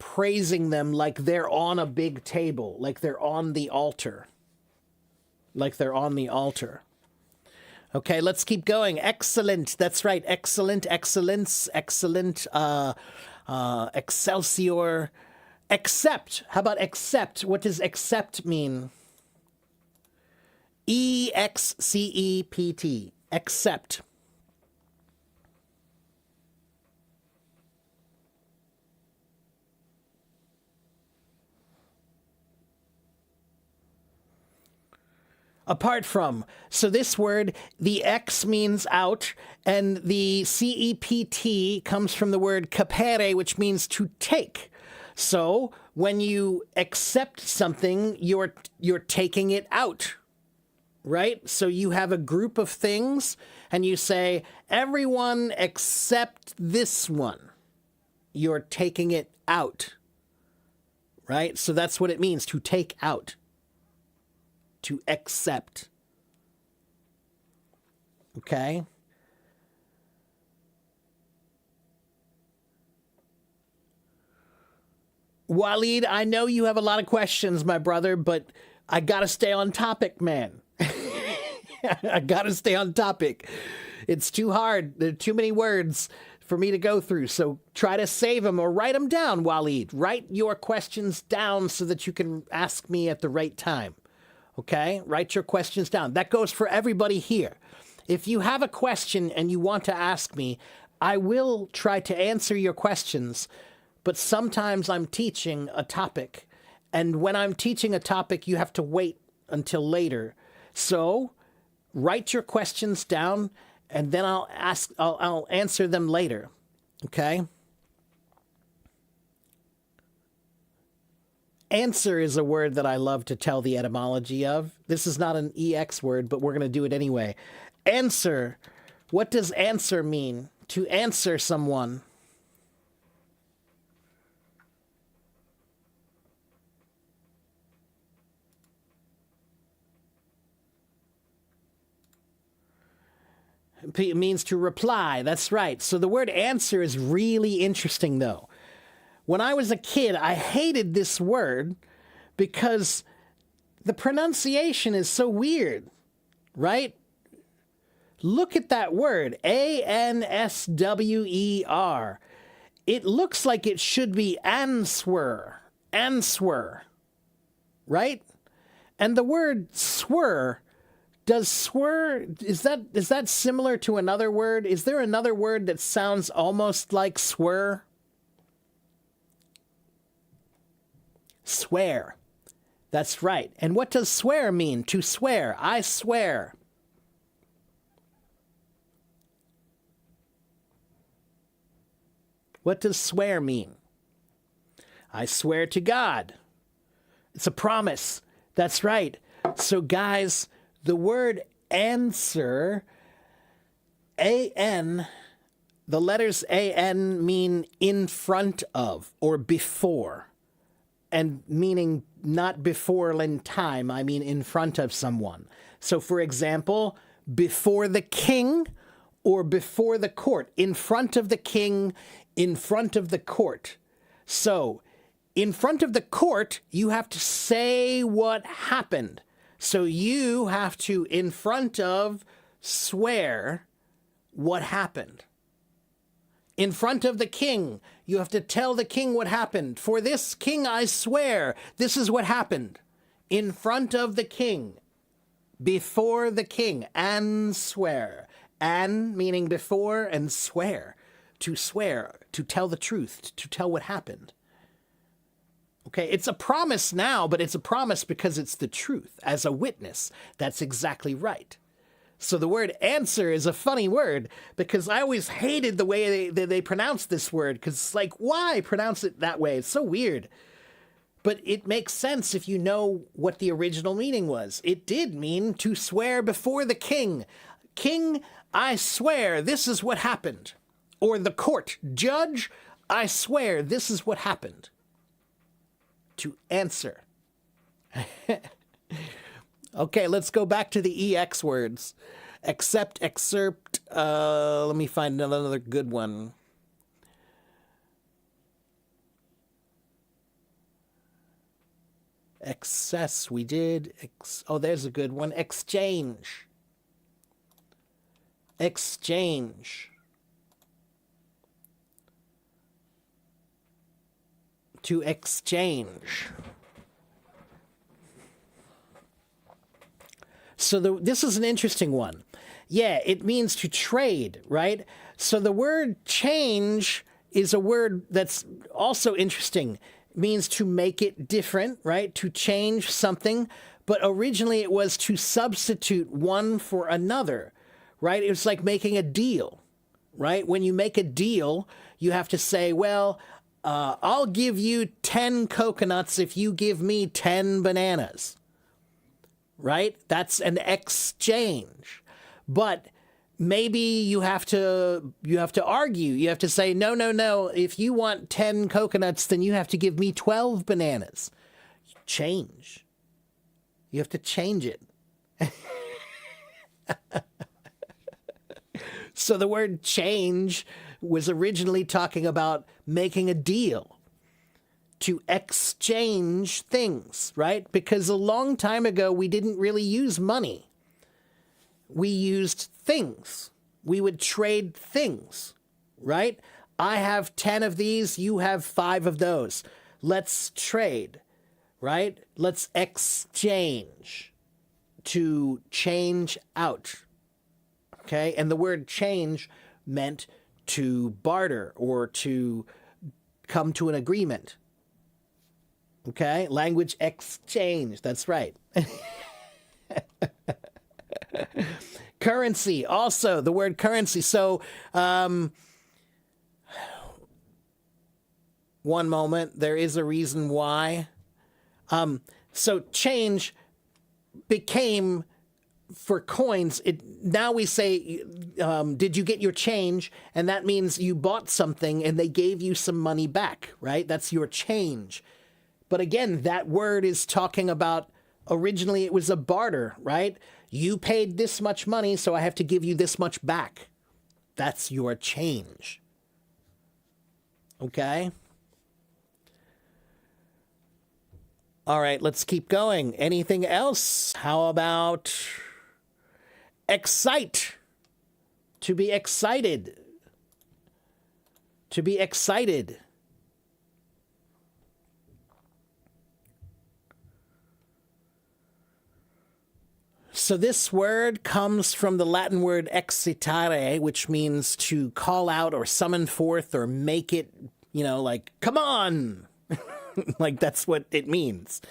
Speaker 1: praising them like they're on a big table, like they're on the altar. Like they're on the altar. Okay, let's keep going. Excellent. That's right. Excellent, excellence, excellent, excelsior. Accept. How about accept? What does accept mean? E-X-C-E-P-T. Accept. Apart from. So this word, the X means out, and the C-E-P-T comes from the word capere, which means to take. So when you accept something, you're taking it out, right? So you have a group of things and you say, everyone except this one. You're taking it out, right? So that's what it means, to take out, to accept. Okay? Waleed, I know you have a lot of questions, my brother, but I gotta stay on topic, man. I gotta stay on topic. It's too hard. There are too many words for me to go through, so try to save them or write them down, Waleed. Write your questions down so that you can ask me at the right time. Okay? Write your questions down. That goes for everybody here. If you have a question and you want to ask me, I will try to answer your questions. But sometimes I'm teaching a topic, and when I'm teaching a topic, you have to wait until later. So write your questions down, and then I'll answer them later. Okay? Answer is a word that I love to tell the etymology of. This is not an EX word, but we're going to do it anyway. Answer. What does answer mean? To answer someone. It means to reply. That's right. So the word answer is really interesting, though. When I was a kid, I hated this word because the pronunciation is so weird, right? Look at that word, A-N-S-W-E-R. It looks like it should be answer, right? And the word swir, does swir, is that similar to another word? Is there another word that sounds almost like swir? Swear. That's right. And what does swear mean? To swear. I swear. What does swear mean? I swear to God. It's a promise. That's right. So guys, the word answer, A-N, the letters A-N mean in front of or before. and meaning not before in time, I mean in front of someone. So, for example, before the king or before the court, in front of the king, in front of the court. So, in front of the court, you have to say what happened. So you have to, in front of, swear what happened. In front of the king, you have to tell the king what happened. For this king, I swear, this is what happened. In front of the king, before the king, and swear. And meaning before, and swear, to tell the truth, to tell what happened. Okay, it's a promise now, but it's a promise because it's the truth. As a witness, that's exactly right. So the word answer is a funny word because I always hated the way they pronounce this word because it's like, why pronounce it that way? It's so weird. But it makes sense if you know what the original meaning was. It did mean to swear before the king. King, I swear this is what happened. Or the court, judge, I swear this is what happened. To answer. Okay, let's go back to the EX words. Accept, excerpt. Let me find another good one. Excess, we did. Oh, there's a good one. Exchange. Exchange. To exchange. So this is an interesting one. Yeah, it means to trade, right? So the word change is a word that's also interesting. It means to make it different, right? To change something. But originally it was to substitute one for another, right? It was like making a deal, right? When you make a deal, you have to say, well, I'll give you 10 coconuts if you give me 10 bananas. Right? That's an exchange. But maybe you have to argue. You have to say, no. If you want 10 coconuts, then you have to give me 12 bananas. Change. You have to change it. So the word change was originally talking about making a deal. To exchange things, right? Because a long time ago, we didn't really use money. We used things. We would trade things, right? I have 10 of these, you have 5 of those. Let's trade, right? Let's exchange. To change out, okay? And the word change meant to barter or to come to an agreement. Okay, language exchange. That's right. Currency, also the word currency. So, one moment, there is a reason why. So change became for coins. Now we say, did you get your change? And that means you bought something and they gave you some money back, right? That's your change. But again, that word is talking about, originally it was a barter, right? You paid this much money, so I have to give you this much back. That's your change. Okay? All right, let's keep going. Anything else? How about excite? To be excited. To be excited. So this word comes from the Latin word excitare, which means to call out or summon forth or make it, like, come on. Like, that's what it means.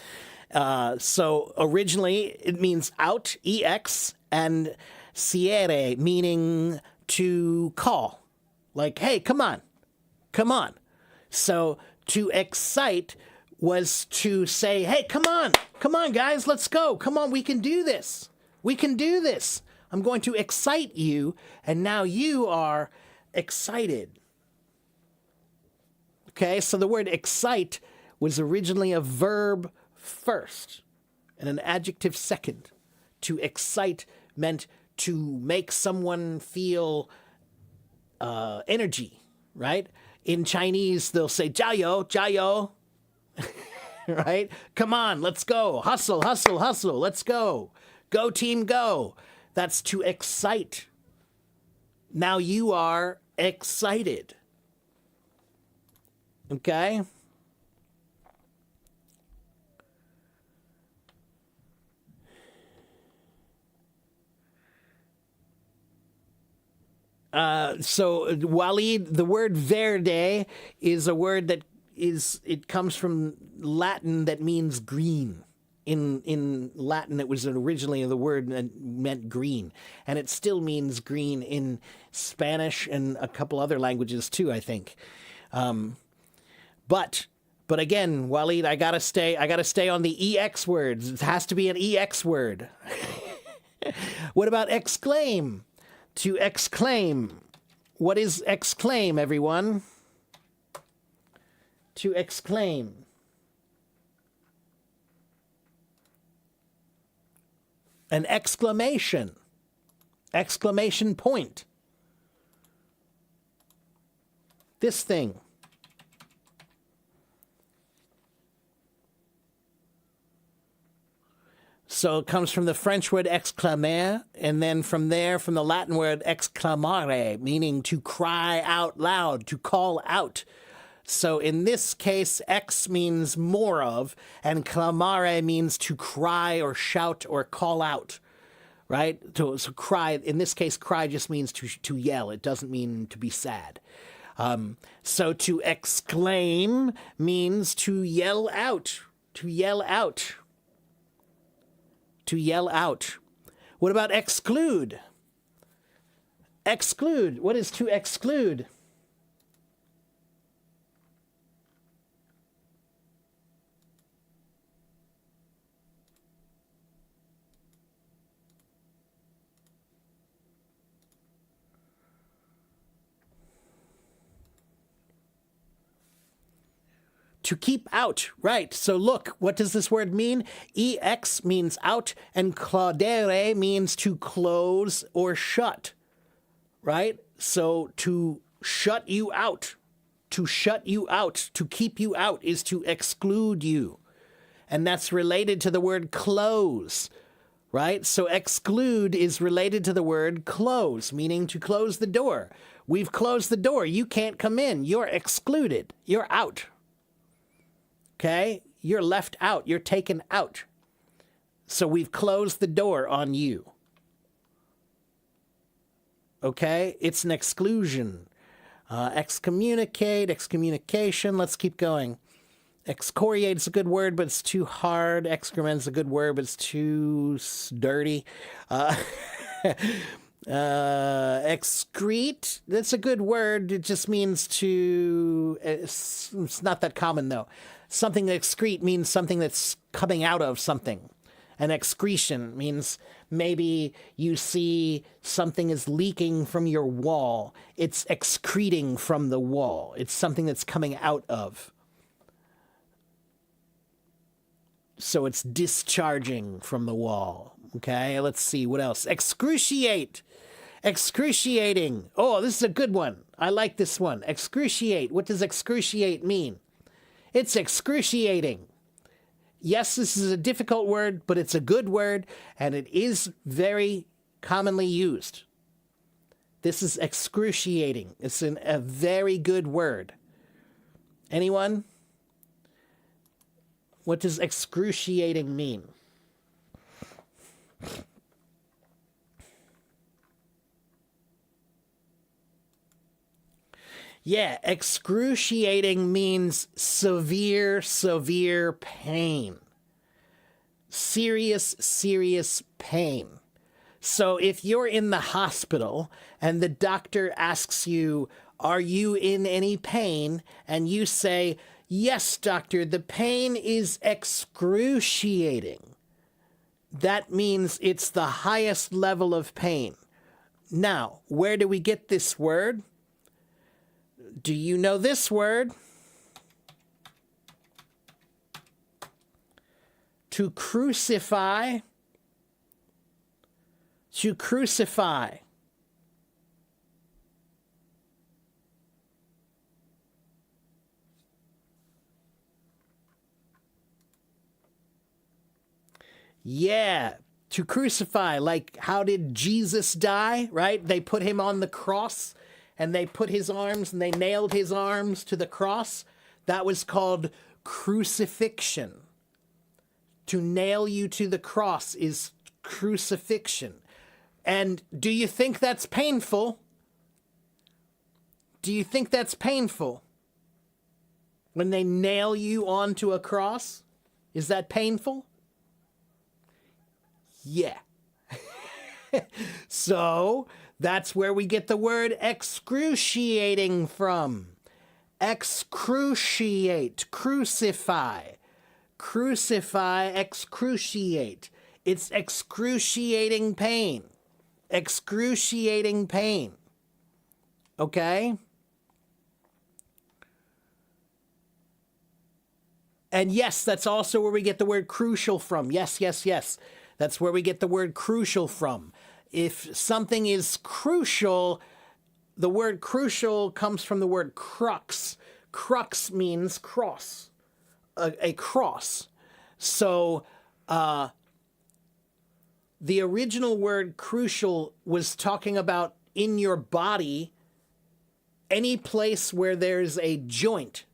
Speaker 1: So originally it means out, EX, and siere, meaning to call. Like, hey, come on. Come on. So to excite was to say, hey, come on, guys, let's go. Come on, we can do this. We can do this. I'm going to excite you, and now you are excited. Okay, so the word excite was originally a verb first and an adjective second. To excite meant to make someone feel energy, right? In Chinese, they'll say, 加油, 加油, right? Come on, let's go. Hustle, hustle, hustle, let's go. Go, team, go. That's to excite. Now you are excited. Okay? So Walid, the word verde is a word that it comes from Latin that means green. In Latin, it was originally the word that meant green, and it still means green in Spanish and a couple other languages too, I think. But again, Walid, I gotta stay on the EX words. It has to be an EX word. What about exclaim? To exclaim. What is exclaim, everyone? To exclaim. An exclamation. Exclamation point. This thing. So it comes from the French word exclamer, and then from there, from the Latin word exclamare, meaning to cry out loud, to call out. So in this case, ex means more of, and clamare means to cry or shout or call out, right? So cry, in this case, cry just means to yell. It doesn't mean to be sad. So to exclaim means to yell out, to yell out. To yell out. What about exclude? Exclude. What is to exclude? To keep out, right. So look, what does this word mean? EX means out, and claudere means to close or shut, right? So to shut you out, to shut you out, to keep you out is to exclude you. And that's related to the word close, right? So exclude is related to the word close, meaning to close the door. We've closed the door. You can't come in. You're excluded. You're out. Okay? You're left out. You're taken out. So we've closed the door on you. Okay? It's an exclusion. Excommunicate, excommunication. Let's keep going. Excoriate is a good word, but it's too hard. Excrement is a good word, but it's too dirty. Excrete, that's a good word. It just means to... It's not that common, though. Something that excrete means something that's coming out of something. An excretion means maybe you see something is leaking from your wall. It's excreting from the wall. It's something that's coming out of. So it's discharging from the wall. Okay, let's see. What else? Excruciate. Excruciating. Oh, this is a good one. I like this one. Excruciate. What does excruciate mean? It's excruciating. Yes, this is a difficult word, but it's a good word, and it is very commonly used. This is excruciating. It's a very good word. Anyone? What does excruciating mean? Yeah, excruciating means severe, severe pain. Serious, serious pain. So if you're in the hospital and the doctor asks you, are you in any pain? And you say, yes, doctor, the pain is excruciating. That means it's the highest level of pain. Now, where do we get this word? Do you know this word? To crucify. To crucify. Yeah, to crucify. Like, how did Jesus die, right? They put him on the cross, and they put his arms, and they nailed his arms to the cross. That was called crucifixion. To nail you to the cross is crucifixion. And do you think that's painful? Do you think that's painful? When they nail you onto a cross? Is that painful? Yeah. So that's where we get the word excruciating from. Excruciate, crucify. Crucify, excruciate. It's excruciating pain. Excruciating pain. Okay? And yes, that's also where we get the word crucial from. Yes, yes, yes. That's where we get the word crucial from. If something is crucial, the word crucial comes from the word crux. Crux means cross, a cross. So the original word crucial was talking about in your body, any place where there's a joint.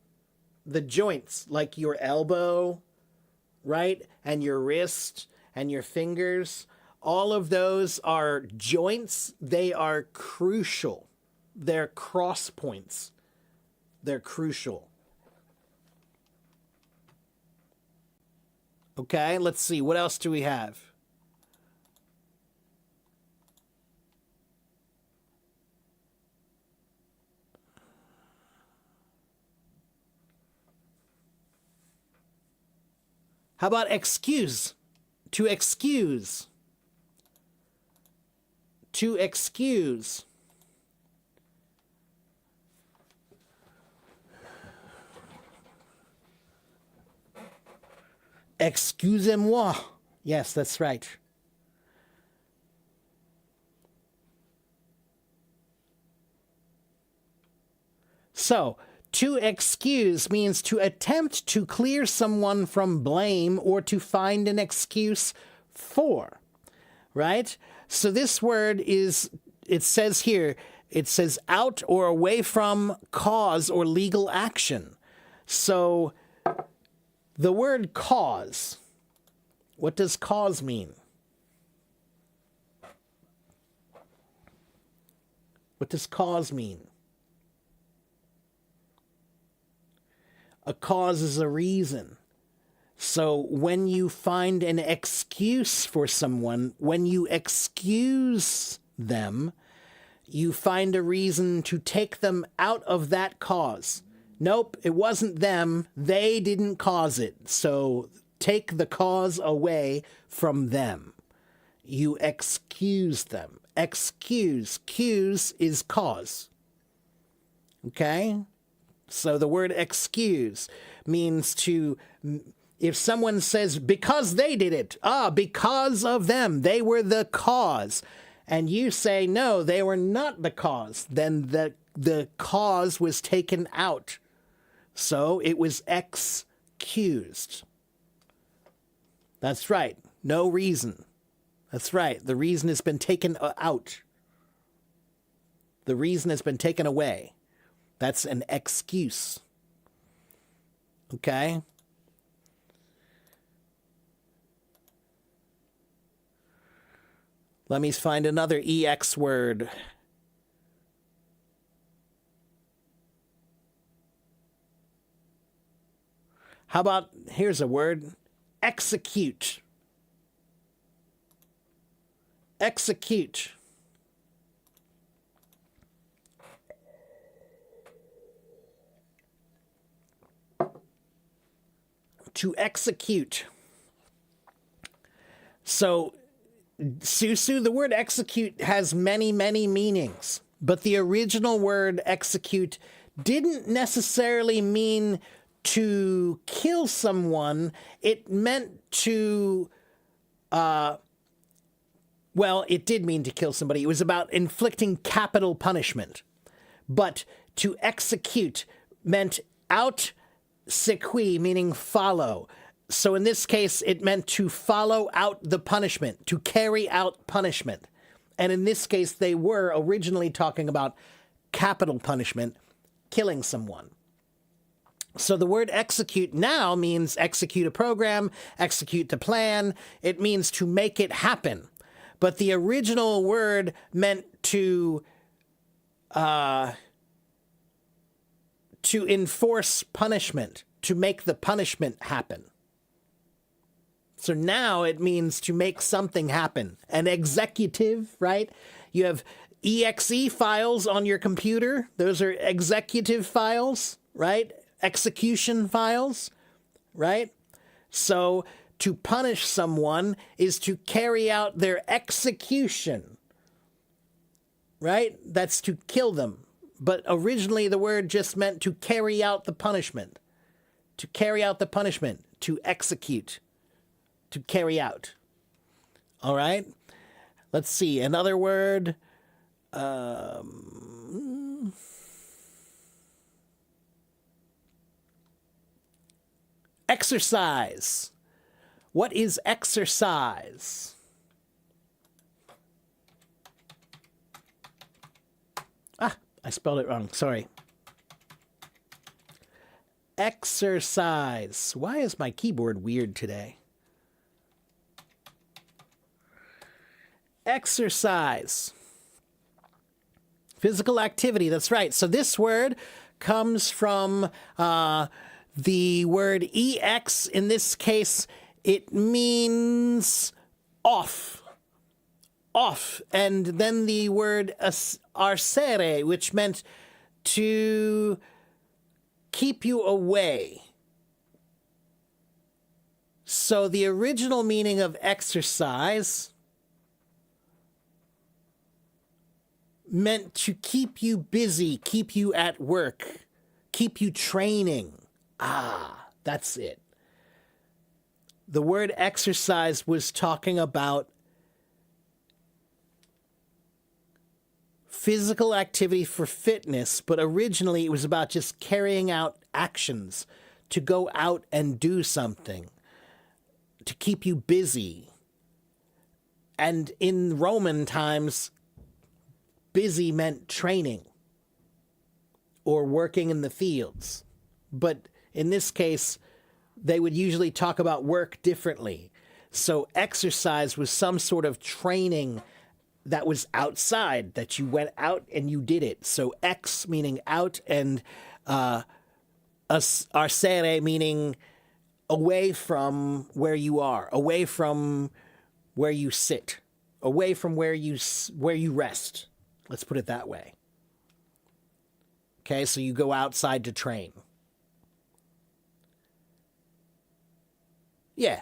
Speaker 1: The joints, like your elbow, right? And your wrist and your fingers. All of those are joints. They are crucial. They're cross points. They're crucial. Okay, let's see. What else do we have? How about excuse? To excuse. To excuse. Excusez-moi. Yes, that's right. So, to excuse means to attempt to clear someone from blame or to find an excuse for, right? So this word is, it says here, it says out or away from cause or legal action. So the word cause, what does cause mean? What does cause mean? A cause is a reason. So when you find an excuse for someone, when you excuse them, you find a reason to take them out of that cause. Nope, it wasn't them. They didn't cause it. So take the cause away from them. You excuse them. Excuse. Cuse is cause. Okay? So the word excuse means to, if someone says, because they did it, because of them, they were the cause, and you say, no, they were not the cause, then the cause was taken out. So it was excused. That's right. No reason. That's right. The reason has been taken out. The reason has been taken away. That's an excuse. Okay? Let me find another EX word. How about, here's a word, execute. Execute. To execute. So, Susu, the word execute has many, many meanings, but the original word execute didn't necessarily mean to kill someone, it meant to, well, it did mean to kill somebody. It was about inflicting capital punishment. But to execute meant aut sequi, meaning follow. So in this case, it meant to follow out the punishment, to carry out punishment. And in this case, they were originally talking about capital punishment, killing someone. So the word execute now means execute a program, execute the plan. It means to make it happen. But the original word meant to enforce punishment, to make the punishment happen. So now it means to make something happen. An executive, right? You have exe files on your computer. Those are executive files, right? Execution files, right? So to punish someone is to carry out their execution, right? That's to kill them. But originally the word just meant to carry out the punishment. To carry out the punishment. To execute. To carry out. All right? Let's see. Another word. Exercise. What is exercise? I spelled it wrong. Sorry. Exercise. Why is my keyboard weird today? Exercise. Physical activity. That's right. So this word comes from the word ex. In this case, it means off. Off. And then the word arcere, which meant to keep you away. So the original meaning of exercise meant to keep you busy, keep you at work, keep you training. That's it. The word exercise was talking about physical activity for fitness, but originally it was about just carrying out actions, to go out and do something, to keep you busy. And in Roman times, busy meant training or working in the fields. But in this case, they would usually talk about work differently. So exercise was some sort of training that was outside, that you went out and you did it. So ex meaning out, and arcere meaning away from where you are, away from where you sit, away from where you rest. Let's put it that way. Okay, so you go outside to train. Yeah,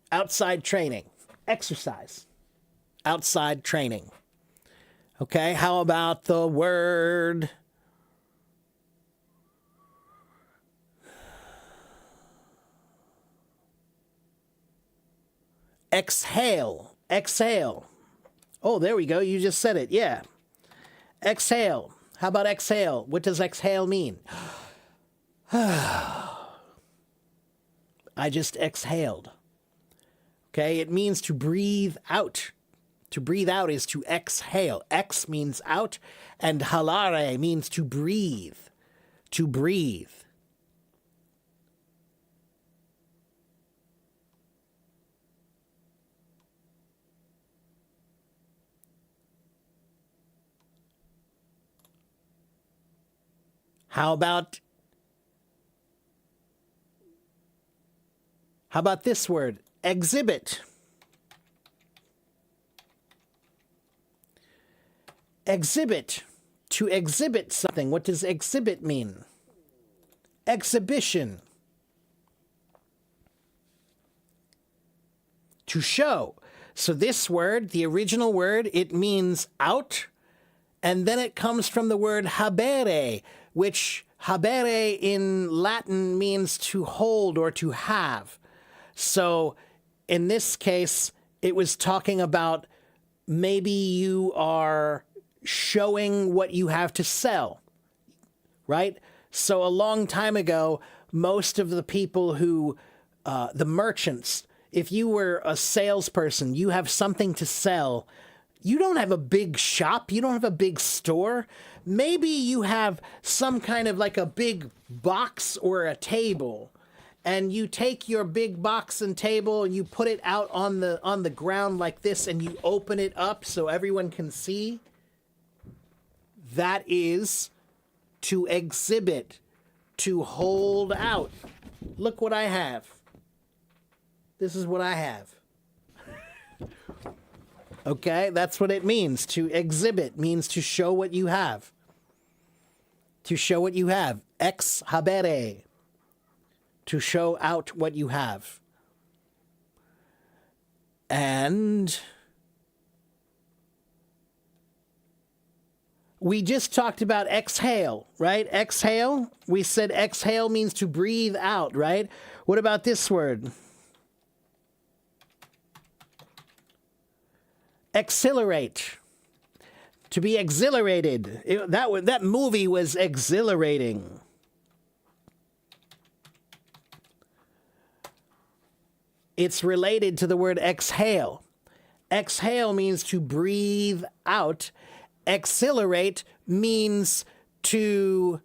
Speaker 1: outside training, exercise. Outside training. Okay, how about the word exhale? Exhale. Oh, there we go. You just said it. Yeah. Exhale. How about exhale? What does exhale mean? I just exhaled. Okay, it means to breathe out. To breathe out is to exhale. Ex means out, and halare means to breathe. To breathe. How about this word? Exhibit. Exhibit. To exhibit something. What does exhibit mean? Exhibition. To show. So this word, the original word, it means out, and then it comes from the word habere, which habere in Latin means to hold or to have. So in this case, it was talking about maybe you are showing what you have to sell, right? So a long time ago, most of the people who, the merchants, if you were a salesperson, you have something to sell. You don't have a big shop. You don't have a big store. Maybe you have some kind of like a big box or a table, and you take your big box and table and you put it out on the ground like this, and you open it up so everyone can see. That is to exhibit, to hold out. Look what I have. This is what I have. Okay, that's what it means. To exhibit means to show what you have. To show what you have. Ex habere. To show out what you have. And we just talked about exhale, right? Exhale. We said exhale means to breathe out, right? What about this word? Exhilarate. To be exhilarated. That movie was exhilarating. It's related to the word exhale. Exhale means to breathe out. Exhilarate means to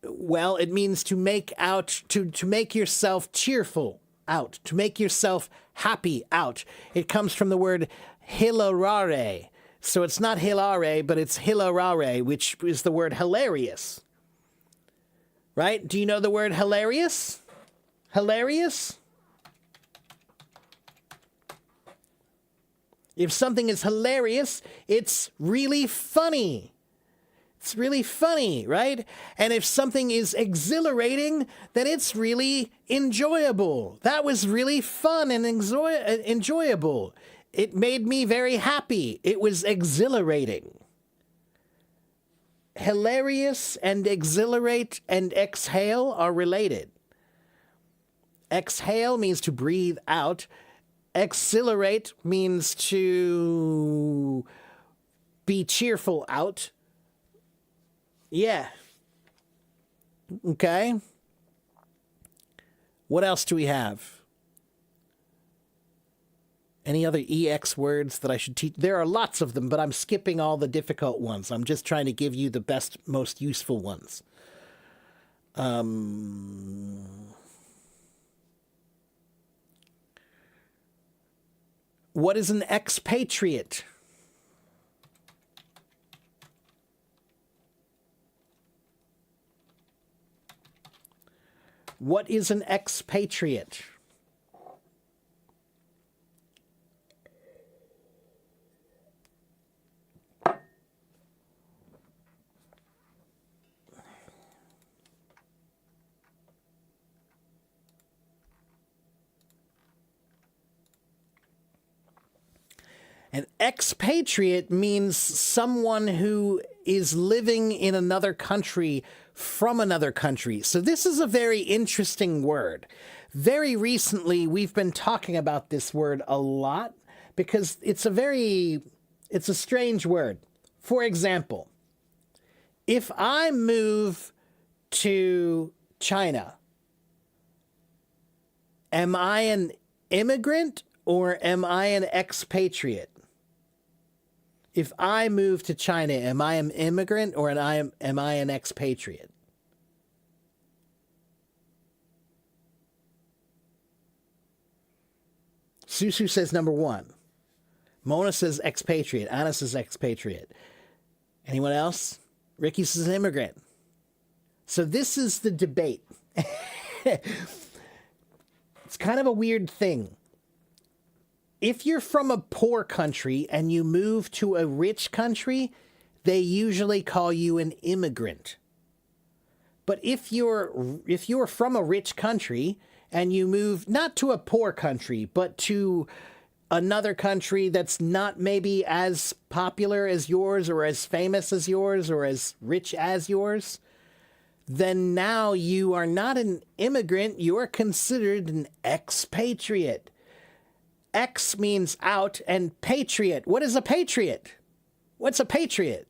Speaker 1: well, it means to make out, to make yourself cheerful out, to make yourself happy out. It comes from the word hilarare. So it's not hilare, but it's hilarare, which is the word hilarious. Right? Do you know the word hilarious? Hilarious? If something is hilarious, it's really funny. It's really funny, right? And if something is exhilarating, then it's really enjoyable. That was really fun and enjoyable. It made me very happy. It was exhilarating. Hilarious and exhilarate and exhale are related. Exhale means to breathe out. Exhilarate means to be cheerful out. Yeah. Okay. What else do we have? Any other EX words that I should teach? There are lots of them, but I'm skipping all the difficult ones. I'm just trying to give you the best, most useful ones. What is an expatriate? What is an expatriate? An expatriate means someone who is living in another country from another country. So this is a very interesting word. Very recently, we've been talking about this word a lot because it's a strange word. For example, if I move to China, am I an immigrant or am I an expatriate? If I move to China, am I an immigrant or am I an expatriate? Susu says number one. Mona says expatriate. Anna says expatriate. Anyone else? Ricky says immigrant. So this is the debate. It's kind of a weird thing. If you're from a poor country and you move to a rich country, they usually call you an immigrant. But if you're from a rich country and you move not to a poor country, but to another country that's not maybe as popular as yours or as famous as yours or as rich as yours, then now you are not an immigrant, you're considered an expatriate. Ex means out, and patriot. What is a patriot? What's a patriot?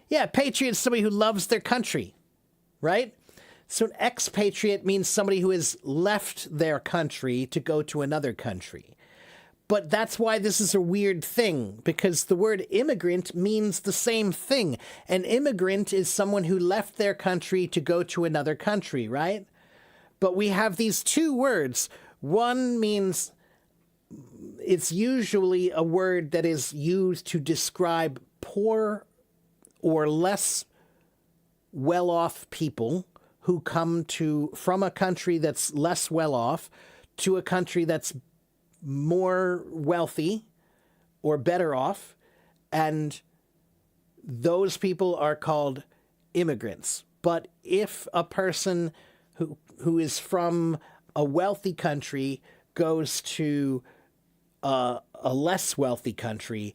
Speaker 1: Yeah, patriot is somebody who loves their country, right? So an expatriate means somebody who has left their country to go to another country. But that's why this is a weird thing, because the word immigrant means the same thing. An immigrant is someone who left their country to go to another country, right? But we have these two words. One means it's usually a word that is used to describe poor or less well-off people who come from a country that's less well-off to a country that's more wealthy or better off, and those people are called immigrants. But if a person who is from a wealthy country goes to a less wealthy country,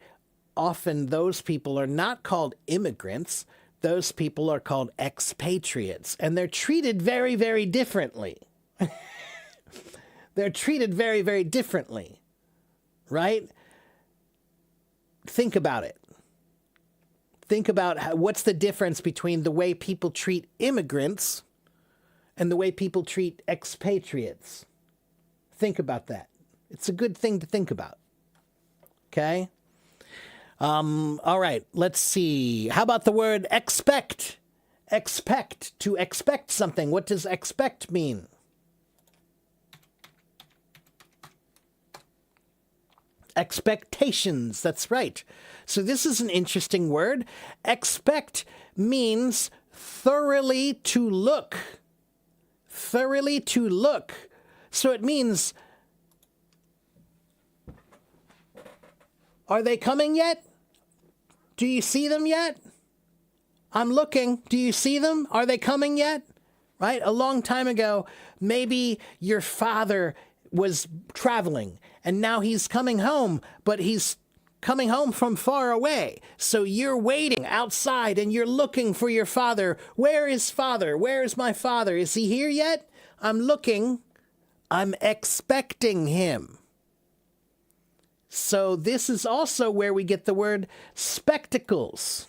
Speaker 1: often those people are not called immigrants. Those people are called expatriates, and they're treated very, very differently. They're treated very, very differently, right? Think about it. Think about what's the difference between the way people treat immigrants and the way people treat expatriates. Think about that. It's a good thing to think about. Okay? All right, let's see. How about the word expect? Expect, to expect something. What does expect mean? Expectations, that's right. So this is an interesting word. Expect means thoroughly to look. Thoroughly to look. So it means, are they coming yet? Do you see them yet? I'm looking. Do you see them? Are they coming yet? Right? A long time ago, maybe your father was traveling and now he's coming home, but he's coming home from far away. So you're waiting outside and you're looking for your father. Where is father? Where is my father? Is he here yet? I'm looking. I'm expecting him. So this is also where we get the word spectacles.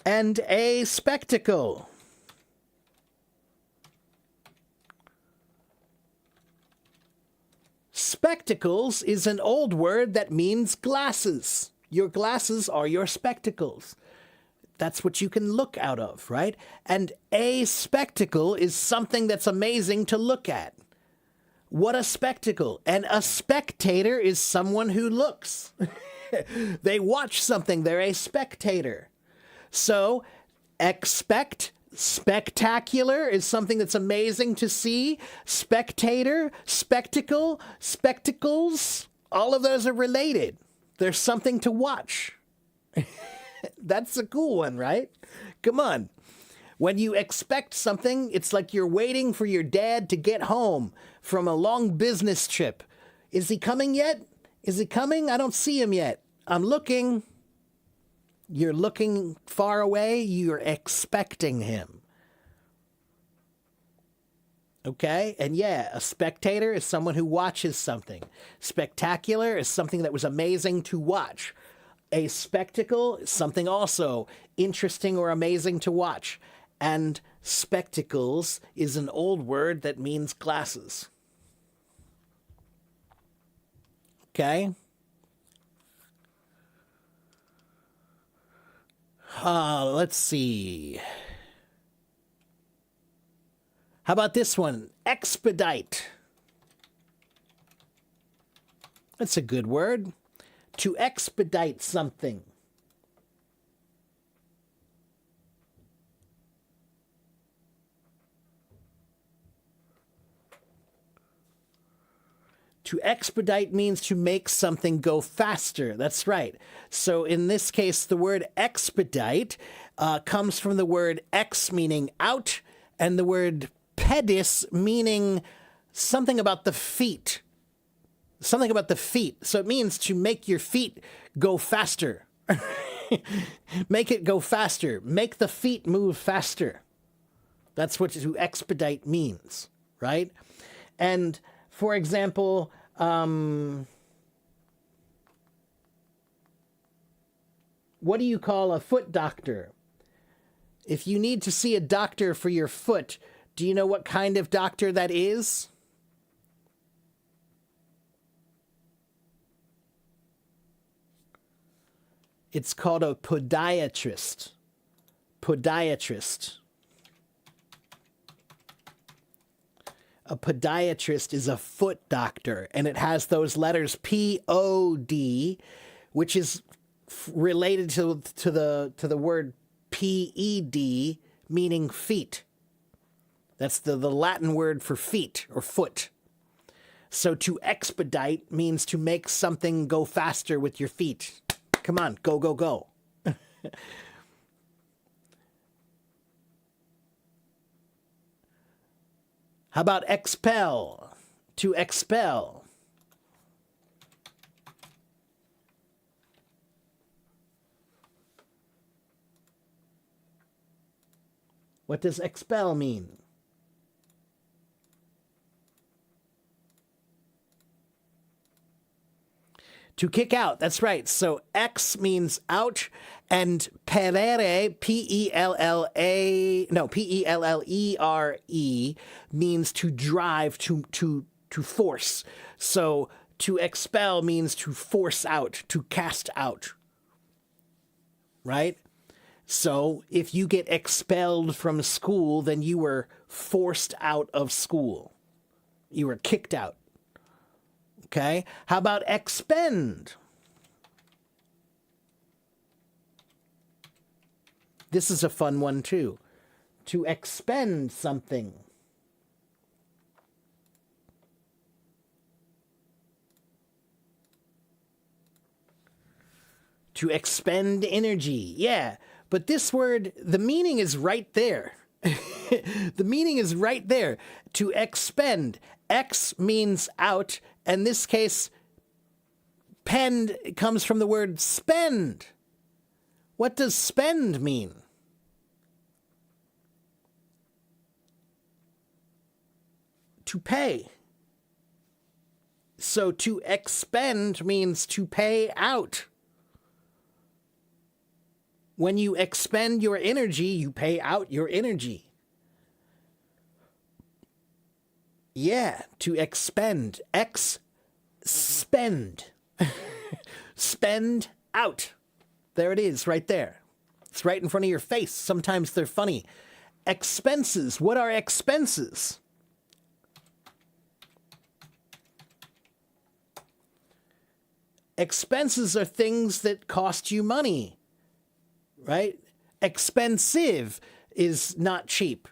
Speaker 1: And a spectacle. Spectacles is an old word that means glasses. Your glasses are your spectacles. That's what you can look out of, right? And a spectacle is something that's amazing to look at. What a spectacle. And a spectator is someone who looks. They watch something. They're a spectator. So, expect, spectacular is something that's amazing to see. Spectator, spectacle, spectacles, all of those are related. There's something to watch. That's a cool one, right? Come on. When you expect something, it's like you're waiting for your dad to get home from a long business trip. Is he coming yet? Is he coming? I don't see him yet. I'm looking. You're looking far away. You're expecting him. Okay? And yeah, a spectator is someone who watches something. Spectacular is something that was amazing to watch. A spectacle is something also interesting or amazing to watch. And spectacles is an old word that means glasses. Okay? Let's see. How about this one? Expedite. That's a good word. To expedite something. To expedite means to make something go faster. That's right. So in this case, the word expedite comes from the word ex, meaning out, and the word pedis meaning something about the feet. Something about the feet. So it means to make your feet go faster. Make it go faster. Make the feet move faster. That's what to expedite means, right? And for example, what do you call a foot doctor? If you need to see a doctor for your foot, do you know what kind of doctor that is? It's called a podiatrist. Podiatrist. A podiatrist is a foot doctor, and it has those letters P-O-D, which is related to the word P-E-D, meaning feet. That's the Latin word for feet or foot. So to expedite means to make something go faster with your feet. Come on, go, go, go. How about expel? To expel. What does expel mean? To kick out, that's right. So X means out, and perere, P-E-L-L-E-R-E, means to drive, to force. So to expel means to force out, to cast out. Right? So if you get expelled from school, then you were forced out of school. You were kicked out. Okay? How about expend? This is a fun one too. To expend something. To expend energy. Yeah. But this word, the meaning is right there. The meaning is right there. To expend. X means out. In this case, pend comes from the word spend. What does spend mean? To pay. So to expend means to pay out. When you expend your energy, you pay out your energy. Yeah, to expend. Spend. Spend out. There it is, right there. It's right in front of your face. Sometimes they're funny. Expenses. What are expenses? Expenses are things that cost you money, right? Expensive is not cheap.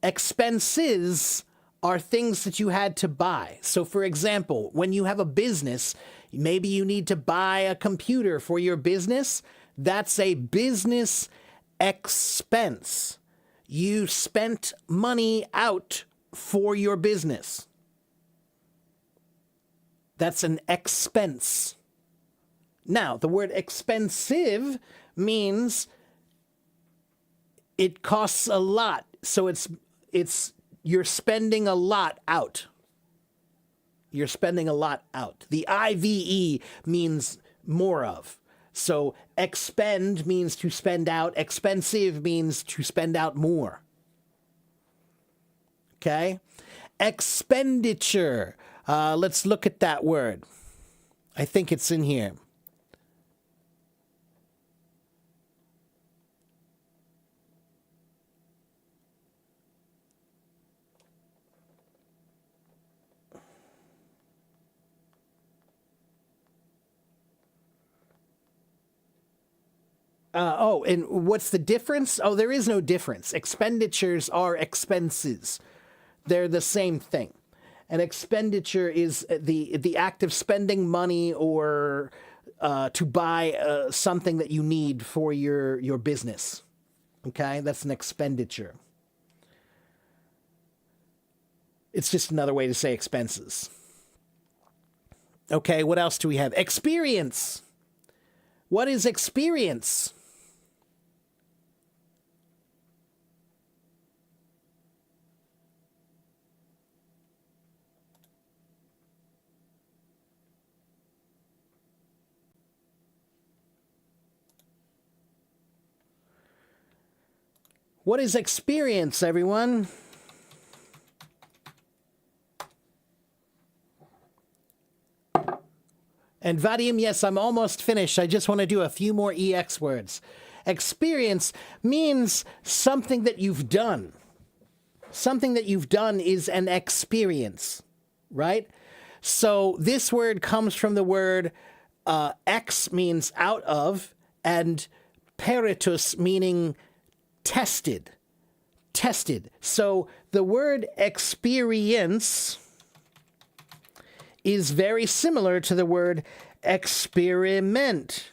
Speaker 1: Expenses are things that you had to buy. So for example, when you have a business, maybe you need to buy a computer for your business. That's a business expense. You spent money out for your business. That's an expense. Now, the word expensive means it costs a lot. So it's you're spending a lot out. You're spending a lot out. The IVE means more of. So expend means to spend out. Expensive means to spend out more. Okay? Expenditure. Let's look at that word. I think it's in here. And what's the difference? Oh, there is no difference. Expenditures are expenses. They're the same thing. An expenditure is the act of spending money or to buy something that you need for your business. Okay, that's an expenditure. It's just another way to say expenses. Okay, what else do we have? Experience. What is experience? What is experience, everyone? And Vadim, yes, I'm almost finished. I just want to do a few more EX words. Experience means something that you've done. Something that you've done is an experience, right? So this word comes from the word ex means out of, and peritus meaning tested. Tested. So the word experience is very similar to the word experiment.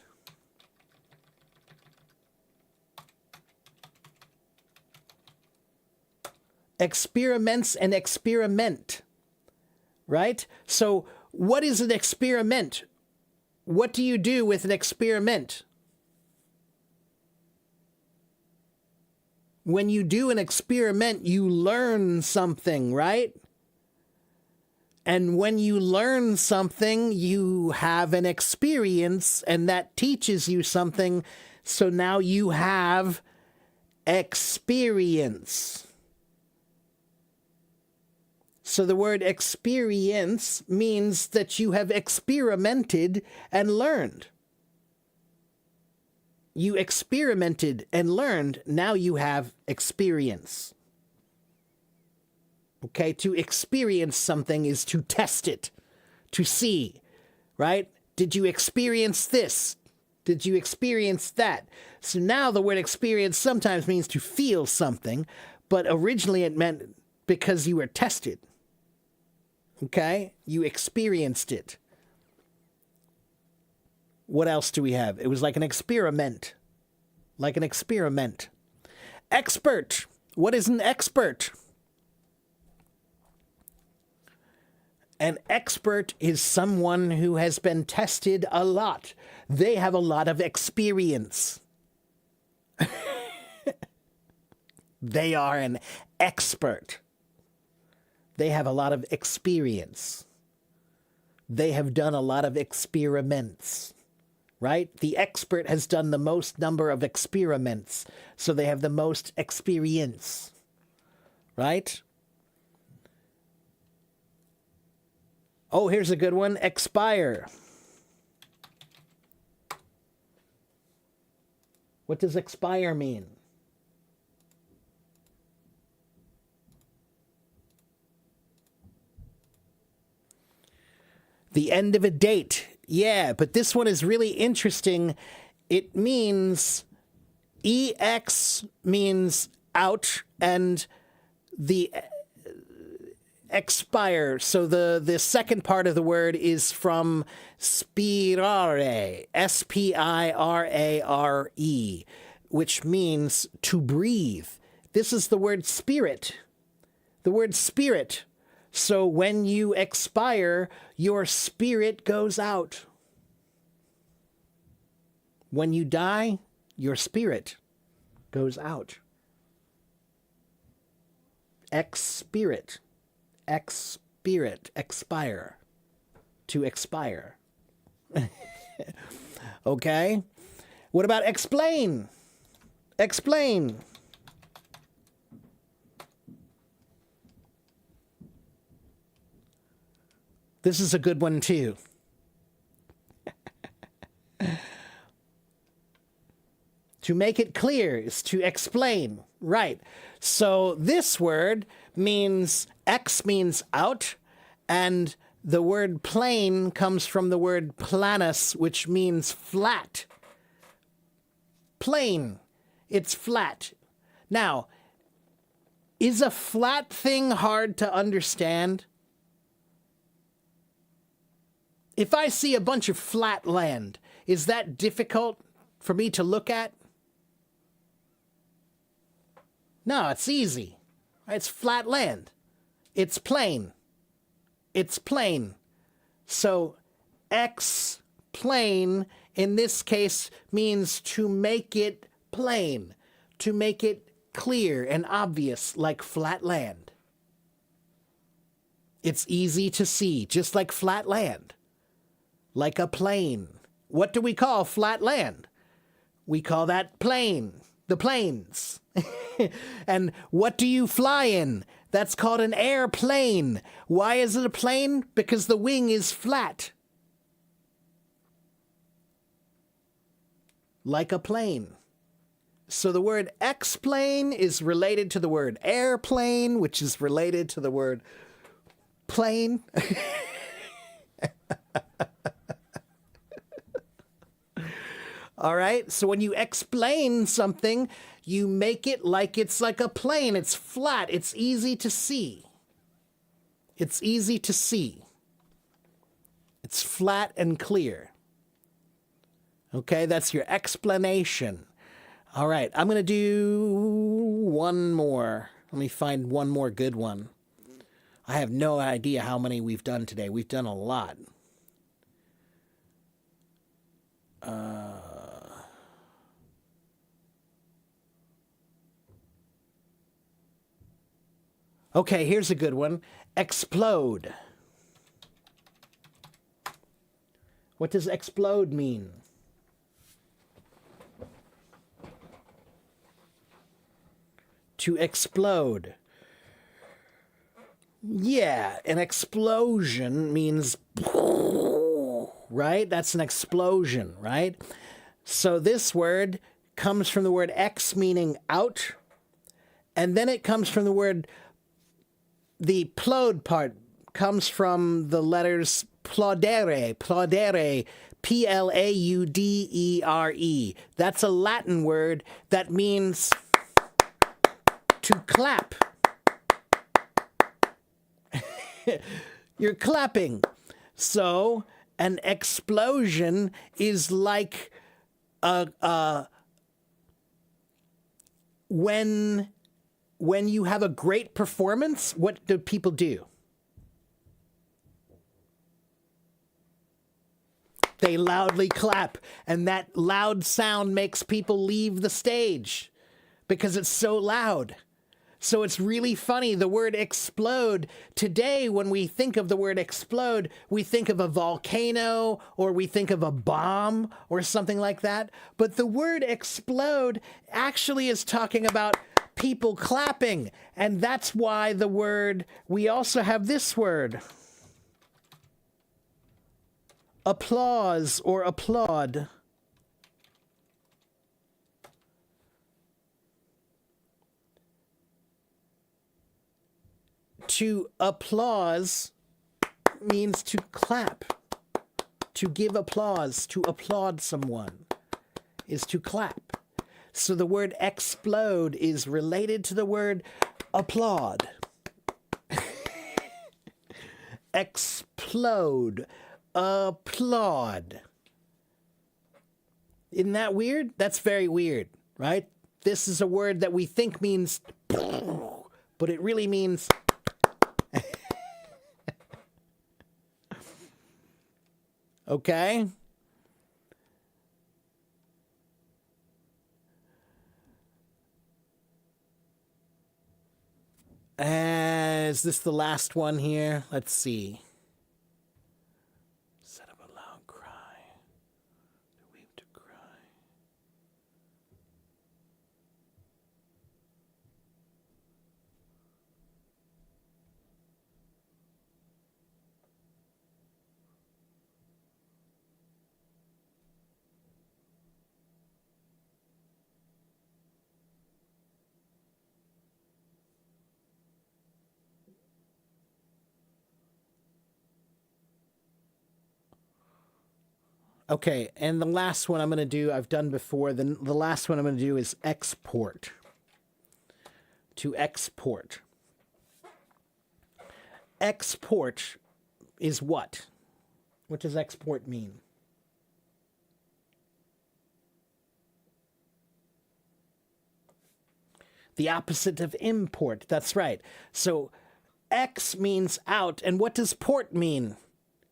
Speaker 1: Experiments and experiment, right? So what is an experiment? What do you do with an experiment? When you do an experiment, you learn something, right? And when you learn something, you have an experience, and that teaches you something. So now you have experience. So the word experience means that you have experimented and learned. You experimented and learned. Now you have experience. Okay, to experience something is to test it, to see, right? Did you experience this? Did you experience that? So now the word experience sometimes means to feel something, but originally it meant because you were tested. Okay, you experienced it. What else do we have? It was like an experiment. Like an experiment. Expert. What is an expert? An expert is someone who has been tested a lot. They have a lot of experience. They are an expert. They have a lot of experience. They have done a lot of experiments, right? The expert has done the most number of experiments, so they have the most experience, right? Oh, here's a good one. Expire. What does expire mean? The end of a date. Yeah, but this one is really interesting. It means EX means out, and the expire. So the second part of the word is from spirare, S-P-I-R-A-R-E, which means to breathe. This is the word spirit. The word spirit. So when you expire, your spirit goes out. When you die, your spirit goes out. Ex-spirit. Ex-spirit. Expire. To expire. Okay? What about explain? Explain. This is a good one, too. To make it clear is to explain. Right. So this word means, X means out, and the word plane comes from the word planus, which means flat. Plane. It's flat. Now, is a flat thing hard to understand? If I see a bunch of flat land, is that difficult for me to look at? No, it's easy. It's flat land. It's plain. It's plain. So explain in this case means to make it plain, to make it clear and obvious, like flat land. It's easy to see, just like flat land, like a plain. What do we call flat land? We call that plain, the plains. And what do you fly in? That's called an airplane. Why is it a plane? Because the wing is flat. Like a plane. So the word explain is related to the word airplane, which is related to the word plane. All right, so when you explain something, you make it like it's like a plane. It's flat. It's easy to see. It's easy to see. It's flat and clear. Okay, that's your explanation. All right, I'm going to do one more. Let me find one more good one. I have no idea how many we've done today. We've done a lot. Okay, here's a good one. Explode. What does explode mean? To explode. Yeah, an explosion means, right? That's an explosion, right? So this word comes from the word ex, meaning out, and then it comes from the word, the plode part comes from the letters plaudere, plaudere, P-L-A-U-D-E-R-E. That's a Latin word that means to clap. You're clapping. So an explosion is like when you have a great performance, what do people do? They loudly clap, and that loud sound makes people leave the stage because it's so loud. So it's really funny, the word explode. Today, when we think of the word explode, we think of a volcano or we think of a bomb or something like that. But the word explode actually is talking about people clapping. And that's why the word, we also have this word, applause or applaud. To applause means to clap, to give applause, to applaud someone is to clap. So the word explode is related to the word applaud. Explode, applaud. Isn't that weird? That's very weird, right? This is a word that we think means, but it really means okay? Is this the last one here? Let's see. Set up a loud cry. To weep, to cry. Okay, and the last one I'm going to do, I've done before. The last one I'm going to do is export. To export. Export is what? What does export mean? The opposite of import. That's right. So Ex means out. And what does port mean?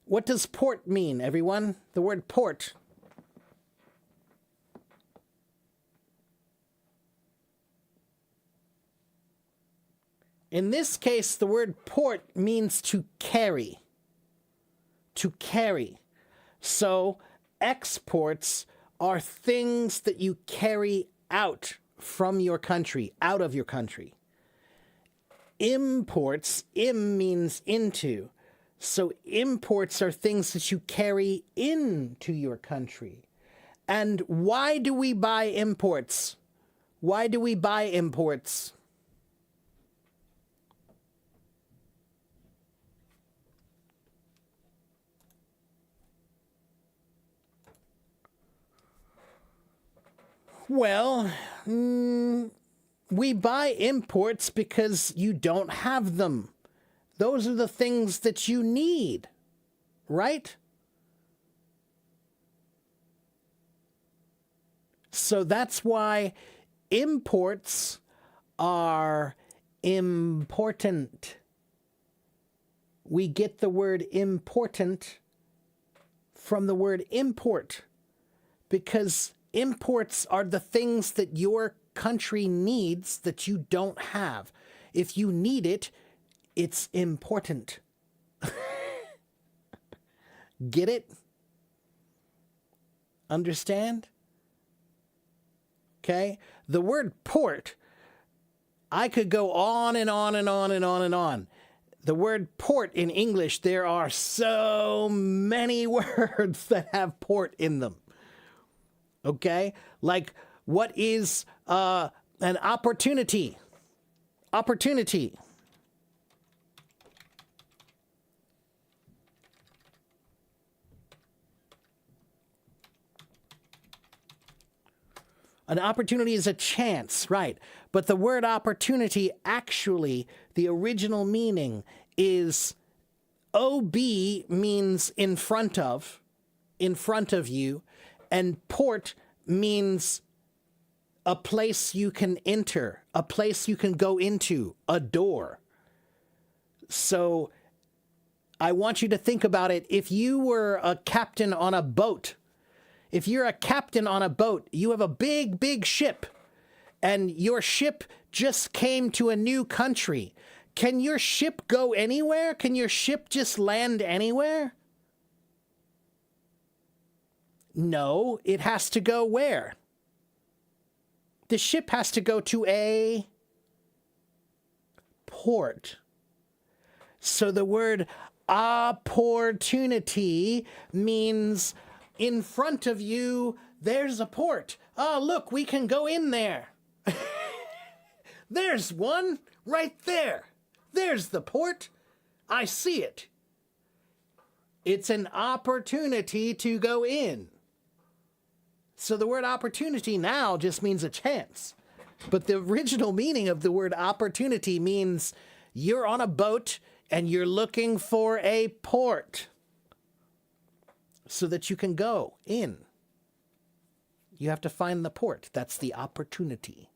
Speaker 1: What does port mean, everyone? The word port. In this case, the word port means to carry. To carry. So exports are things that you carry out from your country, out of your country. Imports, im means into. So imports are things that you carry into your country. And why do we buy imports? Why do we buy imports? Well, we buy imports because you don't have them. Those are the things that you need, right? So that's why imports are important. We get the word important from the word import, because imports are the things that your country needs that you don't have. If you need it, it's important. Get it? Understand? Okay? The word port, I could go on and on and on and on and on. The word port in English, there are so many words that have port in them. Okay? Like, what is an opportunity? Opportunity. An opportunity is a chance, right? But the word opportunity, actually, the original meaning is OB means in front of you, and port means a place you can enter, a place you can go into, a door. So I want you to think about it. If you were a captain on a boat, if you're a captain on a boat, you have a big, big ship, and your ship just came to a new country. Can your ship go anywhere? Can your ship just land anywhere? No, it has to go where? The ship has to go to a port. So the word opportunity means in front of you, there's a port. Oh, look, we can go in there. There's one right there. There's the port. I see it. It's an opportunity to go in. So the word opportunity now just means a chance. But the original meaning of the word opportunity means you're on a boat and you're looking for a port so that you can go in. You have to find the port. That's the opportunity.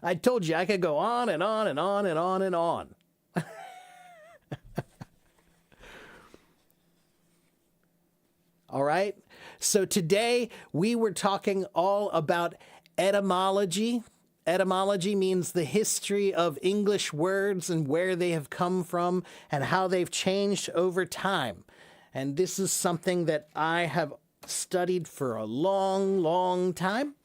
Speaker 1: I told you I could go on and on and on and on and on. All right? So today we were talking all about etymology. Etymology means the history of English words and where they have come from and how they've changed over time. And this is something that I have studied for a long, long time.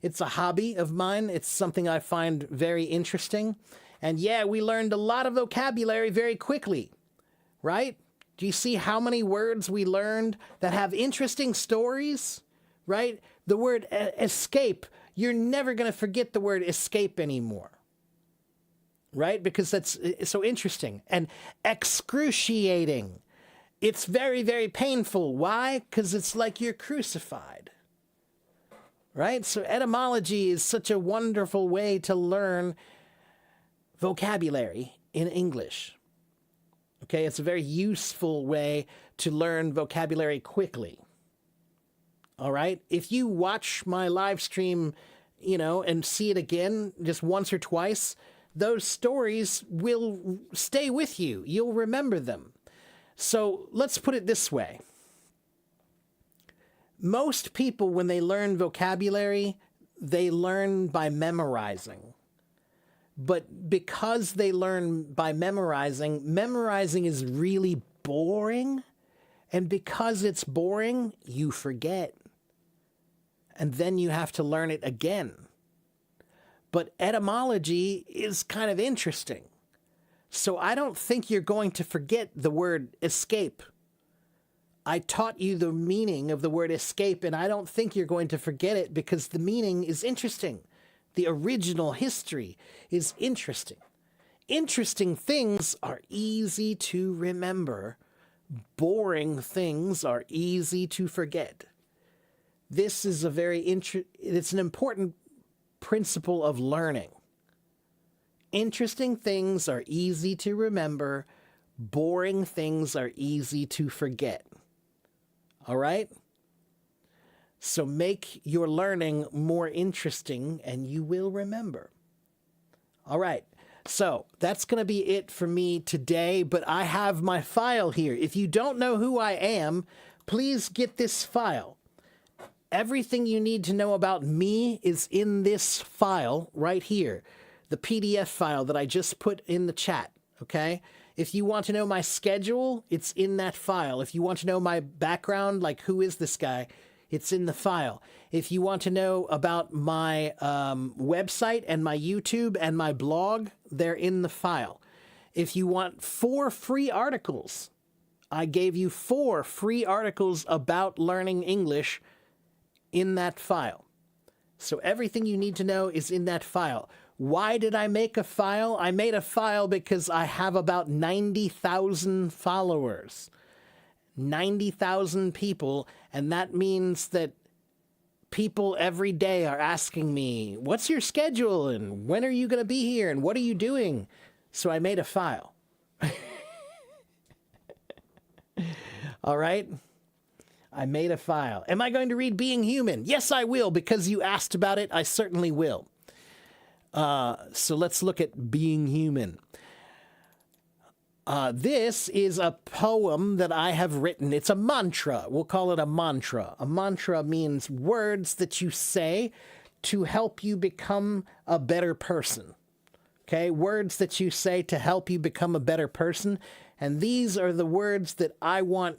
Speaker 1: It's a hobby of mine. It's something I find very interesting. And yeah, we learned a lot of vocabulary very quickly, right? Do you see how many words we learned that have interesting stories, right? The word escape, you're never going to forget the word escape anymore, right? Because that's so interesting. And excruciating, it's very, very painful. Why? Because it's like you're crucified, right? So etymology is such a wonderful way to learn vocabulary in English. Okay, it's a very useful way to learn vocabulary quickly. All right? If you watch my live stream, and see it again just once or twice, those stories will stay with you. You'll remember them. So let's put it this way. Most people, when they learn vocabulary, they learn by memorizing. But because they learn by memorizing is really boring. And because it's boring, you forget. And then you have to learn it again. But etymology is kind of interesting. So I don't think you're going to forget the word escape. I taught you the meaning of the word escape, and I don't think you're going to forget it because the meaning is interesting. The original history is interesting. Interesting things are easy to remember. Boring things are easy to forget. This is a it's an important principle of learning. Interesting things are easy to remember. Boring things are easy to forget. All right? So make your learning more interesting and you will remember. All right. So that's going to be it for me today, but I have my file here. If you don't know who I am, please get this file. Everything you need to know about me is in this file right here, the PDF file that I just put in the chat, okay? If you want to know my schedule, it's in that file. If you want to know my background, like who is this guy, it's in the file. If you want to know about my website and my YouTube and my blog, they're in the file. If you want 4 free articles, I gave you 4 free articles about learning English in that file. So everything you need to know is in that file. Why did I make a file? I made a file because I have about 90,000 followers. 90,000 people, and that means that people every day are asking me, what's your schedule, and when are you going to be here, and what are you doing? So I made a file. All right? I made a file. Am I going to read Being Human? Yes, I will, because you asked about it. I certainly will. So let's look at Being Human. This is a poem that I have written. It's a mantra. We'll call it a mantra. A mantra means words that you say to help you become a better person. Okay? Words that you say to help you become a better person. And these are the words that I want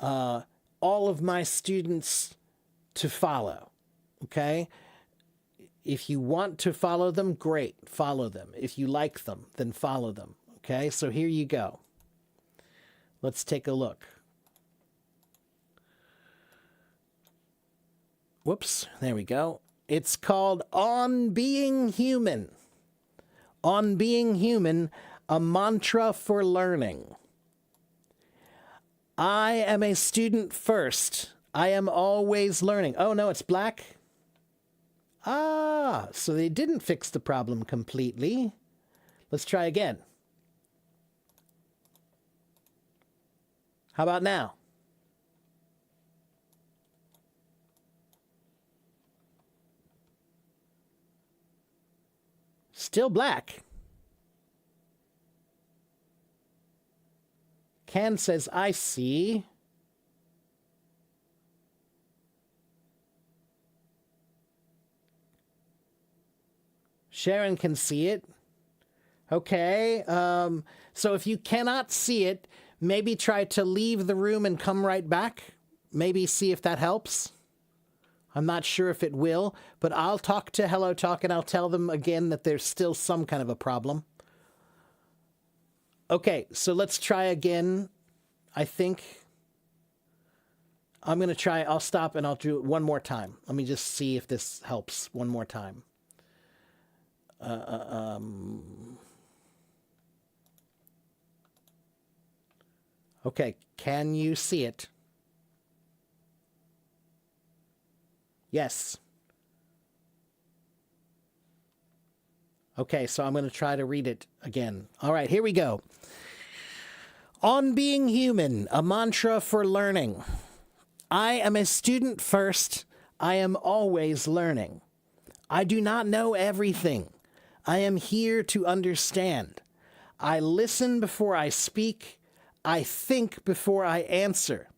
Speaker 1: all of my students to follow. Okay? If you want to follow them, great. Follow them. If you like them, then follow them. Okay, so here you go. Let's take a look. Whoops, there we go. It's called On Being Human. On Being Human, a mantra for learning. I am a student first. I am always learning. Oh no, it's black. Ah, so they didn't fix the problem completely. Let's try again. How about now? Still black. Can says, I see. Sharon can see it. Okay. So if you cannot see it, maybe try to leave the room and come right back. Maybe see if that helps. I'm not sure if it will, but I'll talk to HelloTalk and I'll tell them again that there's still some kind of a problem. Okay, so let's try again. I think I'm going to try. I'll stop and I'll do it one more time. Let me just see if this helps one more time. Okay, can you see it? Yes. Okay, so I'm going to try to read it again. All right, here we go. On Being Human, a mantra for learning. I am a student first. I am always learning. I do not know everything. I am here to understand. I listen before I speak. I think before I answer.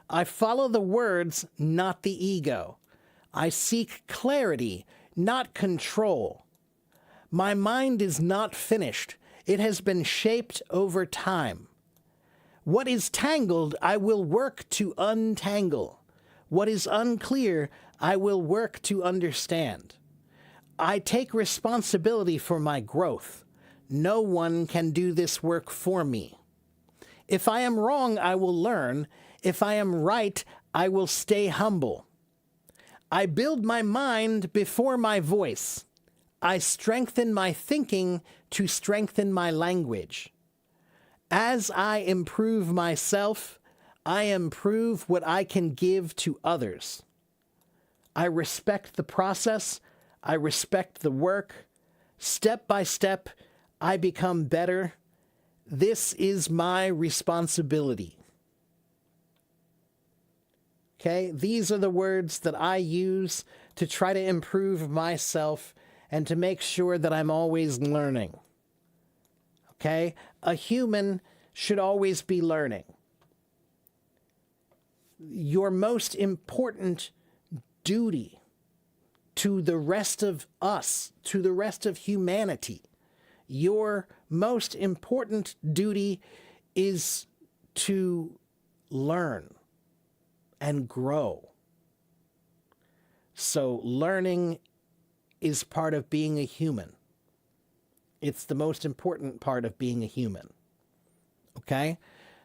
Speaker 1: I follow the words, not the ego. I seek clarity, not control. My mind is not finished. It has been shaped over time. What is tangled, I will work to untangle. What is unclear, I will work to understand. I take responsibility for my growth. No one can do this work for me. If I am wrong, I will learn. If I am right, I will stay humble. I build my mind before my voice. I strengthen my thinking to strengthen my language. As I improve myself, I improve what I can give to others. I respect the process. I respect the work. Step by step, I become better. This is my responsibility. Okay, these are the words that I use to try to improve myself and to make sure that I'm always learning. Okay, a human should always be learning. Your most important duty to the rest of us, to the rest of humanity, your most important duty is to learn and grow. So learning is part of being a human. It's the most important part of being a human. Okay?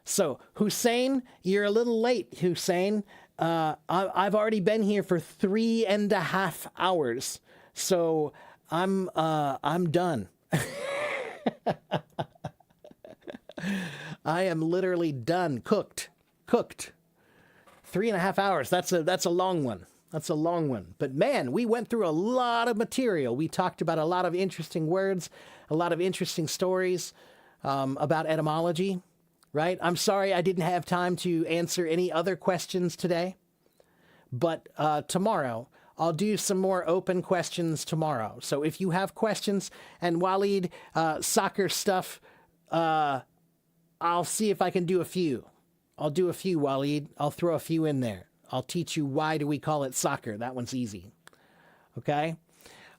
Speaker 1: So, Hussein, you're a little late, Hussein. I've already been here for 3.5 hours. So I'm done. I am literally done. Cooked. 3.5 hours. That's a long one. That's a long one. But man, we went through a lot of material. We talked about a lot of interesting words, a lot of interesting stories about etymology, right? I'm sorry I didn't have time to answer any other questions today. But tomorrow, I'll do some more open questions tomorrow. So if you have questions, and Waleed, soccer stuff, I'll see if I can do a few. I'll do a few, Waleed. I'll throw a few in there. I'll teach you why do we call it soccer. That one's easy. Okay?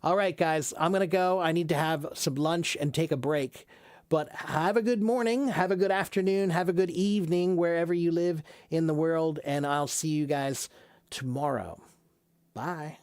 Speaker 1: All right, guys. I'm going to go. I need to have some lunch and take a break. But have a good morning. Have a good afternoon. Have a good evening wherever you live in the world. And I'll see you guys tomorrow. Bye.